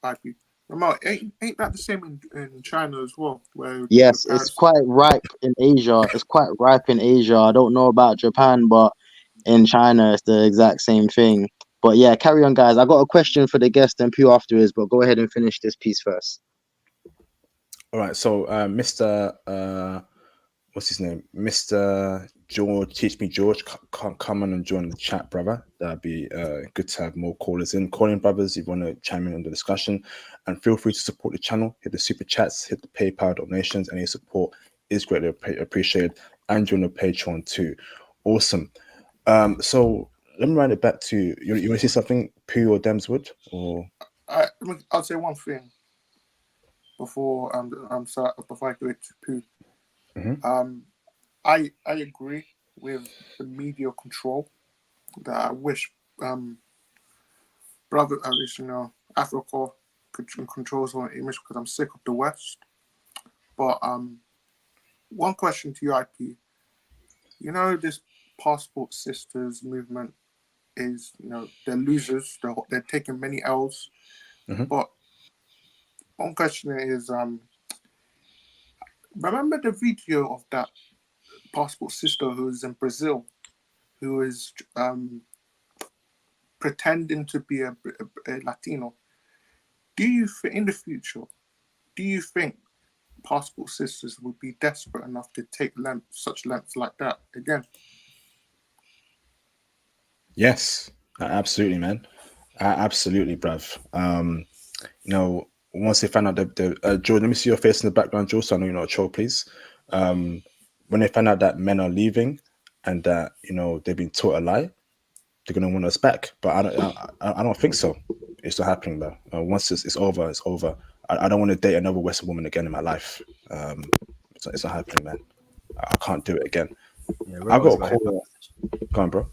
IP. Ramon, ain't that the same in China as well? Where Yes, it's quite ripe in Asia. It's quite ripe in Asia. I don't know about Japan, but in China, it's the exact same thing. But yeah, carry on, guys. I got a question for the guest and Pew afterwards, but go ahead and finish this piece first. All right. So, Mr. What's his name? Mr. George, Teach Me George, come on and join the chat, brother. That'd be good to have more callers in. Call in, brothers, if you want to chime in on the discussion. And feel free to support the channel. Hit the super chats, hit the PayPal donations. Any support is greatly appreciated. And join the Patreon too. Awesome. So let me round it back to you. You want to say something, Pooh or Demswood? Or I'll say one thing before before I go to Pooh. Mm-hmm. I agree with the media control that I wish brother at least Africa controls her image because I'm sick of the West. But one question to you, IP. You know this passport sisters movement is they're losers. They're taking many L's. Mm-hmm. But one question is remember the video of that passport sister who is in Brazil, who is pretending to be a Latino. Do you think in the future? Do you think passport sisters would be desperate enough to take such lengths like that again? Yes, absolutely, man. Absolutely, bruv. Once they found out George, let me see your face in the background, George, so I know you're not a troll, please. When they find out that men are leaving and that they've been taught a lie, they're gonna want us back. But I don't think so. It's not happening though. Once it's over, it's over. I don't want to date another Western woman again in my life. It's not happening, man. I can't do it again. Yeah, I got a call. Go on, bro.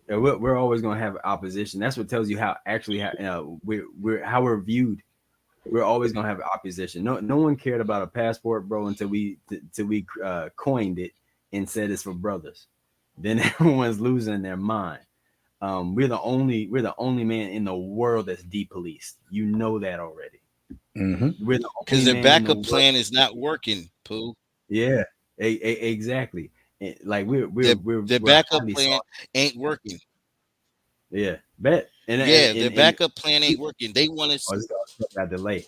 Yeah, we're always gonna have opposition. That's what tells you how we're viewed. We're always gonna have opposition. No one cared about a passport, bro, until we coined it and said it's for brothers. Then everyone's losing their mind. We're the only man in the world that's depoliced. You know that already. Mm-hmm. We're the because their backup plan is not working, Pooh. Yeah, exactly. Like their backup plan ain't working. Yeah, their backup plan ain't working. They want to. Got delay.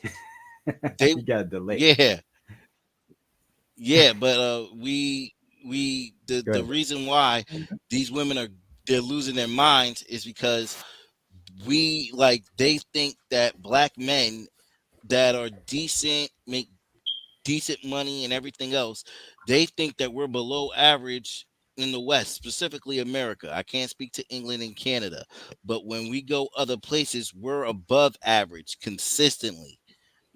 They got a delay. Yeah, but the reason why these women they're losing their minds is because they think that black men that are decent, make decent money and everything else, they think that we're below average in the West, specifically America. I can't speak to England and Canada, but when we go other places, we're above average consistently,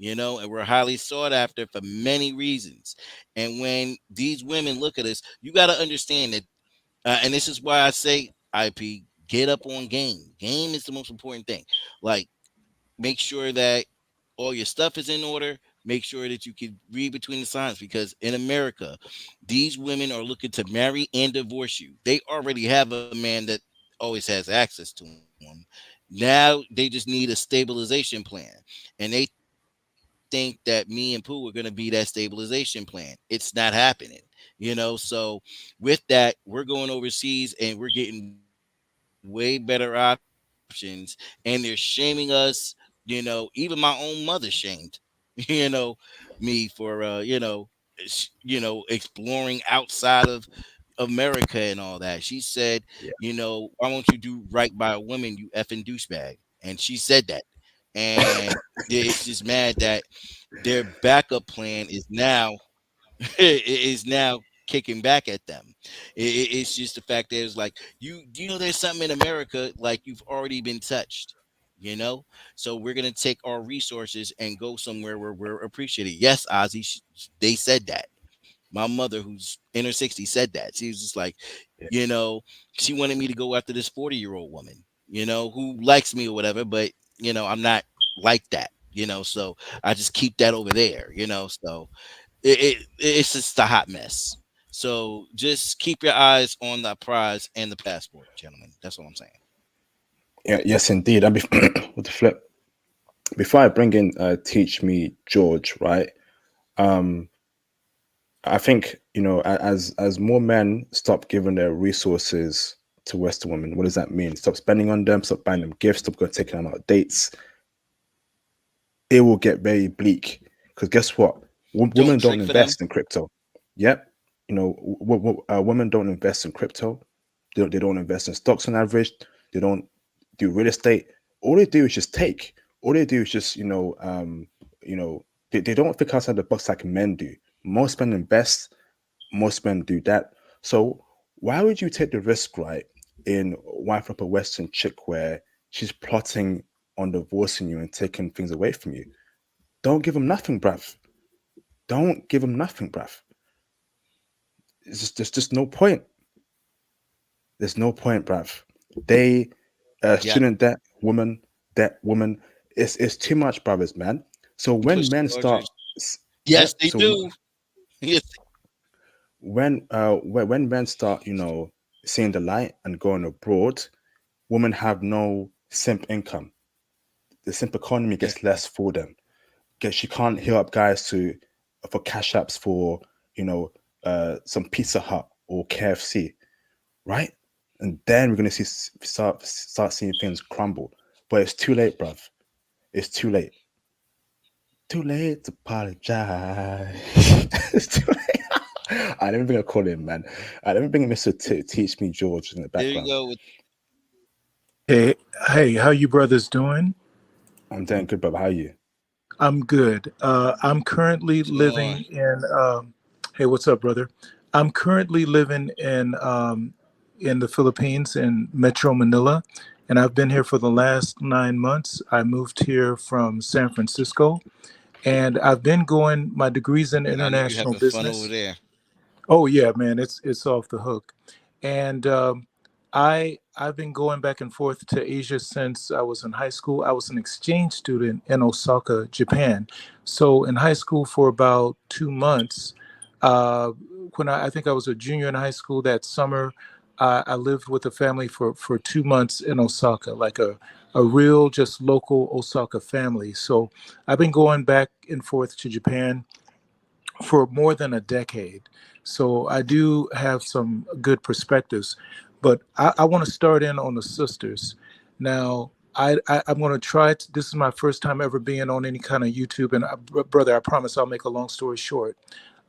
and we're highly sought after for many reasons. And when these women look at us, you got to understand that, and this is why I say, IP, get up on game. Game is the most important thing. Like, make sure that all your stuff is in order. Make sure that you can read between the signs, because in America, these women are looking to marry and divorce you. They already have a man that always has access to them. Now they just need a stabilization plan, and they think that me and Pooh are going to be that stabilization plan. It's not happening, So with that, we're going overseas and we're getting way better options, and they're shaming us. Even my own mother shamed, me for exploring outside of America and all that. She said, Yeah. why won't you do right by a woman, you effing douchebag? And she said that. And it's just mad that their backup plan is now is now kicking back at them. It's just the fact that it's like, there's something in America, like, you've already been touched. So we're gonna take our resources and go somewhere where we're appreciated. Yes, Ozzy, they said that. My mother, who's in her 60s, said that. She was just like, Yeah. you know, she wanted me to go after this 40-year-old woman, who likes me or whatever, but I'm not like that, so I just keep that over there, so it's just a hot mess. So just keep your eyes on the prize and the passport, gentlemen. That's what I'm saying. Yeah, yes, indeed. And with the flip, before I bring in Teach Me George, right? Um, I think as more men stop giving their resources to Western women, what does that mean? Stop spending on them, stop buying them gifts, stop going taking them out dates. It will get very bleak because guess what? Don't Women don't drink for them. invest in crypto. Yep, women don't invest in crypto. They don't invest in stocks on average. They don't do real estate. All they do is just take. All they do is just they don't think outside the box like men do. Most men invest, most men do that. So why would you take the risk, right, in wife up a Western chick where she's plotting on divorcing you and taking things away from you? Don't give them nothing, bruv. Don't give them nothing, bruv. There's just no point. There's no point, bruv. They Yeah, student debt woman. It's too much, brothers, man. So when push the men start, boundaries. yep. Yes, they So do. Yes. when men start, seeing the light and going abroad, women have no simp income. The simp economy Yeah. gets less for them. Guess she can't hit up guys for cash apps for some Pizza Hut or KFC, right? And then we're gonna start seeing things crumble. But it's too late, bruv. It's too late. Too late to apologize. It's too late. I didn't bring a call in, man. I didn't bring Mr. Teach Me George in the There you background. go. Hey, hey, how you brothers doing? I'm doing good, brother. How are you? I'm good. I'm currently What's going on? living in. Hey, what's up, brother? I'm currently living in the Philippines in Metro Manila, and I've been here for the last 9 months. I moved here from San Francisco, and I've been going. My degrees in And I know you international having fun over business. there. Oh yeah, man, it's off the hook, and I've been going back and forth to Asia since I was in high school. I was an exchange student in Osaka, Japan. So in high school for about 2 months, uh, when I think I was a junior in high school that summer, I lived with a family for 2 months in Osaka, like a real just local Osaka family. So I've been going back and forth to Japan for more than a decade. So I do have some good perspectives, but I want to start in on the sisters. Now, I'm going to try. This is my first time ever being on any kind of YouTube, and brother, I promise I'll make a long story short.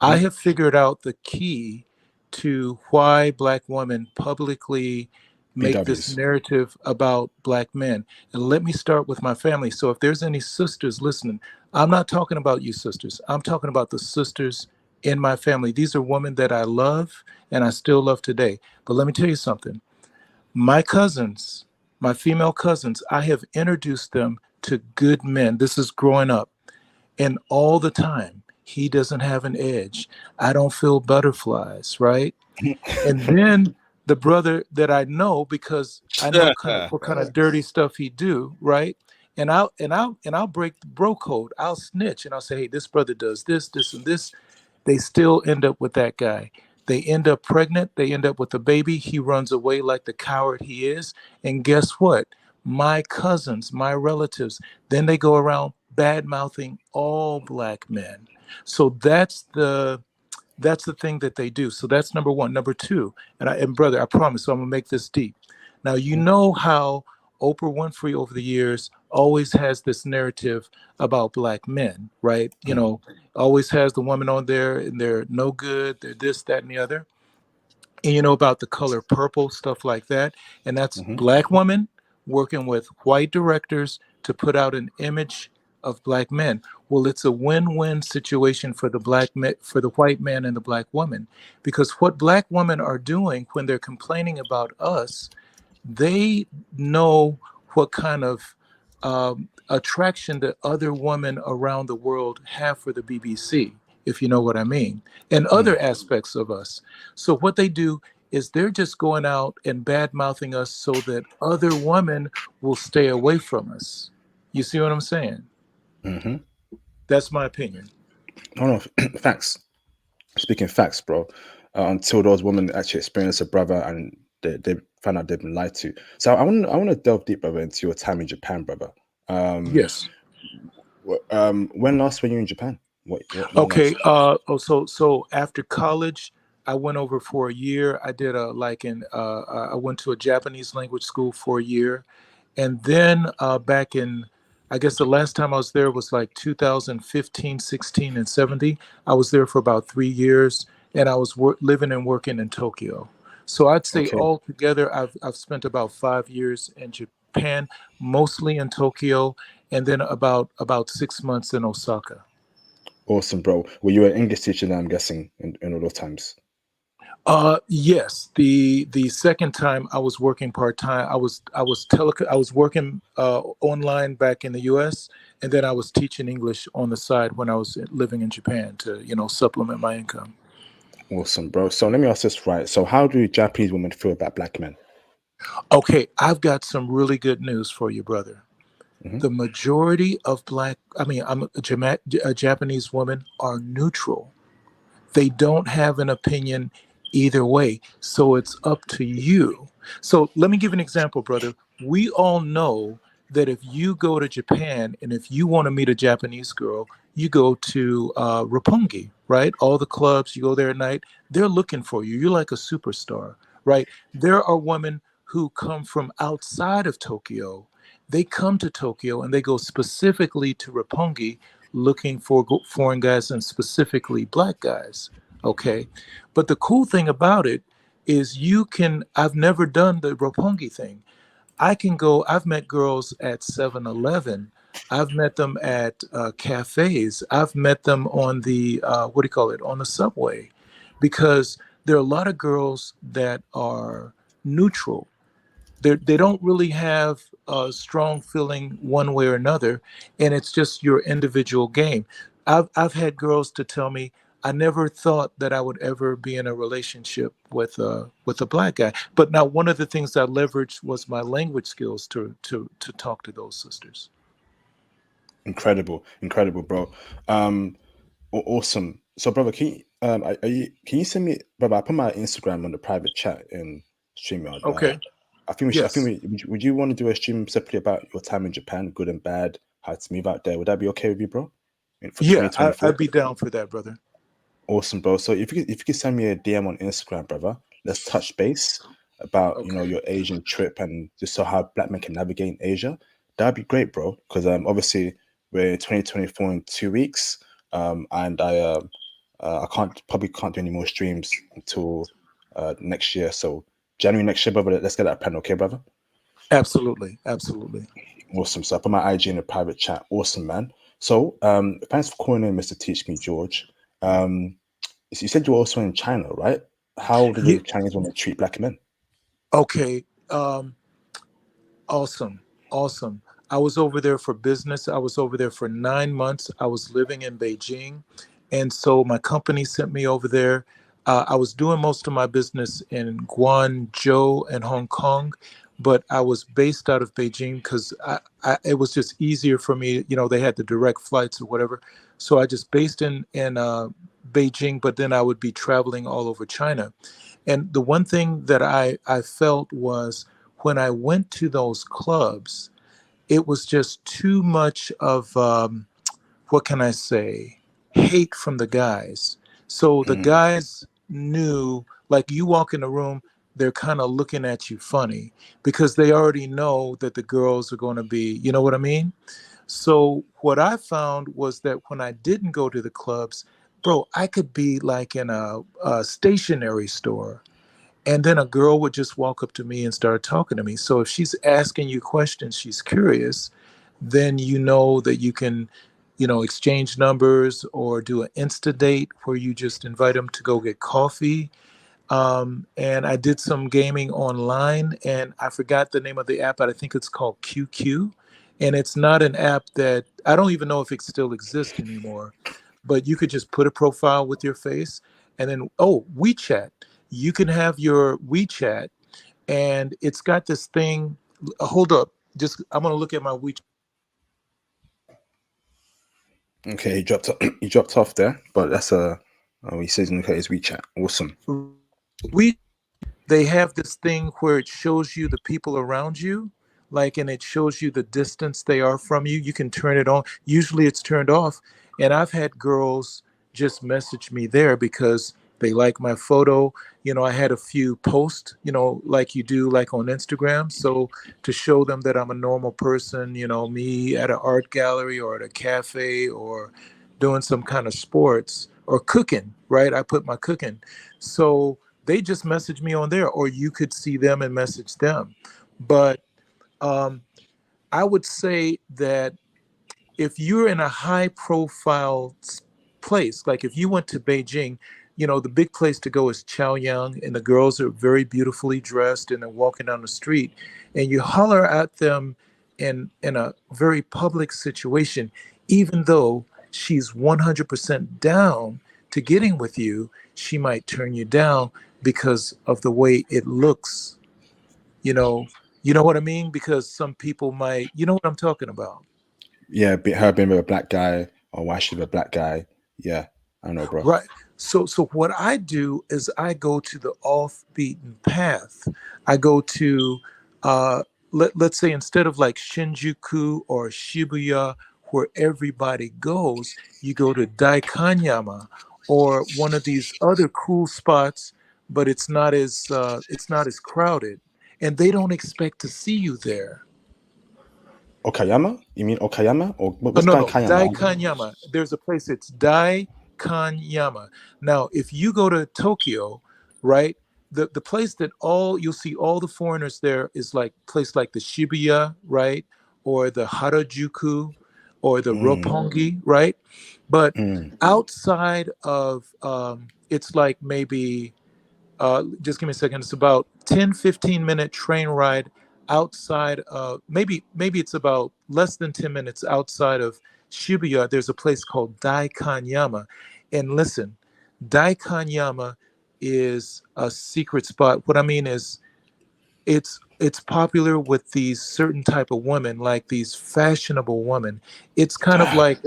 I Mhm. have figured out the key to why Black women publicly make this BWs. narrative about black men. And let me start with my family. So if there's any sisters listening, I'm not talking about you sisters. I'm talking about the sisters in my family. These are women that I love and I still love today. But let me tell you something. My cousins, my female cousins, I have introduced them to good men. This is growing up. And all the time, he doesn't have an edge. I don't feel butterflies, right? And then the brother that I know, because I know kind of what kind of dirty stuff he do, right? And I'll break the bro code. I'll snitch and I'll say, hey, this brother does this, this, and this. They still end up with that guy. They end up pregnant. They end up with a baby. He runs away like the coward he is. And guess what? My cousins, my relatives, then they go around bad mouthing all black men. So that's the thing that they do. So that's number one. Number two, and brother, I promise, so I'm gonna make this deep. Now you know how Oprah Winfrey over the years always has this narrative about black men, right? You know, always has the woman on there and they're no good, they're this, that, and the other. And you know about the color purple, stuff like that. And that's black woman working with white directors to put out an image of black men. Well, it's a win-win situation for the for the white man and the black woman, because what black women are doing when they're complaining about us, they know what kind of attraction that other women around the world have for the BBC, if you know what I mean, and other aspects of us. So what they do is they're just going out and bad mouthing us so that other women will stay away from us. You see what I'm saying? That's my opinion. No, facts. Speaking facts, bro. Until those women actually experience a brother and they find out they've been lied to. So I want to delve deep, brother, into your time in Japan, brother. Yes. When last were you in Japan? When Okay. last? So after college, I went over for a year. I did I went to a Japanese language school for a year, and then back in, I guess the last time I was there was like 2015, 16, and 17. I was there for about 3 years, and I was living and working in Tokyo. So I'd say Okay. altogether, I've spent about 5 years in Japan, mostly in Tokyo, and then about 6 months in Osaka. Awesome, bro. Were you an English teacher now, I'm guessing, in all those times? Yes. The second time I was working part time. I was working online back in the U.S. and then I was teaching English on the side when I was living in Japan to supplement my income. Awesome, bro. So let me ask this right. So how do Japanese women feel about black men? Okay, I've got some really good news for you, brother. The majority of a Japanese women are neutral. They don't have an opinion either way. So it's up to you. So let me give an example, brother. We all know that if you go to Japan and if you want to meet a Japanese girl, you go to Roppongi, right? All the clubs, you go there at night, they're looking for you. You're like a superstar, right? There are women who come from outside of Tokyo. They come to Tokyo and they go specifically to Roppongi looking for foreign guys and specifically black guys. Okay. But the cool thing about it is I've never done the Roppongi thing. I've met girls at 7-Eleven. I've met them at cafes. I've met them on the, what do you call it, on the subway. Because there are a lot of girls that are neutral. They don't really have a strong feeling one way or another, and it's just your individual game. I've had girls to tell me I never thought that I would ever be in a relationship with a black guy. But now one of the things I leveraged was my language skills to talk to those sisters. Incredible, bro. Awesome. So, brother, can you send me, brother? I put my Instagram on the private chat in StreamYard. Okay. Yes. Would you want to do a stream separately about your time in Japan, good and bad, how to move out there? Would that be okay with you, bro? For Yeah, 2024? I'd be down for that, brother. Awesome, bro. So if you could send me a DM on Instagram, brother, let's touch base about your Asian trip and just so how black men can navigate in Asia. That'd be great, bro. Because obviously we're in 2024 in 2 weeks, and I probably can't do any more streams until next year. So January next year, brother. Let's get that pen, okay, brother? Absolutely, absolutely. Awesome. So I put my IG in a private chat. Awesome, man. So thanks for calling in, Mr. Teach Me George. You said you were also in China, right? How did the Chinese women treat black men? Okay. Awesome. I was over there for business. I was over there for 9 months. I was living in Beijing. And so my company sent me over there. I was doing most of my business in Guangzhou and Hong Kong, but I was based out of Beijing because it was just easier for me. You know, they had the direct flights or whatever. So I just based in Beijing, but then I would be traveling all over China. And the one thing that I felt was when I went to those clubs, it was just too much of, what can I say, hate from the guys. So the guys knew, like you walk in the room, they're kind of looking at you funny because they already know that the girls are going to be, you know what I mean? So what I found was that when I didn't go to the clubs, bro, I could be like in a stationery store. And then a girl would just walk up to me and start talking to me. So if she's asking you questions, she's curious, then you know that you can, exchange numbers or do an Insta date where you just invite them to go get coffee. And I did some gaming online, and I forgot the name of the app, but I think it's called QQ. And it's not an app that I don't even know if it still exists anymore, but you could just put a profile with your face and then, WeChat. You can have your WeChat, and it's got this thing. Hold up. I'm going to look at my WeChat. Okay, he dropped off there, but that's he says look at his WeChat. Awesome. They have this thing where it shows you the people around you, and it shows you the distance they are from you. You can turn it on. Usually it's turned off. And I've had girls just message me there because they like my photo. I had a few posts, like you do, like on Instagram. So to show them that I'm a normal person, me at an art gallery or at a cafe or doing some kind of sports or cooking, right? I put my cooking. So they just message me on there, or you could see them and message them. But I would say that if you're in a high profile place, like if you went to Beijing, the big place to go is Chaoyang, and the girls are very beautifully dressed and they're walking down the street, and you holler at them in a very public situation, even though she's 100% down to getting with you, she might turn you down because of the way it looks. You know what I mean? Because some people might, you know what I'm talking about. Yeah, her being with a black guy, or why she's with a black guy. Yeah, I know, bro. Right. So what I do is I go to the off beaten path. I go to let's say instead of like Shinjuku or Shibuya where everybody goes, you go to Daikanyama or one of these other cool spots, but it's not as crowded, and they don't expect to see you there. Okayama? You mean Okayama? Or what's No, Daikanyama? Daikanyama. There's a place, it's Daikanyama. Now, if you go to Tokyo, right, the place that you'll see all the foreigners there is like place like the Shibuya, right, or the Harajuku, or the Roppongi, right? But outside of, it's like maybe, just give me a second, it's about 10-15 minute train ride outside, maybe it's about less than 10 minutes outside of Shibuya. There's a place called Daikanyama. And listen, Daikanyama is a secret spot. What I mean is it's popular with these certain type of women, like these fashionable women. It's kind of like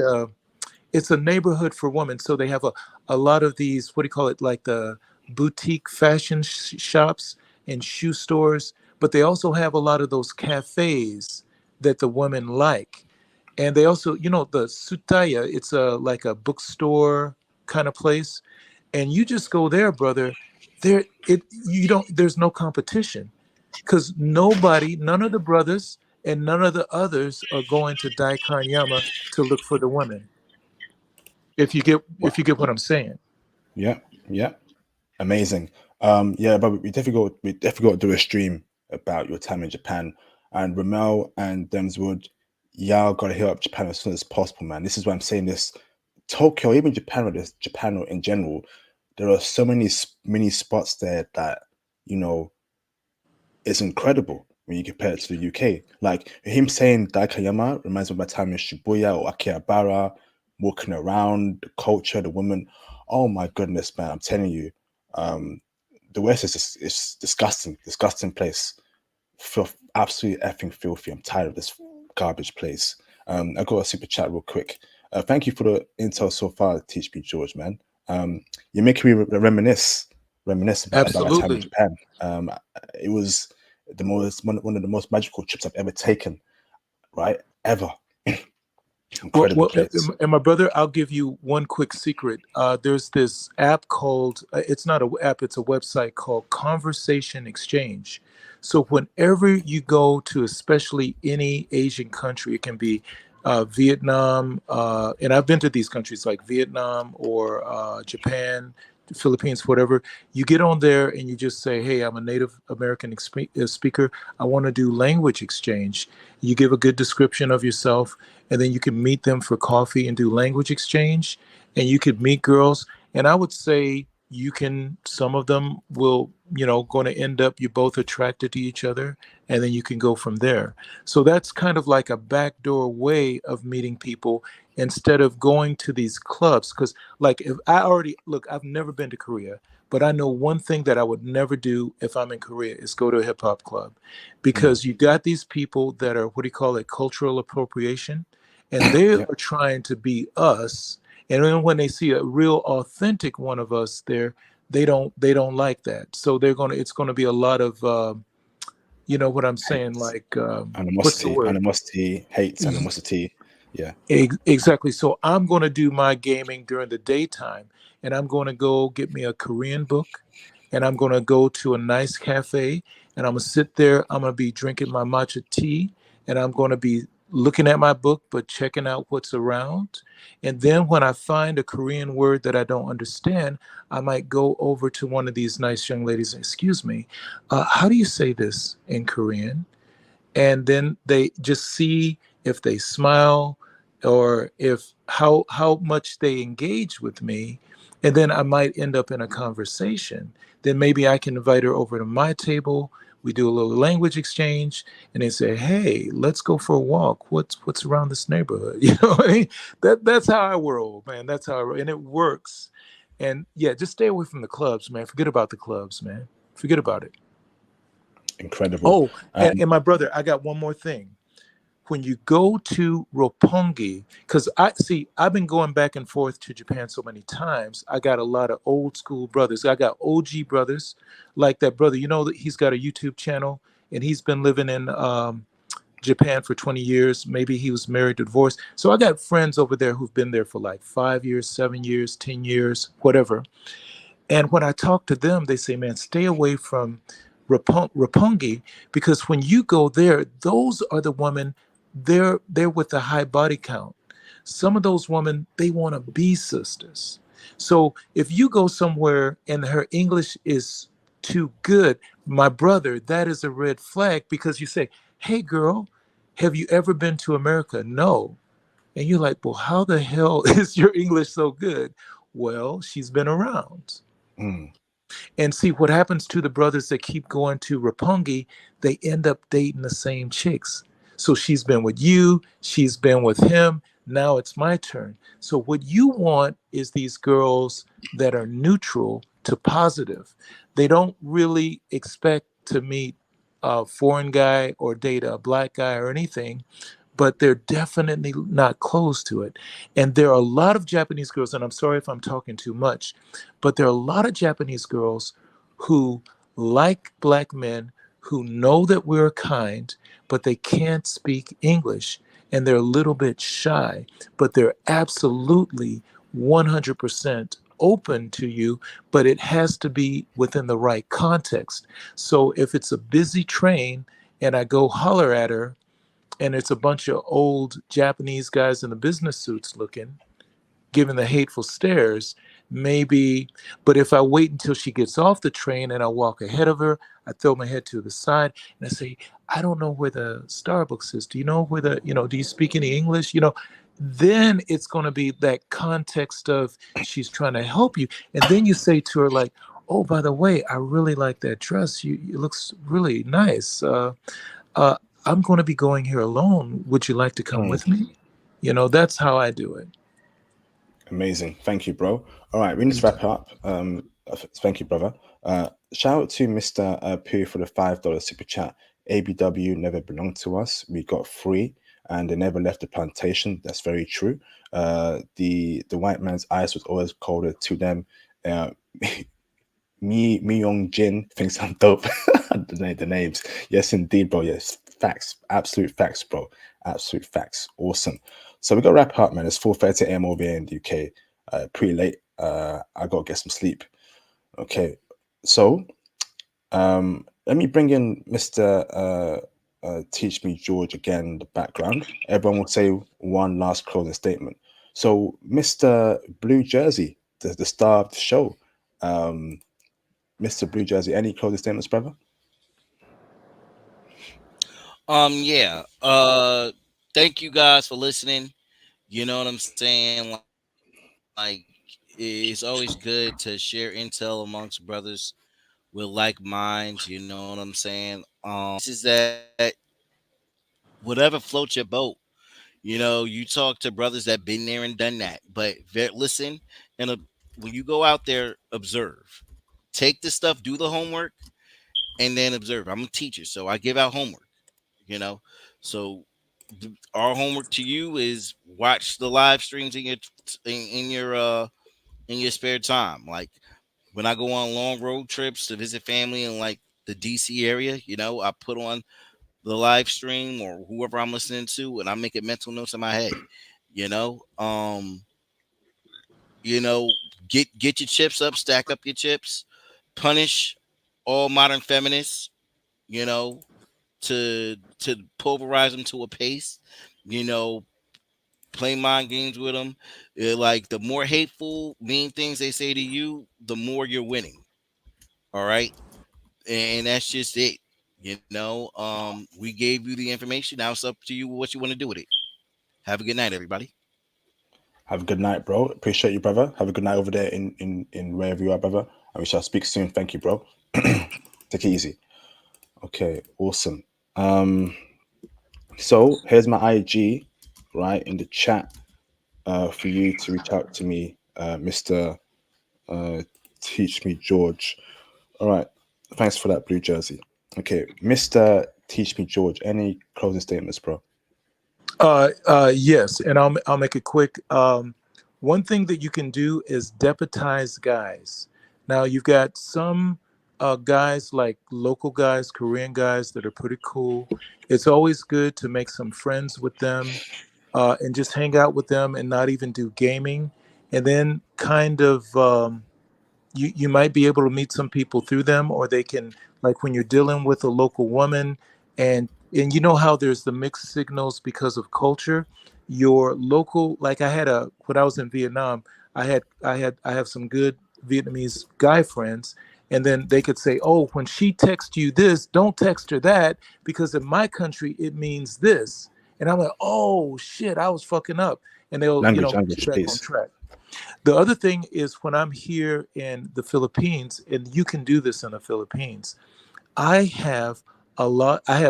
it's a neighborhood for women. So they have a lot of these, what do you call it, like the boutique fashion shops and shoe stores, but they also have a lot of those cafes that the women like. And they also, the Sutaya, it's like a bookstore kind of place. And you just go there, brother. There's no competition because none of the brothers and none of the others are going to Daikanyama to look for the women. If you get what I'm saying. Yeah, amazing. Yeah, but we definitely got to do a stream about your time in Japan. And Ramel and Demswood, y'all gotta hit up Japan as soon as possible, man. This is why I'm saying this. Tokyo, even Japan, or this Japan in general, there are so many mini spots there that you know it's incredible when you compare it to the UK. Like him saying Daikayama reminds me of my time in Shibuya or Akihabara, walking around, the culture, the women. Oh my goodness, man! I'm telling you, the West is just, it's disgusting place. Absolutely effing filthy. I'm tired of this garbage place. I got a super chat real quick. Thank you for the intel so far, Teach Me George, man. You're making me reminisce about my time in Absolutely. Japan. It was one of the most magical trips I've ever taken, right? Ever. Incredible place. And my brother, I'll give you one quick secret. There's this app called, it's not an app, it's a website called Conversation Exchange. So whenever you go to, especially any Asian country, it can be Vietnam, and I've been to these countries like Vietnam or Japan, the Philippines, whatever. You get on there and you just say, hey, I'm a Native American speaker. I want to do language exchange. You give a good description of yourself, and then you can meet them for coffee and do language exchange, and you could meet girls. And I would say you can, some of them will, going to end up, you're both attracted to each other, and then you can go from there. So that's kind of like a backdoor way of meeting people instead of going to these clubs. Because like, if I already, look, I've never been to Korea, but I know one thing that I would never do if I'm in Korea is go to a hip hop club, because you got these people that are, what do you call it, cultural appropriation, and they Yeah. are trying to be us. And then when they see a real authentic one of us there, they don't like that. So it's gonna be a lot of you know what I'm saying, like what's the word? Animosity, hate, animosity. Yeah. Exactly. So I'm going to do my gaming during the daytime, and I'm going to go get me a Korean book, and I'm going to go to a nice cafe, and I'm going to sit there. I'm going to be drinking my matcha tea, and I'm going to be looking at my book, but checking out what's around. And then when I find a Korean word that I don't understand, I might go over to one of these nice young ladies. Excuse me, how do you say this in Korean? And then they just see if they smile or if how much they engage with me, and then I might end up in a conversation. Then maybe I can invite her over to my table. We do a little language exchange, and they say, hey, let's go for a walk. What's around this neighborhood? You know what I mean? That's how I roll, man. That's how I roll. And it works. And yeah, just stay away from the clubs, man. Forget about the clubs, man. Forget about it. Incredible. Oh, and my brother, I got one more thing. When you go to Roppongi, because I've been going back and forth to Japan so many times. I got a lot of old school brothers. I got OG brothers, like that brother. You know that he's got a YouTube channel, and he's been living in Japan for 20 years. Maybe he was married to divorce. So I got friends over there who've been there for like 5 years, 7 years, 10 years, whatever. And when I talk to them, they say, man, stay away from Roppongi, because when you go there, those are the women, they're with a high body count. Some of those women, they want to be sisters. So if you go somewhere and her English is too good, my brother, that is a red flag, because you say, hey girl, have you ever been to America? No. And you're like, well, how the hell is your English so good? Well, she's been around. Mm. And see what happens to the brothers that keep going to Roppongi, they end up dating the same chicks. So she's been with you, she's been with him, now it's my turn. So what you want is these girls that are neutral to positive. They don't really expect to meet a foreign guy or date a black guy or anything, but they're definitely not close to it. And there are a lot of Japanese girls, and I'm sorry if I'm talking too much, but there are a lot of Japanese girls who like black men, who know that we're kind, but they can't speak English, and they're a little bit shy, but they're absolutely 100% open to you, but it has to be within the right context. So if it's a busy train and I go holler at her, and it's a bunch of old Japanese guys in the business suits looking, giving the hateful stares, maybe. But if I wait until she gets off the train and I walk ahead of her, I throw my head to the side and I say, I don't know where the Starbucks is. Do you know where do you speak any English? Then it's going to be that context of she's trying to help you. And then you say to her, like, oh, by the way, I really like that dress. It looks really nice. I'm going to be going here alone. Would you like to come with me? That's how I do it. Amazing. Thank you, bro. All right, we need to wrap up. Thank you, brother. Shout out to Mr. Pooh for the $5 super chat. ABW never belonged to us. We got free and they never left the plantation. That's very true. The white man's ice was always colder to them. Myung Jin thinks I'm dope. the names. Yes, indeed, bro. Yes, facts. Absolute facts, bro. Absolute facts. Awesome. So we got to wrap up, man. It's 4:30 a.m. over here in the UK. Pretty late. I got to get some sleep. Okay. So let me bring in Mr. Teach Me George again in the background. Everyone will say one last closing statement. So Mr. Blue Jersey, the star of the show, Mr. Blue Jersey, any closing statements, brother? Yeah. Thank you guys for listening. You know what I'm saying? Like, it's always good to share intel amongst brothers with like minds. You know what I'm saying? This is that whatever floats your boat. You talk to brothers that been there and done that. But listen, and when you go out there, observe. Take the stuff, do the homework, and then observe. I'm a teacher, so I give out homework. So our homework to you is watch the live streams in your spare time. Like when I go on long road trips to visit family in like the DC area, I put on the live stream or whoever I'm listening to, and I'm making mental notes in my head. You know, um, get your chips up, stack up your chips, punish all modern feminists. You know, to pulverize them to a paste. You know, play mind games with them. Like the more hateful, mean things they say to you, the more you're winning. All right, and that's just it. We gave you the information. Now it's up to you what you want to do with it. Have a good night, everybody. Have a good night, bro. Appreciate you, brother. Have a good night over there in wherever you are, brother. And we shall speak soon. Thank you, bro. Take it easy. Okay, awesome. So here's my IG, right, in the chat for you to reach out to me, Mr. Teach Me George. All right. Thanks for that, Blue Jersey. Okay, Mr. Teach Me George, any closing statements, bro? Yes, and I'll make it quick. One thing that you can do is deputize guys. Now you've got some guys like local guys, Korean guys that are pretty cool. It's always good to make some friends with them and just hang out with them and not even do gaming. And then kind of you might be able to meet some people through them, or they can, like when you're dealing with a local woman and you know how there's the mixed signals because of culture. Your local, like when I was in Vietnam, I have some good Vietnamese guy friends, and then they could say, oh, when she texts you this, don't text her that, because in my country it means this. And I'm like, oh shit, I was fucking up. And they'll get you back on track. The other thing is when I'm here in the Philippines, and you can do this in the Philippines, I have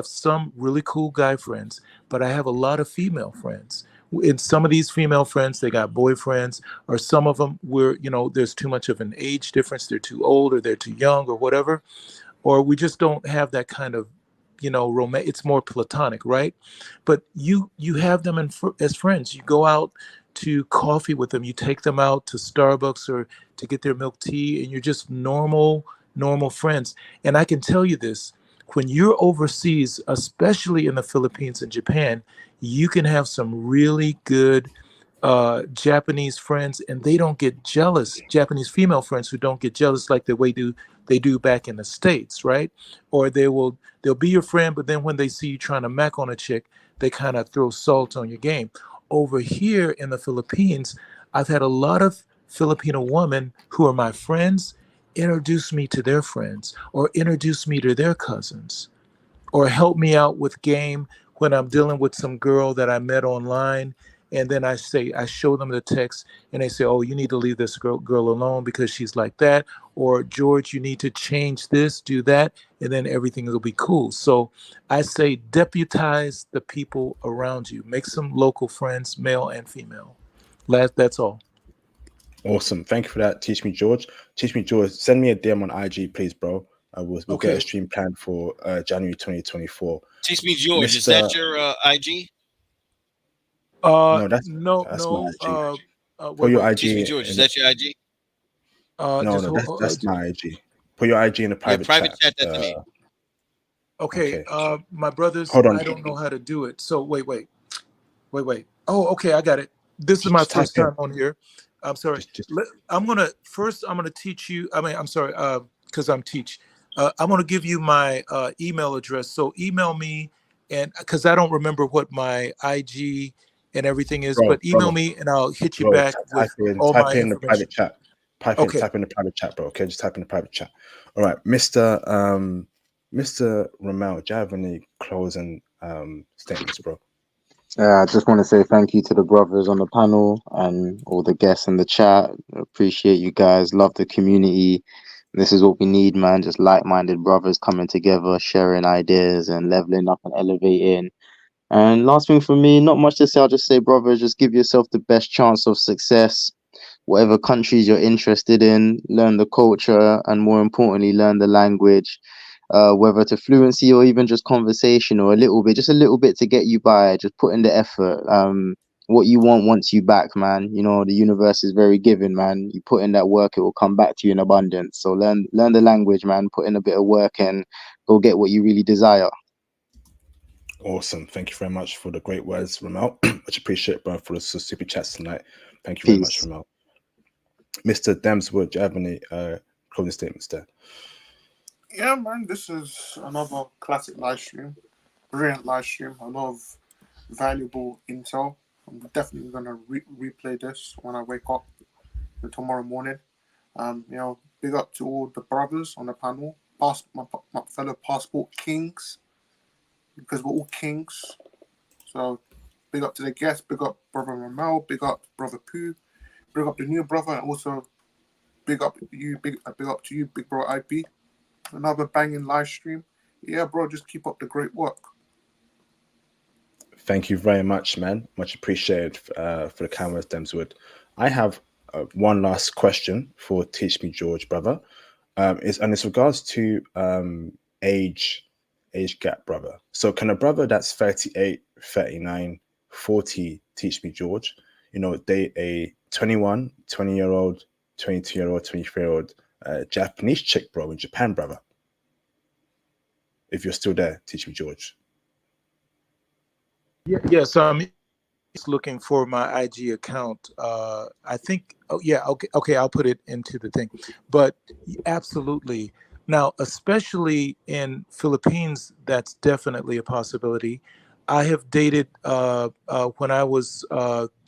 some really cool guy friends, but I have a lot of female friends. And some of these female friends, they got boyfriends, or some of them there's too much of an age difference. They're too old or they're too young or whatever, or we just don't have that kind of, romance. It's more platonic, right? But you have them as friends. You go out to coffee with them. You take them out to Starbucks or to get their milk tea, and you're just normal friends. And I can tell you this, when you're overseas, especially in the Philippines and Japan, you can have some really good Japanese friends, and they don't get jealous. Japanese female friends who don't get jealous like the way they do back in the States, right? Or they'll be your friend, but then when they see you trying to mac on a chick, they kind of throw salt on your game. Over here in the Philippines, I've had a lot of Filipino women who are my friends introduce me to their friends or introduce me to their cousins or help me out with game when I'm dealing with some girl that I met online. And then I show them the text and they say, oh, you need to leave this girl alone because she's like that. Or George, you need to change this, do that, and then everything will be cool. So I say deputize the people around you. Make some local friends, male and female. That's all. Awesome. Thank you for that. Teach me, George. Teach me, George. Send me a DM on IG, please, bro. We'll Okay. get a stream planned for January 2024. Teach me, George. Is that your IG? No, that's my IG. Put your IG. Teach me, George. Is that your IG? No, that's my IG. Put your IG in the private chat. That to me. Okay. My brothers, hold on. I don't know how to do it. So wait. Oh, okay, I got it. This is my first time on here. I'm sorry. I'm gonna teach you. I'm sorry, because I'm teach. I'm gonna give you my email address. So email me, and because I don't remember what my IG and everything is, but email me and I'll hit you back with all my information. The private chat. Type in the private chat, bro. Okay, just type in the private chat. All right, Mr. Ramel, do you have any closing statements, bro? I just want to say thank you to the brothers on the panel and all the guests in the chat. Appreciate you guys. Love the community. This is what we need, man. Just like-minded brothers coming together, sharing ideas and leveling up and elevating. And last thing for me, not much to say. I'll just say, brothers, just give yourself the best chance of success. Whatever countries you're interested in, learn the culture, and more importantly, learn the language. Whether to fluency or even just conversation or just a little bit to get you by, just put in the effort. What you want wants you back, man. You know, the universe is very giving, man. You put in that work, it will come back to you in abundance. So learn the language, man. Put in a bit of work and go get what you really desire. Awesome. Thank you very much for the great words, Ramel. Much appreciate, bro, for the super chats tonight. Thank you very much, Ramel. Mr. Damswood, do you have any closing statements there? Yeah, man, this is another classic live stream. Brilliant live stream. A lot of valuable intel. I'm definitely going to replay this when I wake up tomorrow morning. Big up to all the brothers on the panel, my fellow passport kings, because we're all kings. So big up to the guests, big up Brother Ramel, big up Brother Pooh, big up the new brother, and also big up to you, big bro IP. Another banging live stream. Yeah, bro, just keep up the great work. Thank you very much, man. Much appreciated for the cameras, Demswood. I have one last question for Teach Me George, brother. It's regards to age gap, brother. So can a brother that's 38, 39, 40 Teach Me George, date a 21, 20-year-old, 22-year-old, 23-year-old Japanese chick, bro, in Japan, brother? If you're still there, Teach Me George. Yeah, so I'm looking for my IG account. I think, okay, I'll put it into the thing. But absolutely. Now, especially in Philippines, that's definitely a possibility. I have dated when I was,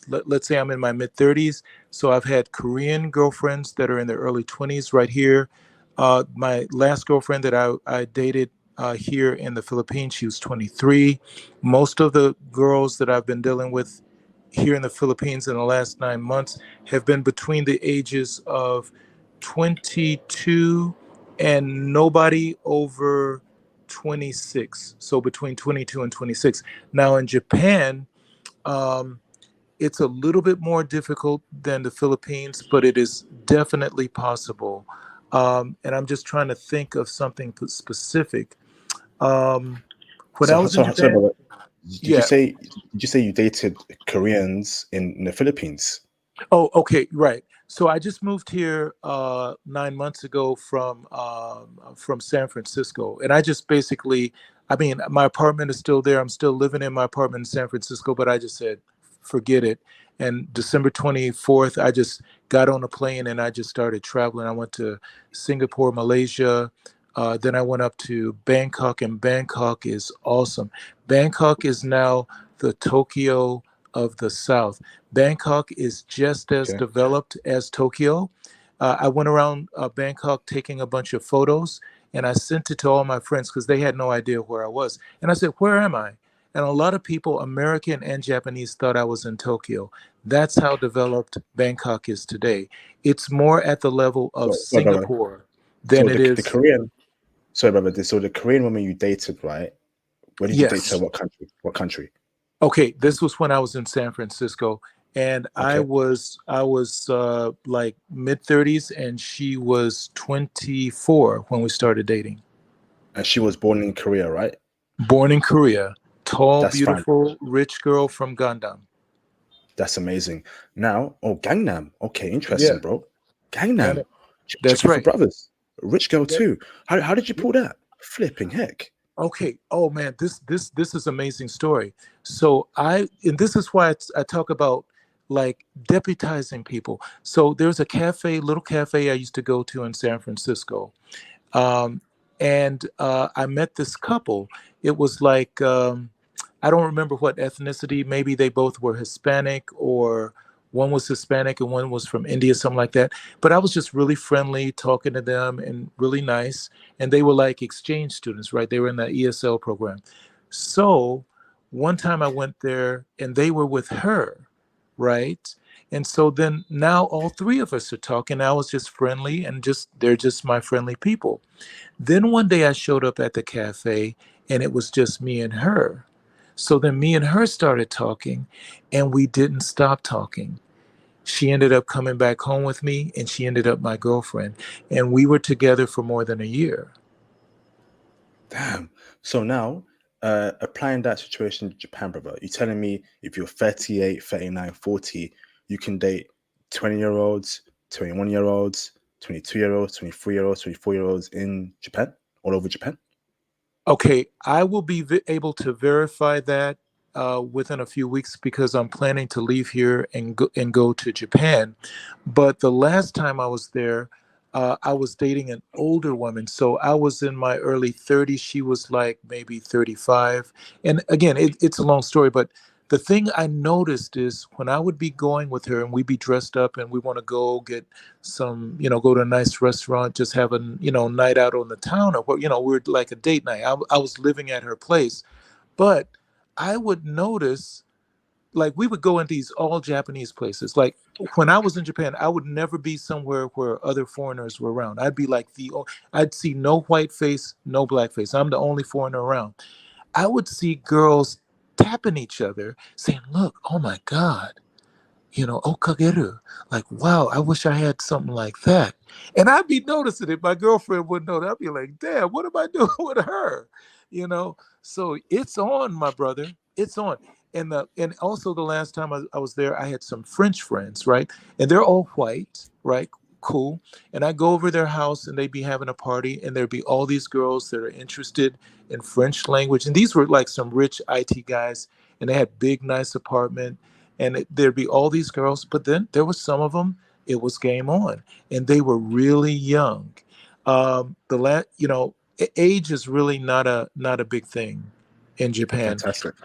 let's say I'm in my mid-30s. So I've had Korean girlfriends that are in their early 20s right here. My last girlfriend that I dated here in the Philippines, she was 23. Most of the girls that I've been dealing with here in the Philippines in the last 9 months have been between the ages of 22 and nobody over 26. So between 22 and 26. Now in Japan, it's a little bit more difficult than the Philippines, but it is definitely possible. And I'm just trying to think of something specific. When I was in Japan, did you say you dated Koreans in the Philippines? Oh, okay, right. So I just moved here 9 months ago from San Francisco, and I just basically, my apartment is still there. I'm still living in my apartment in San Francisco, but I just said, forget it. And December 24th, I just got on a plane and I just started traveling. I went to Singapore, Malaysia. Then I went up to Bangkok, and Bangkok is awesome. Bangkok is now the Tokyo of the South. Bangkok is just as Okay. developed as Tokyo. I went around Bangkok taking a bunch of photos, and I sent it to all my friends because they had no idea where I was. And I said, "Where am I?" And a lot of people, American and Japanese, thought I was in Tokyo. That's how developed Bangkok is today. It's more at the level of Sorry, brother. Singapore than So it the is. Korean, sorry, brother. So the Korean woman you dated, right? Where did you date her? Yes. What country? What country? Okay, this was when I was in San Francisco, and I Okay. was like mid-30s, and she was 24 when we started dating. And she was born in Korea, right? Born in Korea, tall, That's fine. beautiful, rich girl from Gundam. That's amazing. Now, oh, Gangnam. Okay, interesting, Yeah, bro. Gangnam. Gangnam. That's Chicken for right. brothers. Rich girl Yeah. too. How did you pull that? Flipping heck. Okay. Oh man, this is amazing story. So and this is why I talk about like deputizing people. So there's a cafe, little cafe I used to go to in San Francisco. Um, and I met this couple. It was like, I don't remember what ethnicity. Maybe they both were Hispanic, or one was Hispanic and one was from India, something like that. But I was just really friendly, talking to them and really nice. And they were like exchange students, right? They were in the ESL program. So one time I went there and they were with her, right? And so then now all three of us are talking. I was just friendly and they're just my friendly people. Then one day I showed up at the cafe and it was just me and her. So then me and her started talking and we didn't stop talking. She ended up coming back home with me and she ended up my girlfriend. And we were together for more than a year. Damn. So now, applying that situation to Japan, brother, you're telling me if you're 38, 39, 40, you can date 20-year-olds, 21-year-olds, 22-year-olds, 23-year-olds, 24-year-olds in Japan, all over Japan? Okay, I will be able to verify that within a few weeks because I'm planning to leave here and go to Japan. But the last time I was there, I was dating an older woman. So I was in my early 30s. She was like maybe 35. And again, it's a long story, but the thing I noticed is when I would be going with her and we'd be dressed up and we want to go get some, go to a nice restaurant, just have a, night out on the town, or what, we're like a date night. I was living at her place, but I would notice, like, we would go in these all Japanese places. Like when I was in Japan, I would never be somewhere where other foreigners were around. I'd be like I'd see no white face, no black face. I'm the only foreigner around. I would see girls tapping each other saying, "Look, oh my God, okageru." Like, wow, I wish I had something like that. And I'd be noticing it. My girlfriend wouldn't know that. I'd be like, damn, what am I doing with her? So it's on, my brother. It's on. And also the last time I was there, I had some French friends, right? And they're all white, right? Cool. And I go over their house and they'd be having a party and there'd be all these girls that are interested in French language. And these were like some rich IT guys and they had big, nice apartment and there'd be all these girls, but then there was some of them. It was game on, and they were really young. Age is really not a big thing in Japan. Fantastic.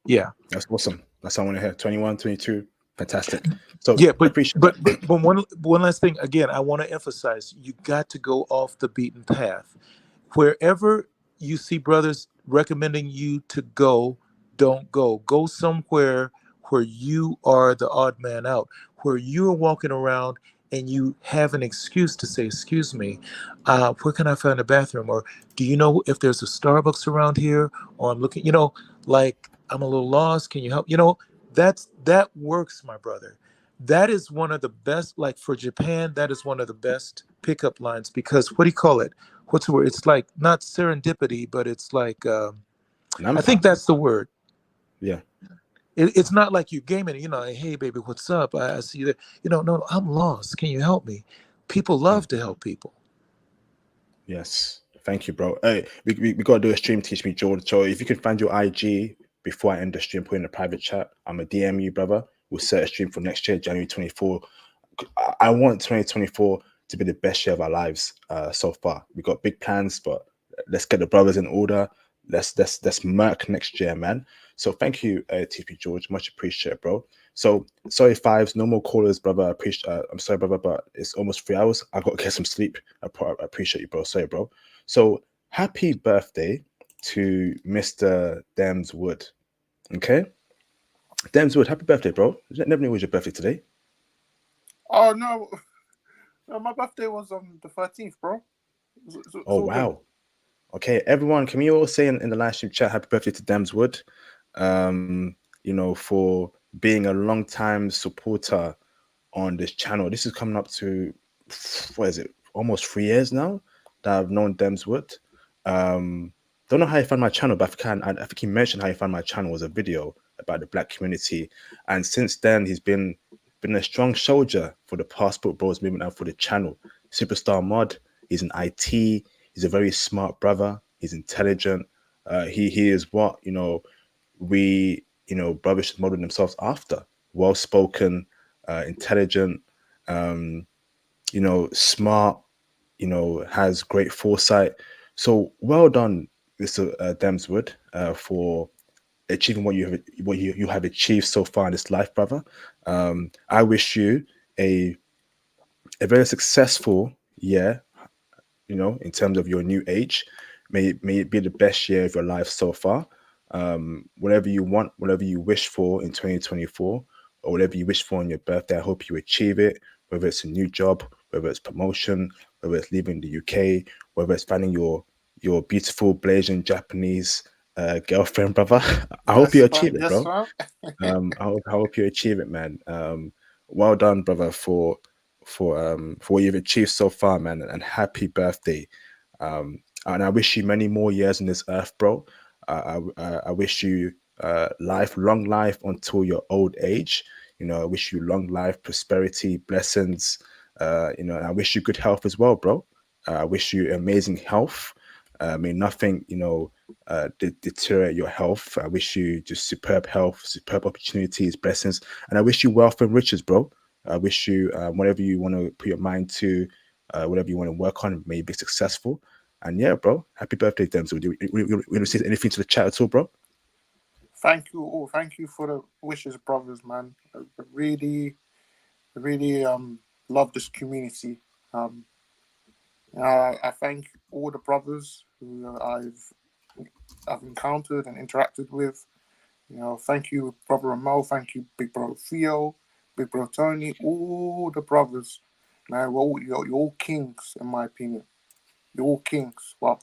Yeah, That's awesome. That's what I want to hear. 21, 22. Fantastic. So yeah, but appreciate but that. but one last thing. Again, I want to emphasize: you got to go off the beaten path. Wherever you see brothers recommending you to go, don't go. Go somewhere where you are the odd man out, where you are walking around and you have an excuse to say, "Excuse me, where can I find a bathroom?" Or, "Do you know if there's a Starbucks around here?" Or, "I'm looking, like I'm a little lost. Can you help?" That works, my brother. That is one of the best, like for Japan, that is one of the best pickup lines because what do you call it? What's the word? It's like not serendipity, but it's like I think Nampa. that's the word. Yeah. It's not like you gaming, like, "Hey baby, what's up? I see you there." No, I'm lost. Can you help me? People love to help people. Yes. Thank you, bro. Hey, we got to do a stream Teach Me, George. So if you can find your IG before I end the stream, put in a private chat. I'm a DM you, brother. We'll set a stream for next year, January 24. I want 2024 to be the best year of our lives so far. We got big plans, but let's get the brothers in order. let's merc next year, man. So thank you, TP George, much appreciated, bro. So sorry, Fives, no more callers, brother. I appreciate. I'm sorry, brother, but it's almost 3 hours. I got to get some sleep. I appreciate you, bro. Sorry, bro. So happy birthday to Mr. Dems Wood. Okay, Dems Wood, happy birthday, bro. Never knew it was your birthday today. Oh no, no, my birthday was on the 13th, bro. It's Oh all good. wow. Okay, everyone, can we all say in the live stream chat happy birthday to Dems Wood? For being a long time supporter on this channel. This is coming up to, what is it, almost 3 years now that I've known Dems Wood. Don't know how you found my channel, but I think he mentioned how he found my channel was a video about the Black community, and since then he's been a strong soldier for the Passport Bros movement and for the channel. Superstar Mod, he's an IT, he's a very smart brother, he's intelligent. He is what we brothers should model themselves after. Well spoken, intelligent, smart, has great foresight. So well done, Mr. Demswood, for achieving what you have achieved so far in this life, brother. I wish you a very successful year, in terms of your new age. May it be the best year of your life so far. Whatever you want, whatever you wish for in 2024, or whatever you wish for on your birthday, I hope you achieve it. Whether it's a new job, whether it's promotion, whether it's leaving the UK, whether it's finding your beautiful Blasian Japanese girlfriend, brother. I hope Yes, you fam. achieve it, Yes, bro. fam. I hope you achieve it, man. Well done, brother, for what you've achieved so far, man, and happy birthday. And I wish you many more years on this earth, bro. I wish you long life until your old age. I wish you long life, prosperity, blessings. And I wish you good health as well, bro. I wish you amazing health. May nothing, deteriorate your health. I wish you just superb health, superb opportunities, blessings, and I wish you wealth and riches, bro. I wish you whatever you want to put your mind to, whatever you want to work on, may be successful. And yeah, bro, happy birthday, Denzel. We receive anything to the chat at all, bro? Thank you all. Thank you for the wishes, brothers, man. I really, really love this community. Um, I thank all the brothers who I've encountered and interacted with. Thank you, brother Ramel. Thank you, big brother Theo, big brother Tony, all the brothers. Man, you're all kings, in my opinion. You're all kings. Well,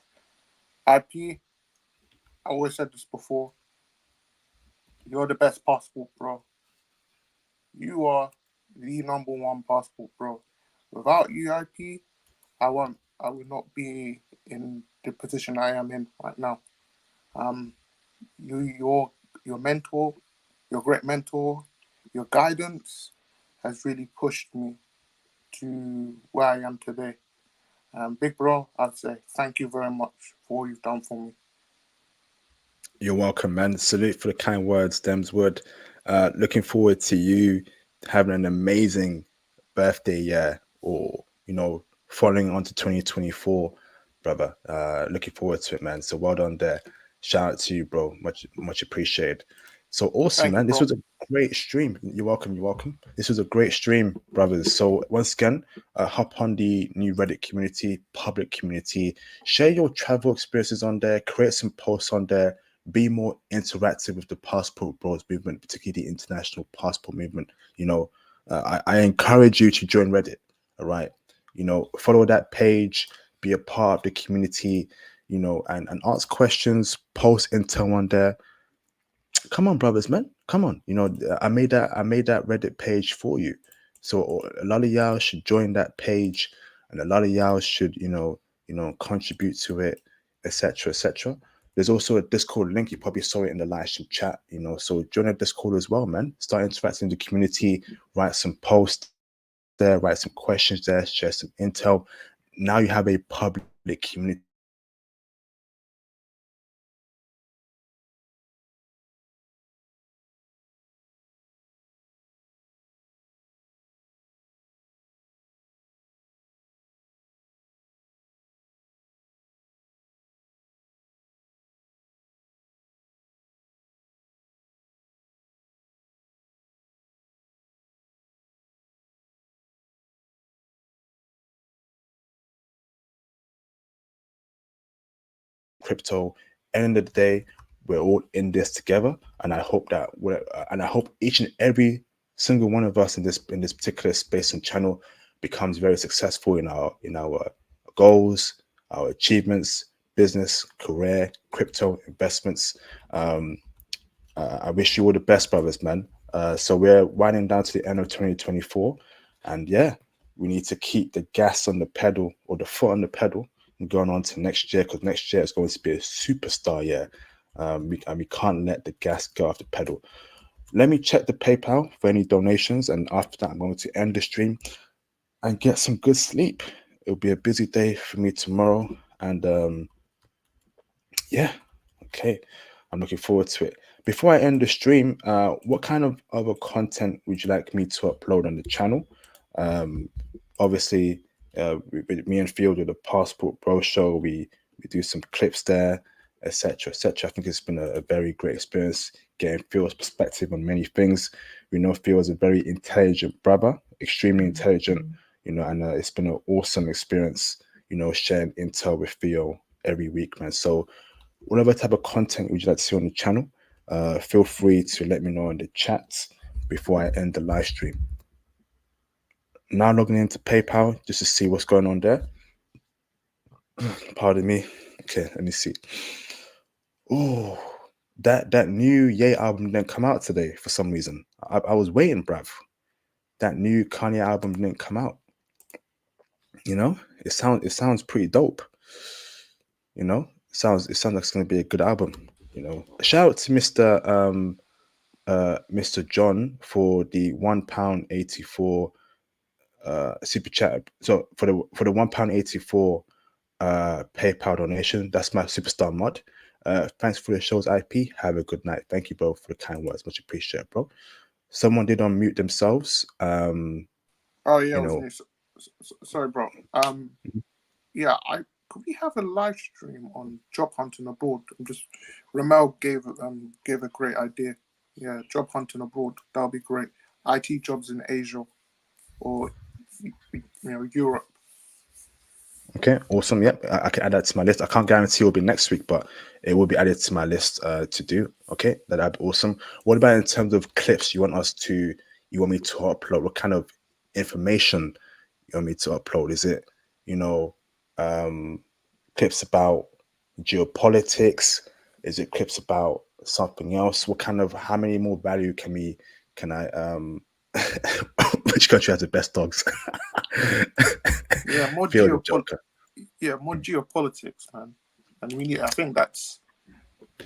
IP, I always said this before. You're the best passport, bro. You are the number one passport, bro. Without you, IP, I would not be in the position I am in right now. Um, your mentor, your great mentor, your guidance has really pushed me to where I am today. Big bro, I'd say thank you very much for all you've done for me. You're welcome, man. Salute for the kind words, Dems Wood. Looking forward to you having an amazing birthday year, or following on to 2024, brother. Looking forward to it, man. So well done there. Shout out to you, bro. Much appreciated. So awesome, Thank you, man. This bro. was a great stream. You're welcome. You're welcome. This was a great stream, brothers. So once again, hop on the new Reddit community, public community. Share your travel experiences on there. Create some posts on there. Be more interactive with the Passport Bros movement, particularly the international passport movement. I encourage you to join Reddit. All right. Follow that page, be a part of the community, and ask questions, post intel on there. Come on, brothers, man. Come on. I made that Reddit page for you. So a lot of y'all should join that page, and a lot of y'all should, contribute to it, etc. etc. There's also a Discord link. You probably saw it in the live stream chat, so join the Discord as well, man. Start interacting in the community, write some posts there, write some questions there, share some intel. Now you have a public community crypto. End of the day, we're all in this together, and I hope that and I hope each and every single one of us in this particular space and channel becomes very successful in our goals, our achievements, business, career, crypto investments. I wish you all the best, brothers, man. So we're winding down to the end of 2024, and yeah, we need to keep the gas on the pedal, or the foot on the pedal, and going on to next year, because next year is going to be a superstar year. We can't let the gas go off the pedal. Let me check the PayPal for any donations, and after that, I'm going to end the stream and get some good sleep. It'll be a busy day for me tomorrow, and yeah, okay, I'm looking forward to it. Before I end the stream, what kind of other content would you like me to upload on the channel? Obviously, with me and Field with the Passport Bro Show, we do some clips there, etc., etc. I think it's been a very great experience getting Field's perspective on many things. We know Field is a very intelligent brother, extremely intelligent, and it's been an awesome experience, sharing intel with Theo every week, man. So whatever type of content would you like to see on the channel, feel free to let me know in the chat before I end the live stream. Now logging into PayPal just to see what's going on there. Pardon me. Okay, let me see. Oh, that new Ye album didn't come out today for some reason. I was waiting, bruv. That new Kanye album didn't come out. It sounds pretty dope. It sounds like it's gonna be a good album. Shout out to Mr. John for the £1.84 super chat. So for the £1.84 PayPal donation, that's my superstar mod. Thanks for the show's IP. Have a good night. Thank you both for the kind words. Much appreciated, bro. Someone did unmute themselves. Oh yeah, it was me. Sorry, bro. Yeah, could we have a live stream on job hunting abroad? Ramel gave a great idea. Yeah, job hunting abroad. That'll be great. IT jobs in Asia or Europe. Okay, awesome. Yep, I can add that to my list. I can't guarantee it'll be next week, but it will be added to my list to do. Okay, that'd be awesome. What about in terms of clips you want me to upload? What kind of information you want me to upload? Is it, clips about geopolitics? Is it clips about something else? How many more value can I which country has the best dogs? Yeah, more geopolitics. Yeah, more geopolitics, man. And I think that's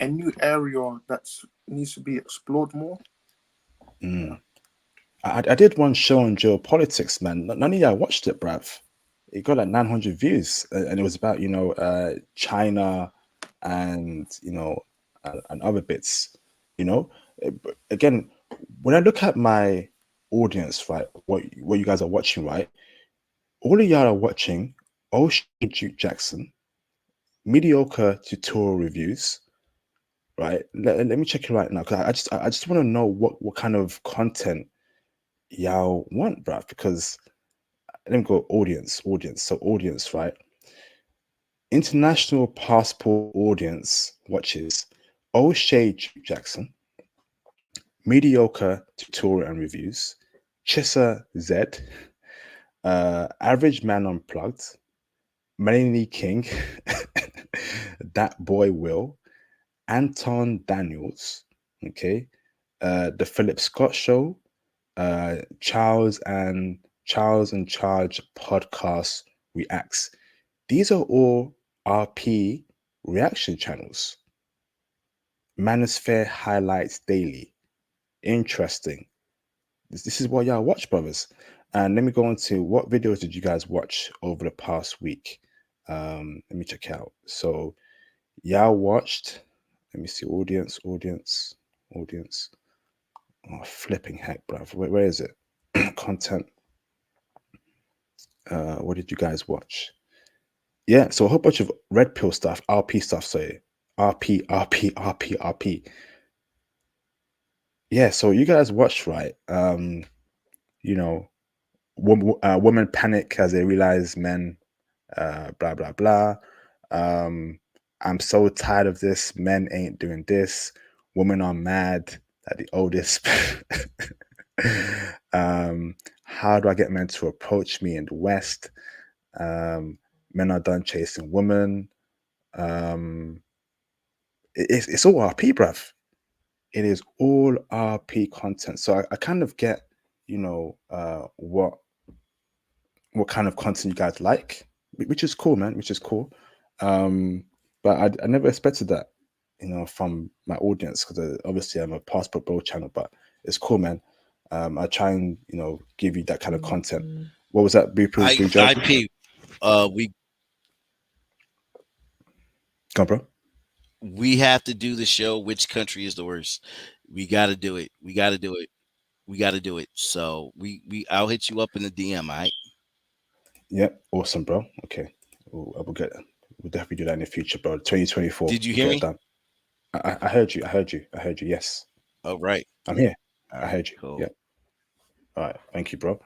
a new area that needs to be explored more. Yeah. I did one show on geopolitics, man. None of y'all watched it, bruv. It got like 900 views, and it was about China and and other bits. Again, when I look at my audience, right, what you guys are watching, right, all of y'all are watching Duke Jackson, mediocre tutorial reviews, right? Let me check it right now, because I just want to know what kind of content y'all want, bruv, because let me go audience. So audience, right? International Passport audience watches O'Shea Jackson, mediocre tutorial and reviews, Chissa Z, Average Man Unplugged, Melanie King, That Boy Will, Anton Daniels, okay, The Philip Scott Show, Charles and Charge podcast reacts. These are all RP reaction channels. Manosphere highlights daily. Interesting. This is what y'all watch, brothers. And let me go on to what videos did you guys watch over the past week? Let me check out. So y'all watched, let me see, audience. Oh, flipping heck, bruv. Where is it? Content. What did you guys watch? Yeah, so a whole bunch of red pill stuff, RP stuff, sorry. RP. Yeah, so you guys watched, right? Women panic as they realize men, blah, blah, blah. I'm so tired of this. Men ain't doing this. Women are mad at the oldest. How do I get men to approach me in the West? Men are done chasing women. It's all RP, bruv. It is all RP content. So I kind of get, what kind of content you guys like, which is cool, man, which is cool. But I never expected that, from my audience, because obviously I'm a Passport Bro channel, but it's cool, man. I try and, give you that kind of content. What was that? IP. We Come on, bro. we have to do the show. Which country is the worst? We got to do it. We got to do it. We got to do it. So I'll hit you up in the DM. All right. Yep, awesome, bro. Okay, we'll definitely do that in the future, bro. 2024. Did you we'll hear get me? it done. I heard you. I heard you. I heard you. Yes, Oh, right. I'm here. I heard you. Cool. Yeah. All right. Thank you, bro.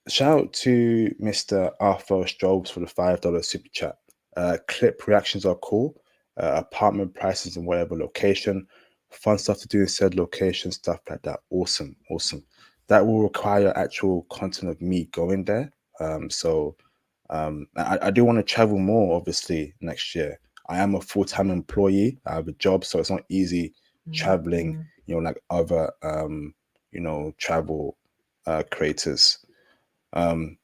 Shout out to Mr. Arthur Strobes for the $5 super chat. Clip reactions are cool. Apartment prices in whatever location. Fun stuff to do in said location, stuff like that. Awesome. That will require actual content of me going there. So I do want to travel more, obviously, next year. I am a full-time employee. I have a job, so it's not easy traveling, like other, travel creators. But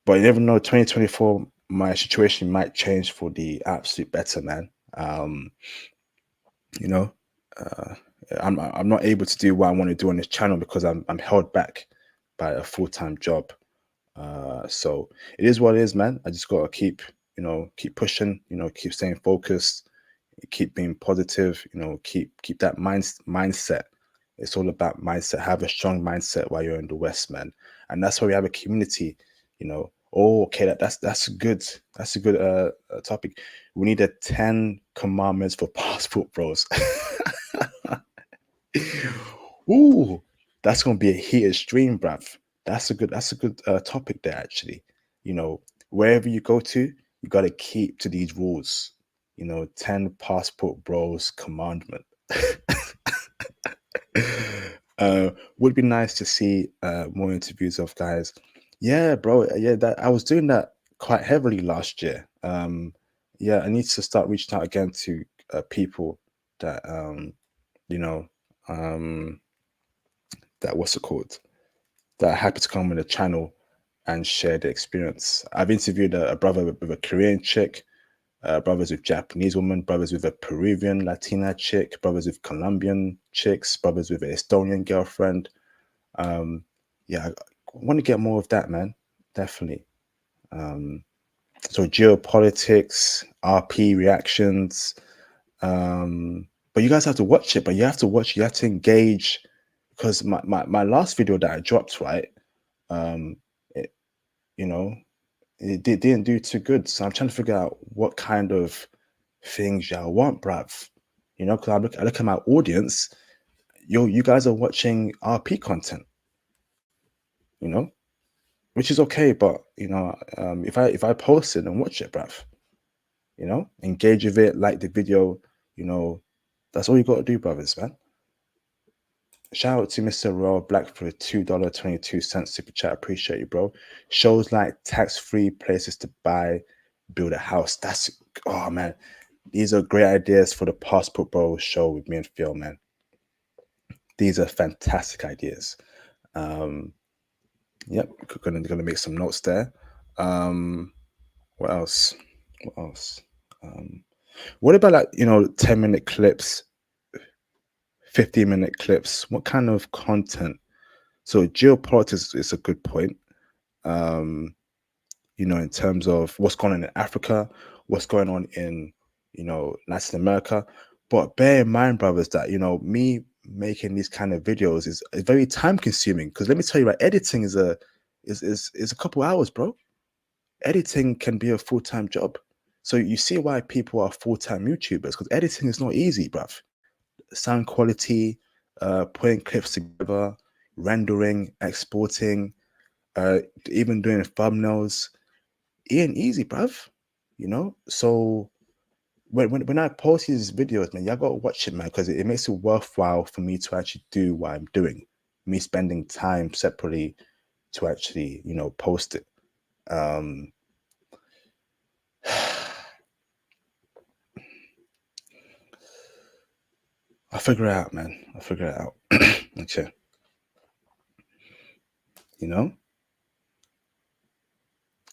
you never know, 2024, my situation might change for the absolute better, man. I'm not able to do what I want to do on this channel because I'm held back by a full-time job. So it is what it is, man. I just gotta keep pushing, keep staying focused, keep being positive, keep that mindset. It's all about mindset. Have a strong mindset while you're in the West, man. And that's why we have a community, Oh, okay, that's a good topic. We need a 10 commandments for Passport Bros. Ooh, that's gonna be a heated stream, bruv. That's a good topic there, actually. Wherever you go to, you gotta keep to these rules. 10 Passport Bros commandment. Would be nice to see more interviews of guys. Yeah, bro. Yeah, that I was doing that quite heavily last year. Yeah, I need to start reaching out again to people that that what's it called? That are happy to come on the channel and share the experience. I've interviewed a brother with a Korean chick, brothers with Japanese women, brothers with a Peruvian Latina chick, brothers with Colombian chicks, brothers with an Estonian girlfriend. Yeah, I want to get more of that, man. Definitely. So geopolitics, RP reactions. But you guys have to watch it, but you have to engage, because my last video that I dropped, right? It, it didn't do too good. So I'm trying to figure out what kind of things y'all want, bruv. Because I look at my audience, you guys are watching RP content, which is okay, but if I post it and watch it, bruv, engage with it, like the video, that's all you gotta do, brothers, man. Shout out to Mr. Royal Black for a $2.22 super chat. Appreciate you, bro. Shows like tax-free places to buy, build a house. Oh man, these are great ideas for the Passport Bro show with me and Phil, man. These are fantastic ideas. Yep, gonna make some notes there. What else? What about 10-minute clips, 15-minute clips? What kind of content? So geopolitics is a good point. In terms of what's going on in Africa, what's going on in, Latin America. But bear in mind, brothers, that, me making these kind of videos is very time consuming. Because let me tell you, right, editing is a couple hours, bro. Editing can be a full-time job. So you see why people are full-time YouTubers, because editing is not easy, bruv. Sound quality, putting clips together, rendering, exporting, even doing thumbnails. It ain't easy, bruv. So when I post these videos, man, y'all gotta watch it, man, because it makes it worthwhile for me to actually do what I'm doing. Me spending time separately to actually, post it. I'll figure it out, man. I'll figure it out. Okay.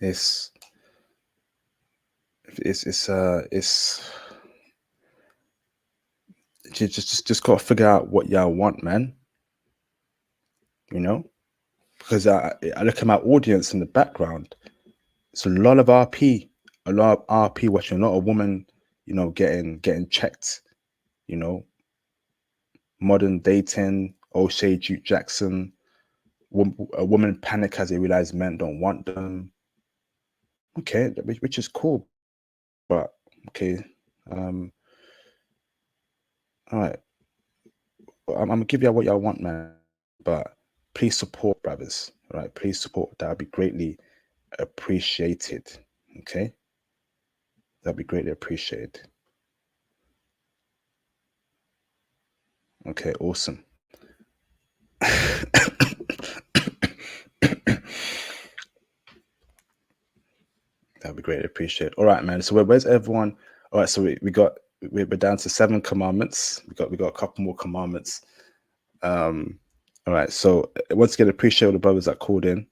It's just gotta figure out what y'all want, man. Because I look at my audience in the background. It's a lot of RP, watching, a lot of women, getting checked, modern dating, O'Shea Duke Jackson, a woman panic as they realize men don't want them. Okay, which is cool, but okay. All right, I'm gonna give y'all what y'all want, man. But please support, brothers. All right, please support. That would be greatly appreciated. Okay, that'd be greatly appreciated. Okay, awesome. That'd be greatly appreciated. All right, man. So where's everyone? All right, so we're down to 7 commandments. We got a couple more commandments. All right. So once again, appreciate all the brothers that called in.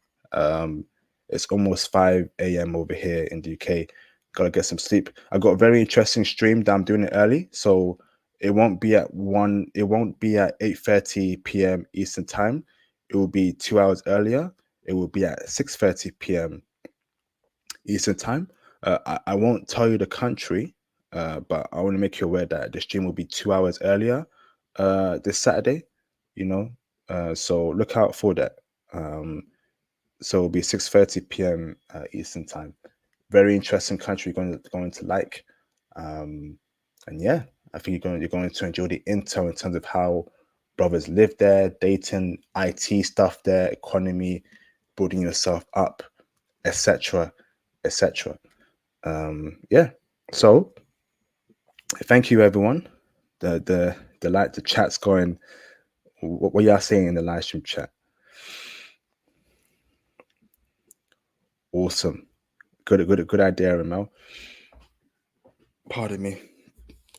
It's almost 5 a.m. over here in the UK. Gotta get some sleep. I got a very interesting stream that I'm doing it early, so it won't be at 8:30 p.m. Eastern time. It will be 2 hours earlier. It will be at 6:30 p.m. Eastern time. I won't tell you the country, but I want to make you aware that the stream will be 2 hours earlier this Saturday. So look out for that. So it'll be 6:30 p.m. Eastern time. Very interesting country you're going to like, and yeah, I think you're going to enjoy the intel in terms of how brothers live there, dating, IT stuff there, economy, building yourself up, etc., etc. Yeah. So thank you, everyone. The chat's going. What y'all saying in the live stream chat? Awesome. Good idea, Ramel. Pardon me.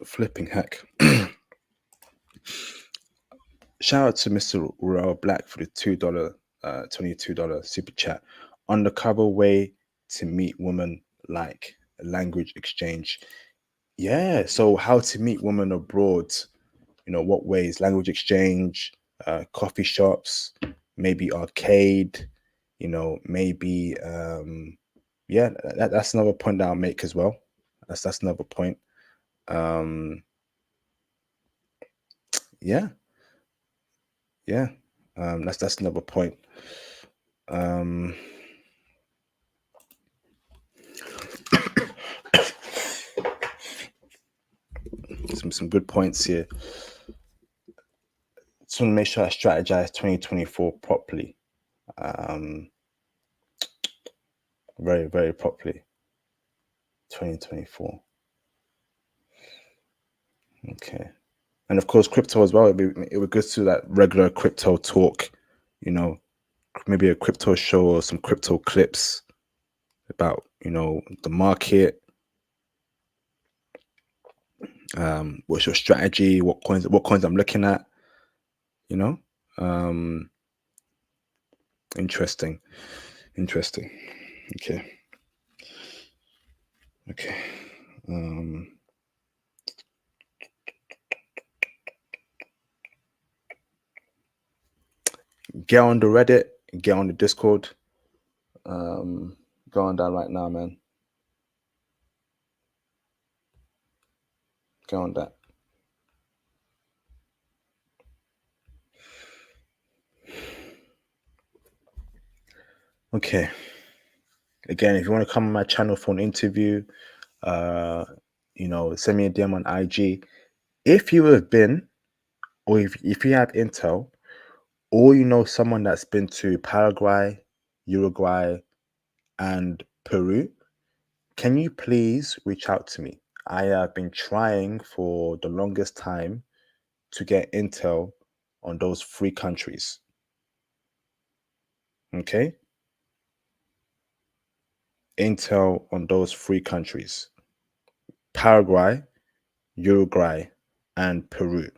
Flipping heck. Shout out to Mr. Urel Black for the $22 super chat. Undercover way to meet women, like a language exchange. Yeah. So how to meet women abroad? What ways? Language exchange, coffee shops, maybe arcade. Maybe yeah. That's another point that I'll make as well. That's another point. Yeah. That's another point. Some good points here. Just want to make sure I strategize 2024 properly. Very, very properly. 2024. Okay. And of course, crypto as well. It would be good to that regular crypto talk, maybe a crypto show or some crypto clips about, the market. What's your strategy? What coins I'm looking at? Interesting. Okay. Get on the Reddit, get on the Discord. Go on that right now, man. Go on that. Okay. Again, if you want to come on my channel for an interview, send me a DM on IG. If you have been, or if you have intel, or someone that's been to Paraguay, Uruguay, and Peru, can you please reach out to me? I have been trying for the longest time to get intel on those 3 countries. Okay? Intel on those 3 countries: Paraguay, Uruguay, and Peru.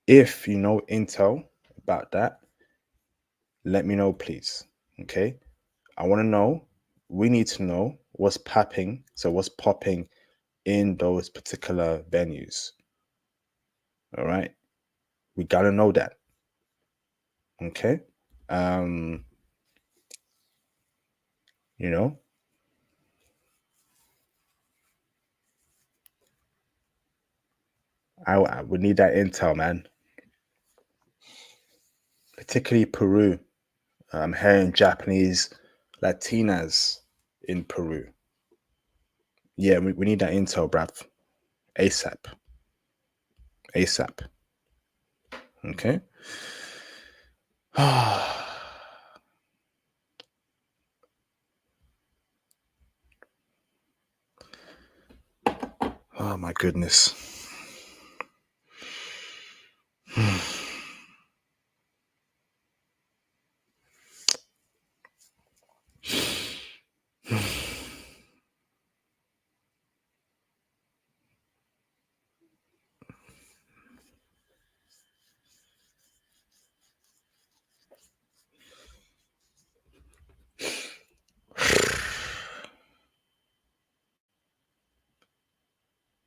If you know intel about that, let me know, please. Okay? I want to know, we need to know what's popping. So, what's popping in those particular venues? All right? We got to know that. Okay? You know, I would need that intel, man. Particularly Peru. I'm hearing Japanese Latinas in Peru. Yeah, we need that intel, bruv. ASAP. ASAP. Okay. Oh my goodness.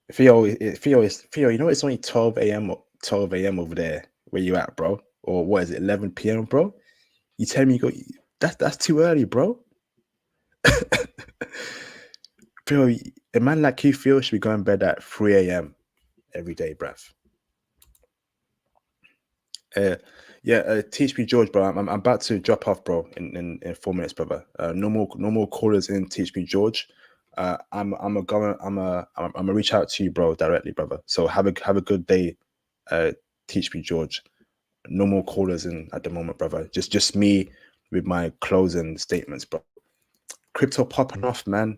Theo, you know it's only 12 a.m. 12 a.m. over there where you at, bro? Or what is it, 11 p.m., bro? You tell me you go, that's too early, bro. Theo, a man like you, Theo, should be going to bed at 3 a.m. every day, bruv. Teach me George, bro. I'm about to drop off, bro, in 4 minutes, brother. No more callers in. Teach me George. I'm gonna reach out to you, bro, directly, brother. So have a good day. Teach me George. No more callers in at the moment, brother. Just me with my closing statements, bro. Crypto popping off, man.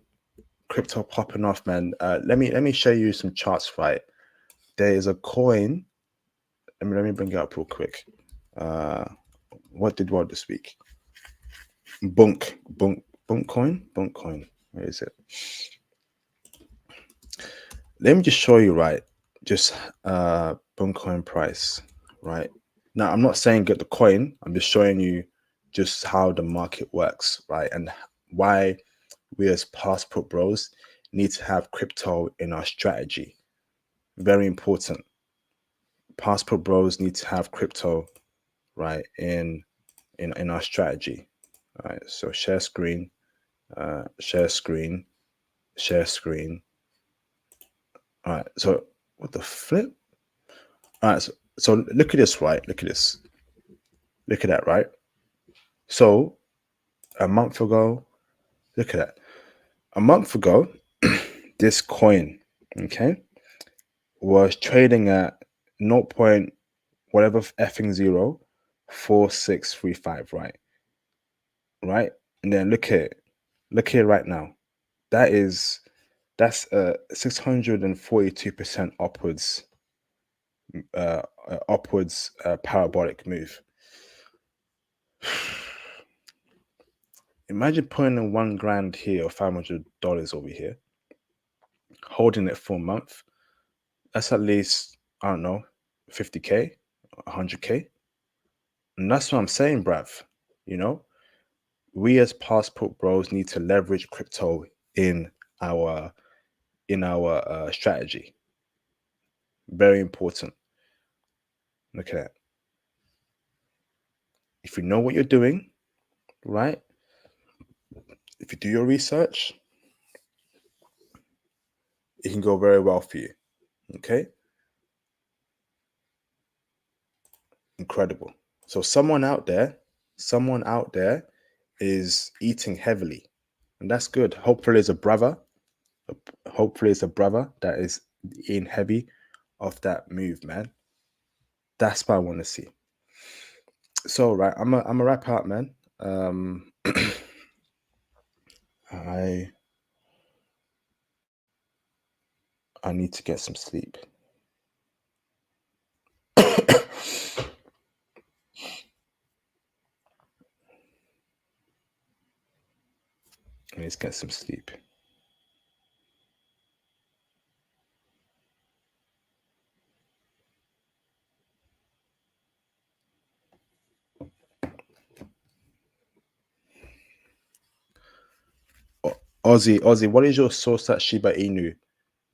Crypto popping off, man. Let me show you some charts, right? There is a coin. Let me bring it up real quick. What did what this week? Bunk coin. Where is it? Let me just show you, right? Just Bunk coin price, right? Now I'm not saying get the coin. I'm just showing you just how the market works, right? And why we as passport bros need to have crypto in our strategy. Very important. Passport bros need to have crypto, right, in our strategy. All right, so share screen. Share screen. All right, so what the flip? All right, so look at this, right? Look at this. Look at that, right? So a month ago, look at that. A month ago, this coin, okay, was trading at 0. Whatever effing 0.4635, right? Right? And then look here right now. That's a 642% upwards parabolic move. Imagine putting in $1,000 here or $500 over here, holding it for a month. That's at least, I don't know, 50K, 100K. And that's what I'm saying, bruv. You know, we as passport bros need to leverage crypto in our strategy. Very important. Look at that. If you know what you're doing, right? If you do your research, it can go very well for you. Okay? Incredible. So someone out there is eating heavily. And that's good. Hopefully it's a brother. Hopefully it's a brother that is eating heavy of that move, man. That's what I want to see. So right, I'm a wrap out, man. I I need to get some sleep. Let's get some sleep. Ozzy, what is your source that Shiba Inu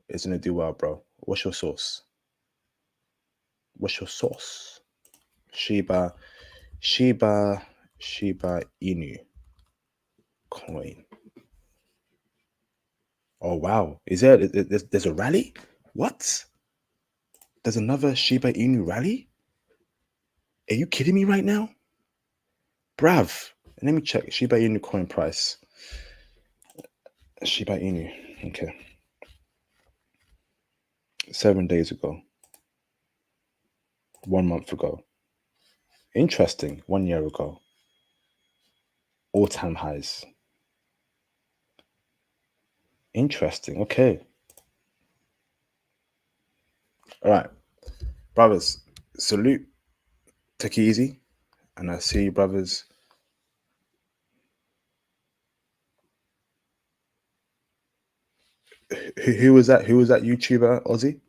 is gonna do well, bro? What's your source? What's your source? Shiba Inu coin. Oh wow, is there's a rally? What? There's another Shiba Inu rally? Are you kidding me right now? Brav, let me check Shiba Inu coin price. Shiba Inu, okay. 7 days ago. 1 month ago. Interesting. 1 year ago. All-time highs. Interesting. Okay. All right. Brothers, salute. Take it easy. And I see you, brothers. Who was that? Who was that YouTuber, Ozzy?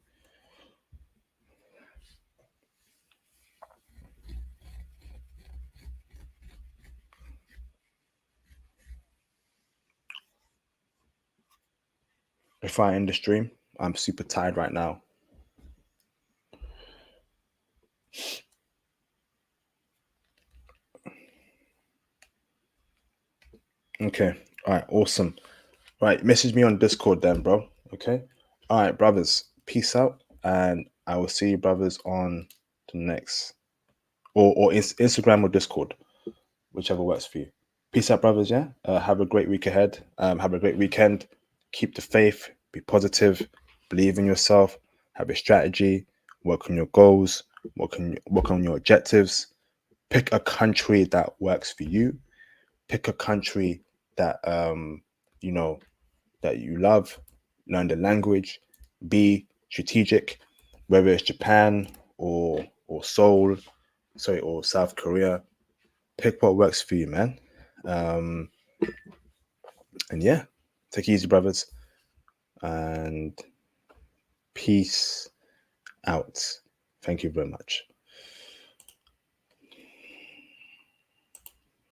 If I end the stream, I'm super tired right now. Okay. All right. Awesome. Right. Message me on Discord then, bro. Okay. All right, brothers. Peace out. And I will see you, brothers, on the next or Instagram or Discord, whichever works for you. Peace out, brothers. Yeah. Have a great week ahead. Have a great weekend. Keep the faith. Be positive. Believe in yourself. Have a strategy. Work on your goals. Work on your objectives. Pick a country that works for you. Pick a country that you know that you love. Learn the language. Be strategic. Whether it's Japan or Seoul, or South Korea. Pick what works for you, man. And yeah, take it easy, brothers. And peace out. Thank you very much.